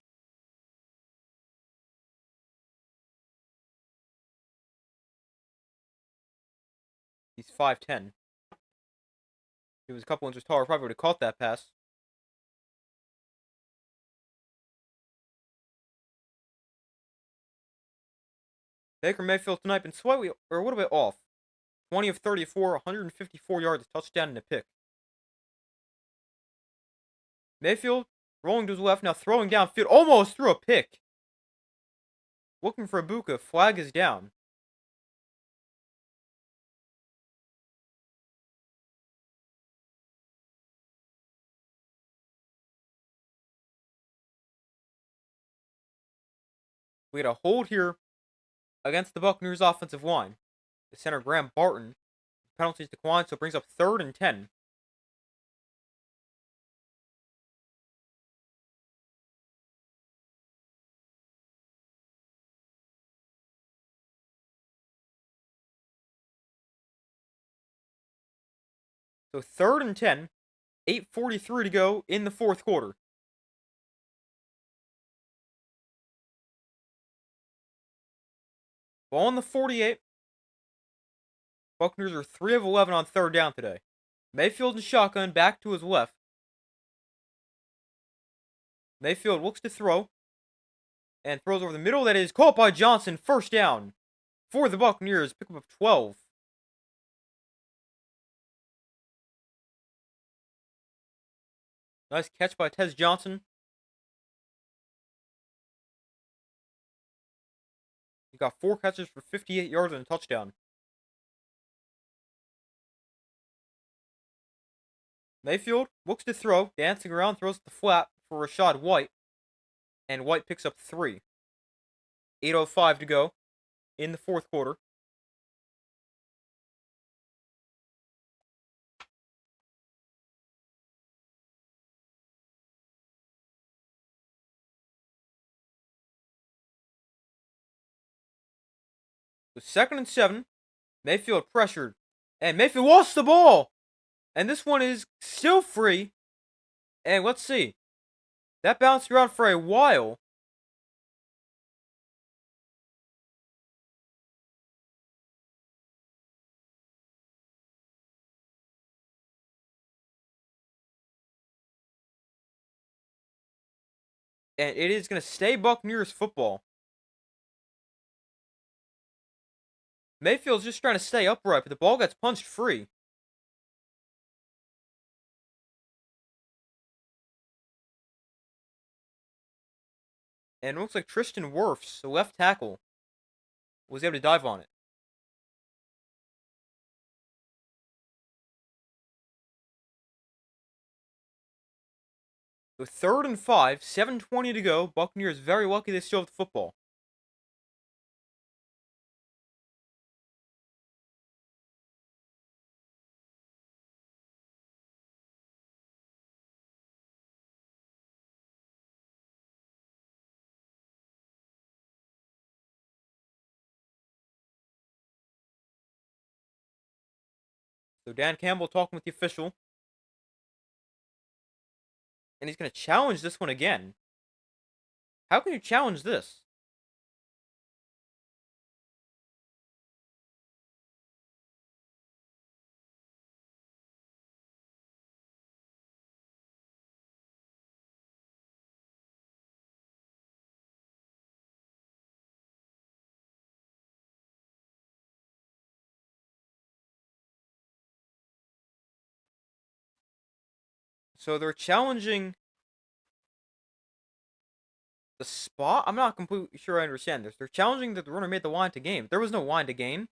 He's 5'10". He was a couple inches taller, probably would have caught that pass. Baker Mayfield tonight been slightly, or a little bit off. 20 of 34, 154 yards, a touchdown, and a pick. Mayfield rolling to his left, now throwing downfield, almost threw a pick. Looking for Ibuka, flag is down. We had a hold here against the Buccaneers offensive line. The center, Graham Barton. Penalties declined, so it brings up 3rd and 10. So 3rd and 10. 8:43 to go in the 4th quarter. Ball on the 48. Buccaneers are 3 of 11 on 3rd down today. Mayfield and shotgun back to his left. Mayfield looks to throw. And throws over the middle. That is caught by Johnson. First down. for the Buccaneers. Pick up of 12. Nice catch by Tez Johnson. He got 4 catches for 58 yards and a touchdown. Mayfield looks to throw, dancing around, throws at the flat for Rachaad White, and White picks up 3. 8:05 to go in the fourth quarter. So 2nd and 7. Mayfield pressured, and Mayfield lost the ball. And this one is still free. And let's see. That bounced around for a while. And it is going to stay Buccaneers football. Mayfield's just trying to stay upright, but the ball gets punched free. And it looks like Tristan Wirfs, the left tackle, was able to dive on it. So 3rd and 5, 7:20 to go. Buccaneers very lucky they still have the football. So Dan Campbell talking with the official. And he's going to challenge this one again. How can you challenge this? So they're challenging the spot? I'm not completely sure I understand this. They're challenging that the runner made the line to gain. There was no line to gain.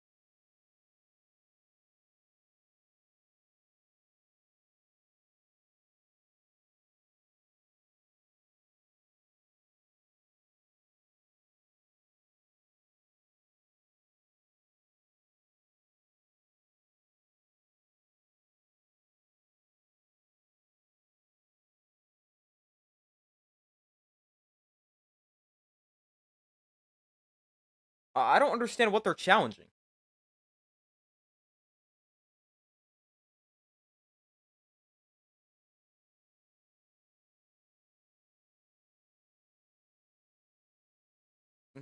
I don't understand what they're challenging.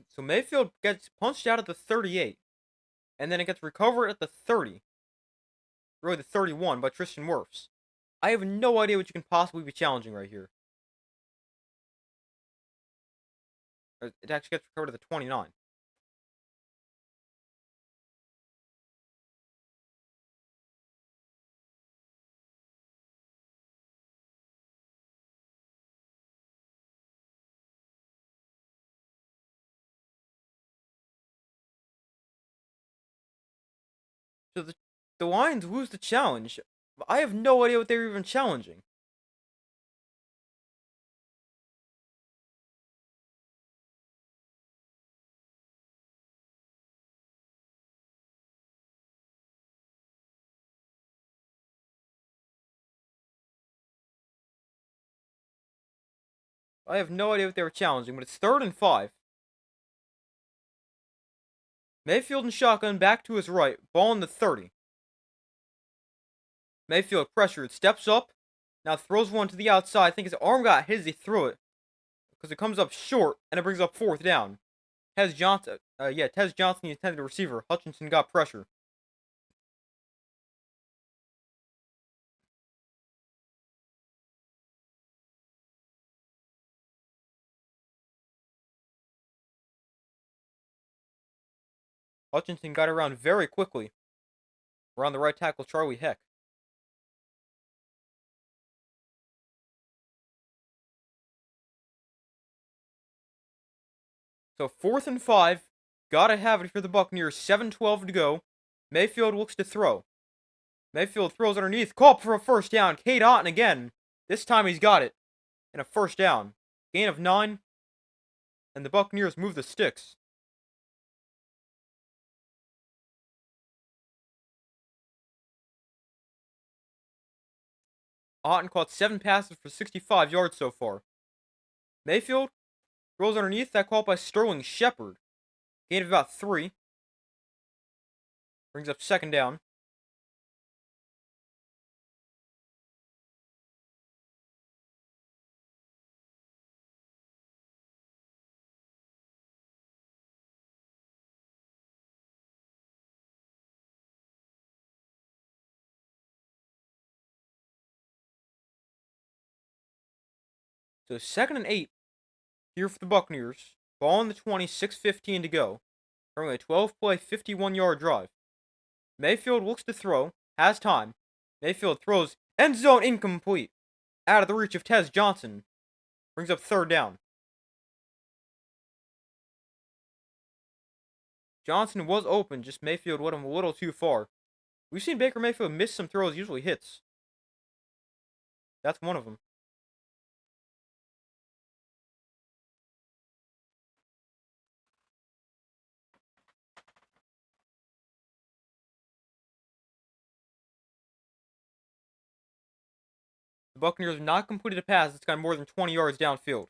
So Mayfield gets punched out at the 38, and then it gets recovered at the 30. Really, the 31 by Tristan Wirfs. I have no idea what you can possibly be challenging right here. It actually gets recovered at the 29. So the Lions lose the challenge. I have no idea what they're even challenging. I have no idea what they were challenging, but it's 3rd and 5. Mayfield and shotgun back to his right, ball in the 30. Mayfield pressured, steps up, now throws one to the outside. I think his arm got hit as he threw it, because it comes up short, and it brings up 4th down. Tez Johnson, Tez Johnson, the intended receiver. Hutchinson got pressure. Hutchinson got around very quickly. Around the right tackle, Charlie Heck. So 4th and 5. Gotta have it for the Buccaneers. 7:12 to go. Mayfield looks to throw. Mayfield throws underneath. Call for a first down. Cade Otton again. This time he's got it. And a first down. Gain of 9. And the Buccaneers move the sticks. Otton caught 7 passes for 65 yards so far. Mayfield throws underneath. That call by Sterling Shepard. Gain of about 3. Brings up second down. So 2nd and 8 here for the Buccaneers. Ball on the 20, 6:15 to go. During a 12-play, 51-yard drive. Mayfield looks to throw, has time. Mayfield throws, end zone incomplete. Out of the reach of Tez Johnson. Brings up third down. Johnson was open, just Mayfield led him a little too far. We've seen Baker Mayfield miss some throws, usually hits. That's one of them. The Buccaneers have not completed a pass that's gone more than 20 yards downfield.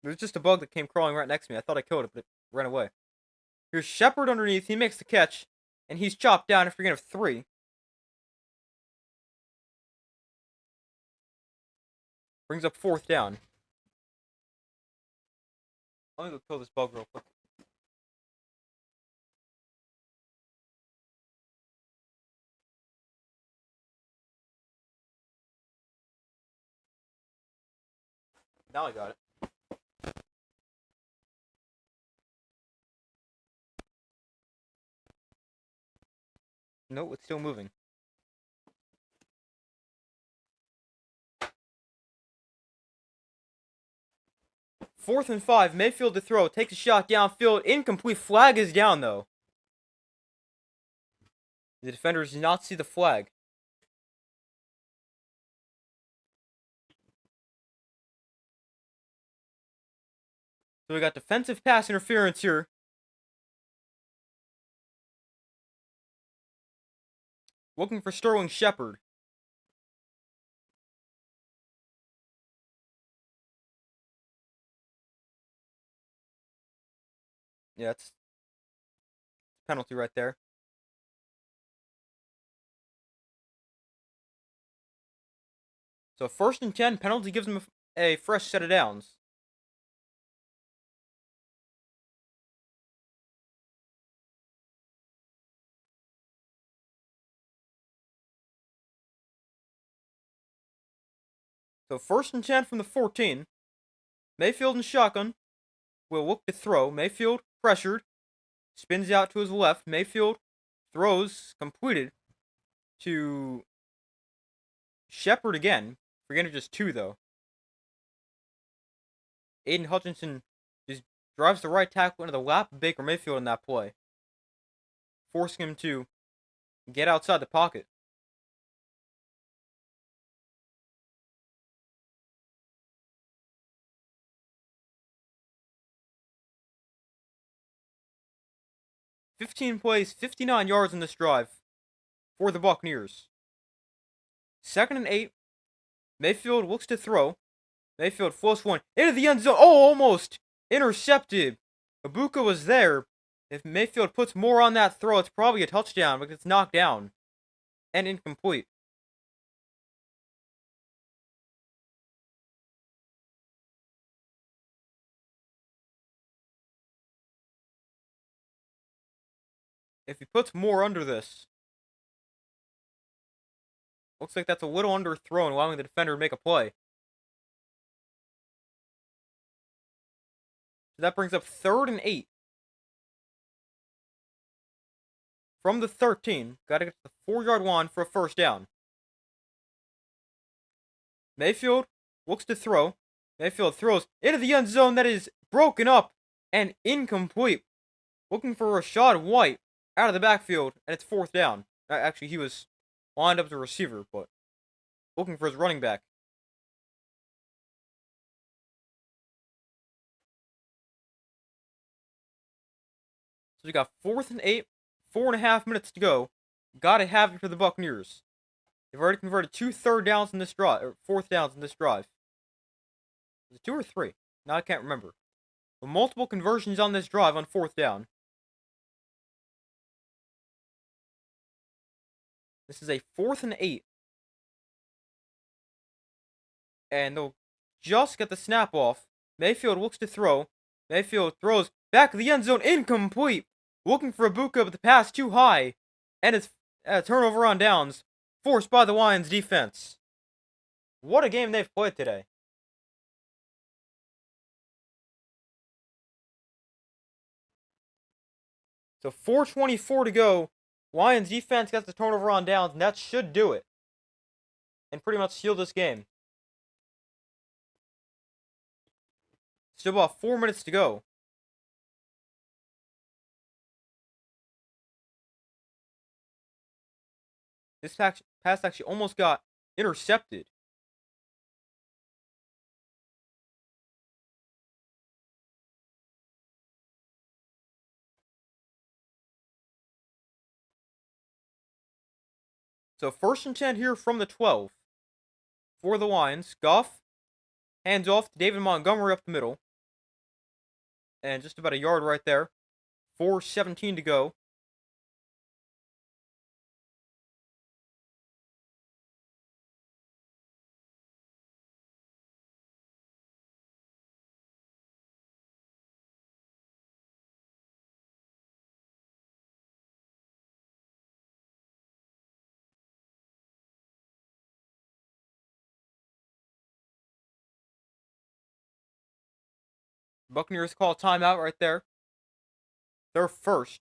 There's just a bug that came crawling right next to me. I thought I killed it, but it ran away. Here's Shepard underneath. He makes the catch, and he's chopped down after a gain of 3. Brings up fourth down. Let me go kill this bug real quick. Now I got it. Nope, it's still moving. Fourth and 5, Mayfield to throw, takes a shot downfield, incomplete, flag is down though. The defenders did not see the flag. So we got defensive pass interference here. Looking for Sterling Shepard. Yeah, it's penalty right there. So 1st and 10, penalty gives him a fresh set of downs. So 1st and 10 from the 14. Mayfield and shotgun will look to throw. Mayfield pressured. Spins out to his left. Mayfield throws completed to Shepard again. Forgetting just 2 though. Aiden Hutchinson just drives the right tackle into the lap of Baker Mayfield in that play, forcing him to get outside the pocket. "15 plays, 59 yards in this drive for the Buccaneers. 2nd and 8. Mayfield looks to throw. Mayfield floats one into the end zone. Oh, almost intercepted. Ibuka was there. If Mayfield puts more on that throw, it's probably a touchdown because it's knocked down and incomplete. If he puts more under this, looks like that's a little underthrown, allowing the defender to make a play. So that brings up 3rd and 8. From the 13, gotta get to the 4-yard line for a first down. Mayfield looks to throw. Mayfield throws into the end zone that is broken up and incomplete. Looking for Rashad White out of the backfield, and it's 4th down. Actually, he was lined up as a receiver, but looking for his running back. So we got 4th and 8, 4.5 minutes to go. Gotta have it for the Buccaneers. They've already converted 2 third downs in this drive, or 4th downs in this drive. Was it 2 or 3? Now I can't remember. But multiple conversions on this drive on 4th down. This is a 4th and 8. And they'll just get the snap off. Mayfield looks to throw. Mayfield throws back of the end zone, incomplete. Looking for Ibuka, but the pass too high. And it's a turnover on downs, forced by the Lions defense. What a game they've played today. So 4:24 to go. Lions defense gets the turnover on downs, and that should do it. And pretty much seal this game. Still about 4 minutes to go. This pass actually almost got intercepted. So 1st and 10 here from the 12. For the Lions, Goff hands off to David Montgomery up the middle. And just about a yard right there. 4:17 to go. Buccaneers call a timeout right there. They're first.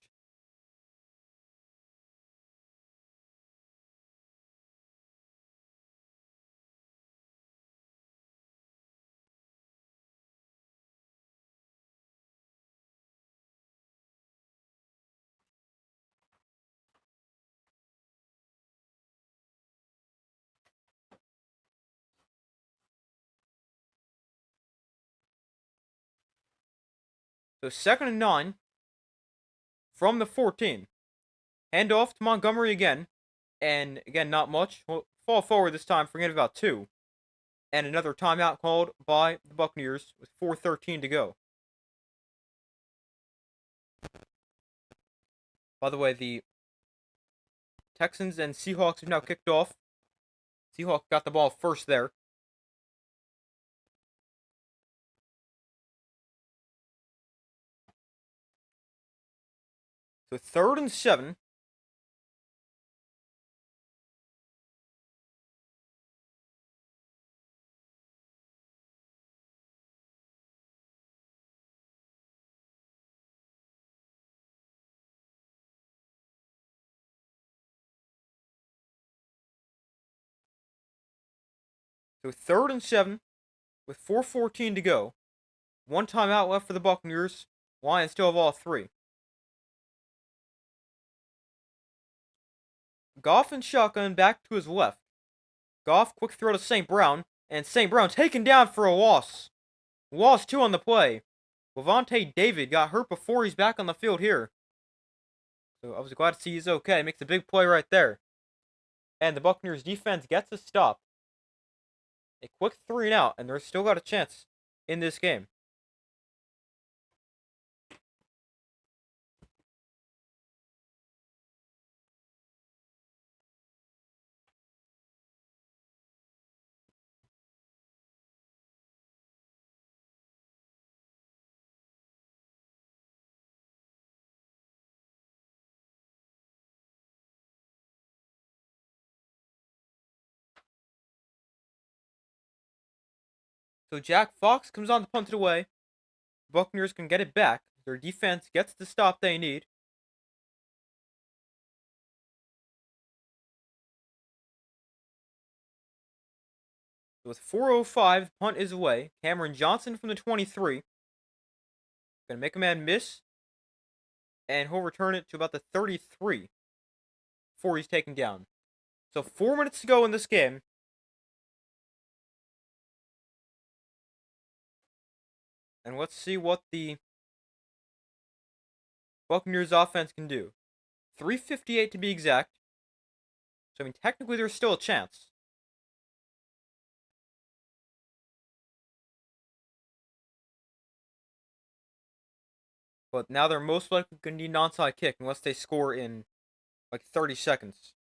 So 2nd and 9 from the 14. Hand off to Montgomery again. And again, not much. We'll fall forward this time, forget about 2. And another timeout called by the Buccaneers with 4:13 to go. By the way, the Texans and Seahawks have now kicked off. Seahawks got the ball first there. So 3rd and 7. So 3rd and 7 with 4:14 to go. One timeout left for the Buccaneers. Lions still have all 3. Goff and shotgun back to his left. Goff, quick throw to St. Brown. And St. Brown taken down for a loss. Loss 2 on the play. Levante David got hurt before he's back on the field here. So I was glad to see he's okay. Makes a big play right there. And the Buccaneers defense gets a stop. A quick 3 and out, and they're still got a chance in this game. So Jack Fox comes on to punt it away. The Buccaneers can get it back. Their defense gets the stop they need. With 4:05, the punt is away. Cameron Johnson from the 23. Gonna make a man miss. And he'll return it to about the 33 before he's taken down. So 4 minutes to go in this game. And let's see what the Buccaneers offense can do. 3:58 to be exact. So, I mean, technically there's still a chance. But now they're most likely going to need an onside kick unless they score in like 30 seconds.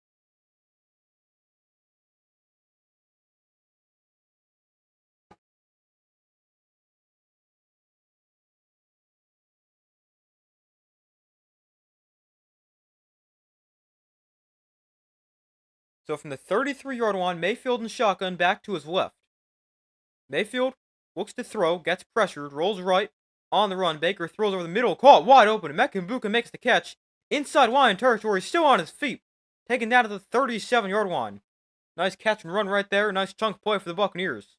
So from the 33-yard line, Mayfield and shotgun back to his left. Mayfield looks to throw, gets pressured, rolls right, on the run. Baker throws over the middle, caught wide open. Bucca makes the catch. Inside Lion territory, still on his feet. Taken down to the 37-yard line. Nice catch and run right there. Nice chunk play for the Buccaneers.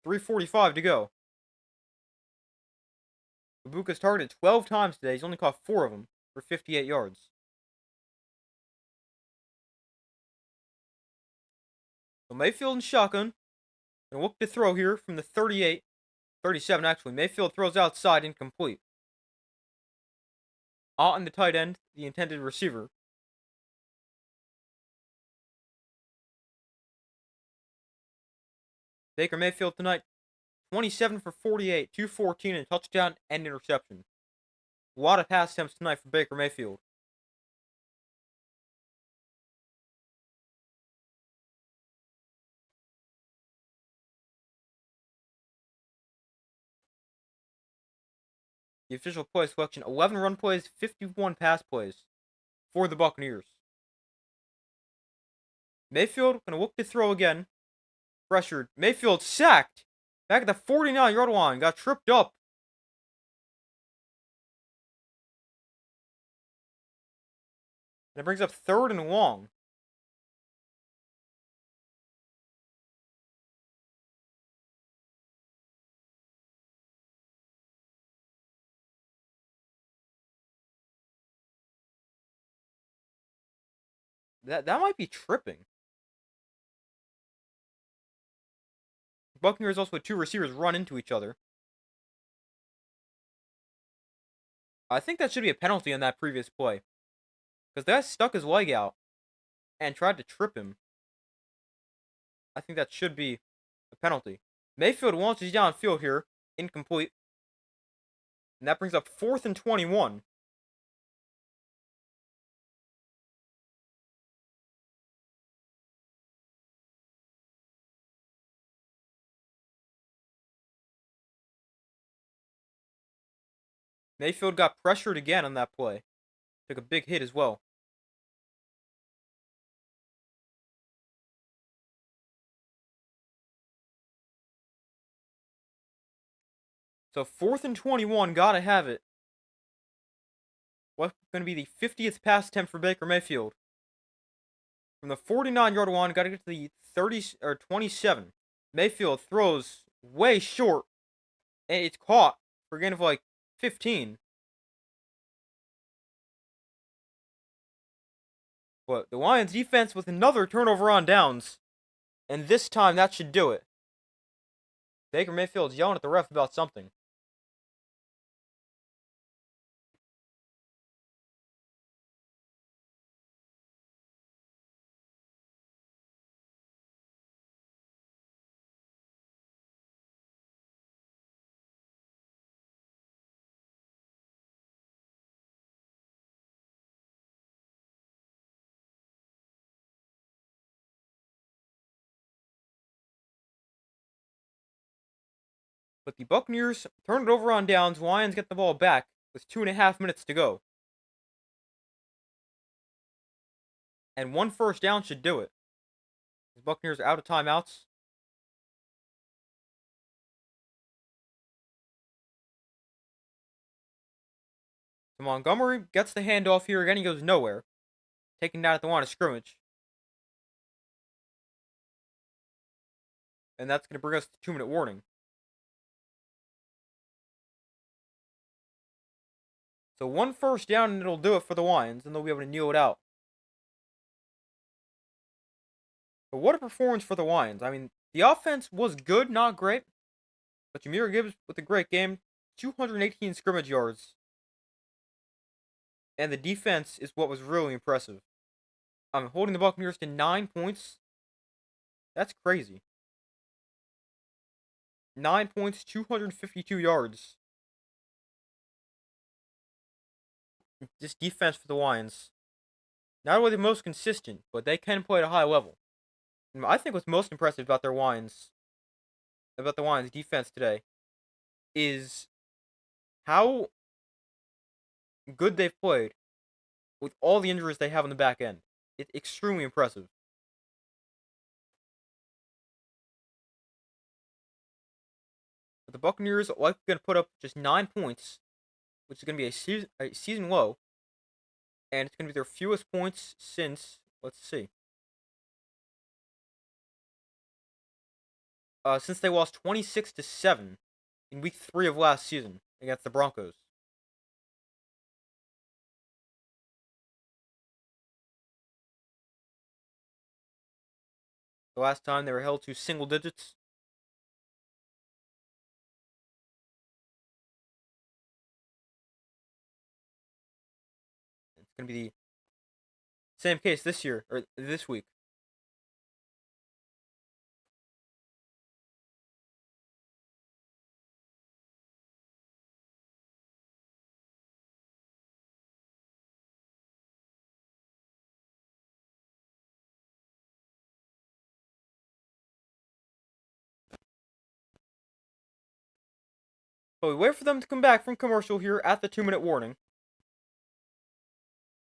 3:45 to go. Bucca's targeted 12 times today. He's only caught 4 of them for 58 yards. So Mayfield and shotgun. And look to throw here from the 38. 37 actually. Mayfield throws outside, incomplete. On the tight end, the intended receiver. Baker Mayfield tonight, 27 for 48, 214, and touchdown and interception. A lot of pass attempts tonight for Baker Mayfield. The official play selection, 11 run plays, 51 pass plays for the Buccaneers. Mayfield going to look to throw again. Pressured. Mayfield sacked. Back at the 49-yard line. Got tripped up. And it brings up 3rd and long. That might be tripping. Buccaneers also had 2 receivers run into each other. I think that should be a penalty on that previous play. Because that stuck his leg out and tried to trip him. I think that should be a penalty. Mayfield launches downfield here. Incomplete. And that brings up 4th and 21. Mayfield got pressured again on that play. Took a big hit as well. So 4th and 21, gotta have it. What's going to be the 50th pass attempt for Baker Mayfield? From the 49-yard line, gotta get to the 30 or 27. Mayfield throws way short, and it's caught for a gain of like 15. But the Lions defense with another turnover on downs. And this time that should do it. Baker Mayfield's yelling at the ref about something. But the Buccaneers turn it over on downs. Lions get the ball back with 2.5 minutes to go. And 1 first down should do it. The Buccaneers are out of timeouts. So Montgomery gets the handoff here again. He goes nowhere. Taken down at the line of scrimmage. And that's going to bring us to 2-minute warning. So one first down and it'll do it for the Lions, and they'll be able to kneel it out. But what a performance for the Lions. I mean, the offense was good, not great. But Jahmyr Gibbs with a great game. 218 scrimmage yards. And the defense is what was really impressive. Holding the Buccaneers to 9 points. That's crazy. 9 points, 252 yards. This defense for the Lions, not only the most consistent, but they can play at a high level. And I think what's most impressive about the Lions defense today, is how good they've played with all the injuries they have on the back end. It's extremely impressive. But the Buccaneers are likely going to put up just 9 points, which is going to be a season low. And it's going to be their fewest points since, let's see, since they lost 26-7 in week 3 of last season against the Broncos. The last time they were held to single digits. It's going to be the same case this year, or this week. But we wait for them to come back from commercial here at the 2-minute warning.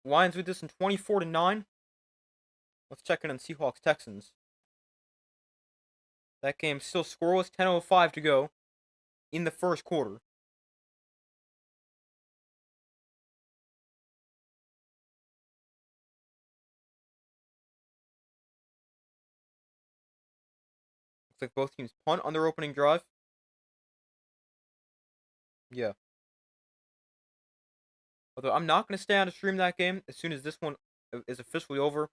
Lions with this in 24-9. Let's check in on Seahawks Texans. That game still scoreless, 10:05 to go in the first quarter. Looks like both teams punt on their opening drive. Yeah. Although I'm not going to stay on to stream that game as soon as this one is officially over.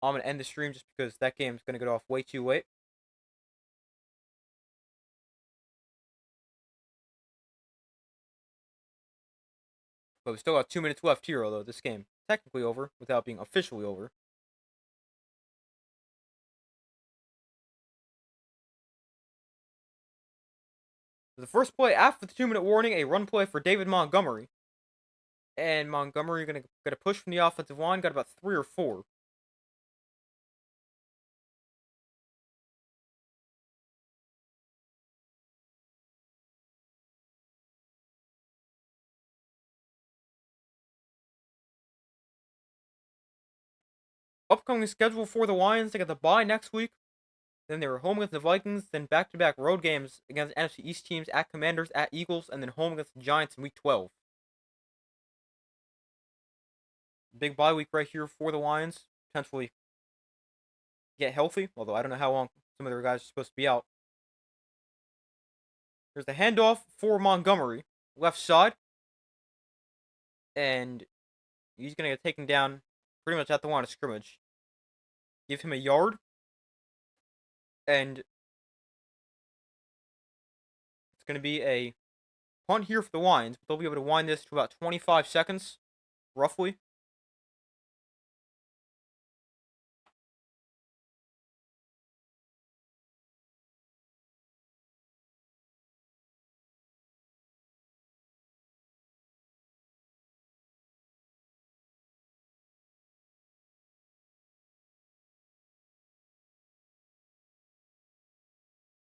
I'm going to end the stream just because that game is going to get off way too late. But we still got 2 minutes left here, although this game technically over without being officially over. The first play after the 2-minute warning, a run play for David Montgomery. And Montgomery going to get a push from the offensive line, got about 3 or 4. Upcoming schedule for the Lions, they got the bye next week. Then they were home against the Vikings, then back-to-back road games against NFC East teams at Commanders, at Eagles, and then home against the Giants in week 12. Big bye week right here for the Lions. Potentially get healthy, although I don't know how long some of their guys are supposed to be out. There's the handoff for Montgomery, left side. And he's going to get taken down pretty much at the line of scrimmage. Give him a yard. And it's going to be a punt here for the Lions, but they'll be able to wind this to about 25 seconds, roughly.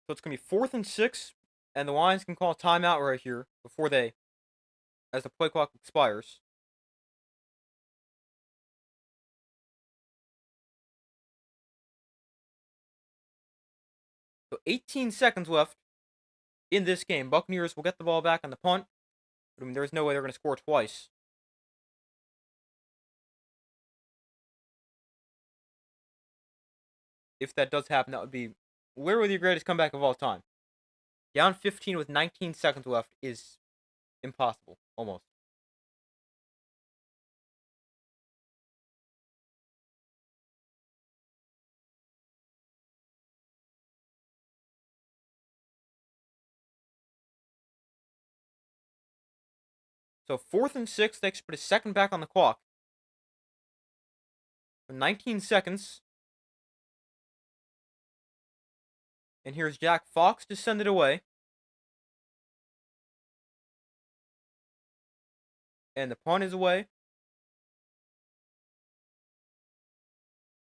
So it's going to be 4th and 6, and the Lions can call a timeout right here as the play clock expires. So 18 seconds left in this game. Buccaneers will get the ball back on the punt. But I mean, there's no way they're going to score twice. if that does happen, that would be literally the greatest comeback of all time. Down 15 with 19 seconds left is impossible, almost. So 4th and 6, they should put a second back on the clock. 19 seconds. And here's Jack Fox to send it away. And the punt is away.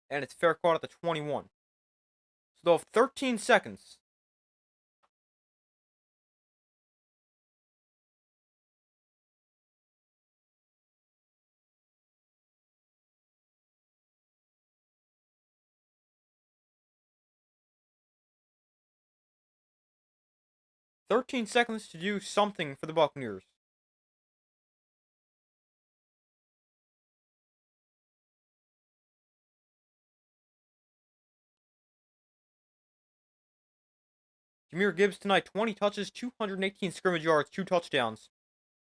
And it's fair caught at the 21. So they'll have 13 seconds. To do something for the Buccaneers. Jahmyr Gibbs tonight, 20 touches, 218 scrimmage yards, 2 touchdowns,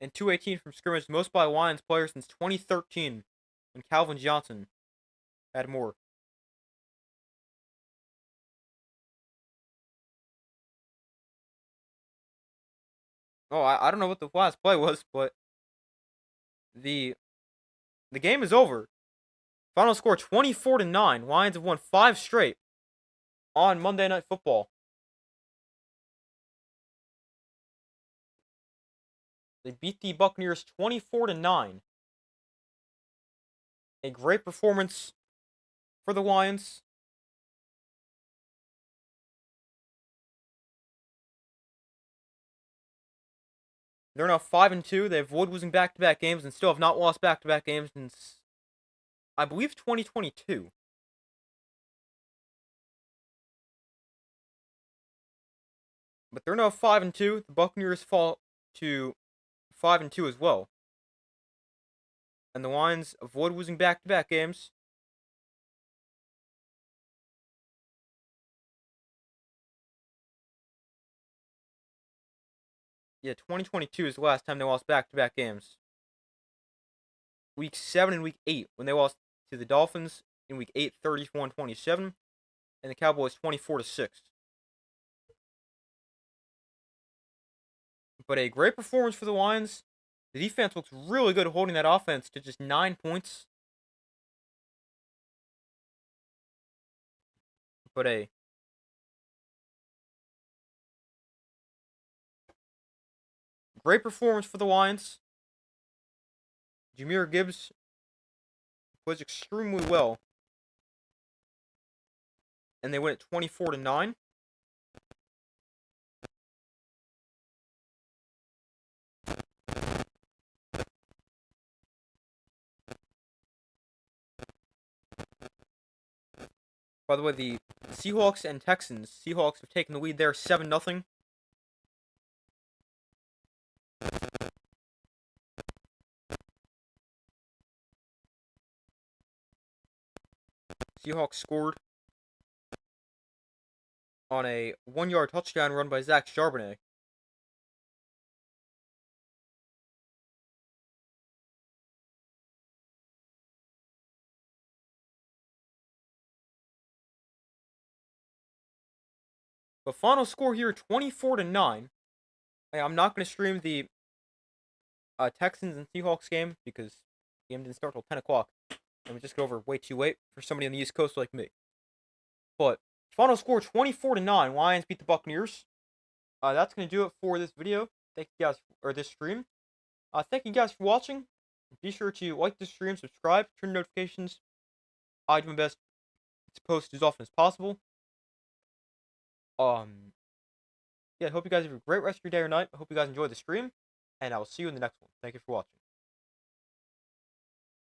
and 218 from scrimmage, most by Lions players since 2013, when Calvin Johnson had more. Oh, I don't know what the last play was, but the game is over. Final score 24-9. Lions have won 5 straight on Monday Night Football. They beat the Buccaneers 24-9. A great performance for the Lions. They're now 5-2. They avoid losing back-to-back games and still have not lost back-to-back games since, I believe, 2022. But they're now 5-2. The Buccaneers fall to 5-2 as well. And the Lions avoid losing back-to-back games. Yeah, 2022 is the last time they lost back-to-back games. Week 7 and Week 8, when they lost to the Dolphins in Week 8, 31-27, and the Cowboys 24-6. But a great performance for the Lions. The defense looks really good holding that offense to just 9 points. But a great performance for the Lions. Jahmyr Gibbs plays extremely well. And they win at 24-9. By the way, the Seahawks and Texans. Seahawks have taken the lead there 7-0. Seahawks scored on a 1-yard touchdown run by Zach Charbonnet. The final score here, 24-9. I'm not going to stream the Texans and Seahawks game because the game didn't start till 10 o'clock. And we just got over way too late for somebody on the East Coast like me. But final score 24-9. Lions beat the Buccaneers. That's going to do it for this video. Thank you guys, or this stream. Thank you guys for watching. Be sure to like this stream, subscribe, turn notifications. I do my best to post as often as possible. Yeah, I hope you guys have a great rest of your day or night. I hope you guys enjoyed the stream, and I will see you in the next one. Thank you for watching.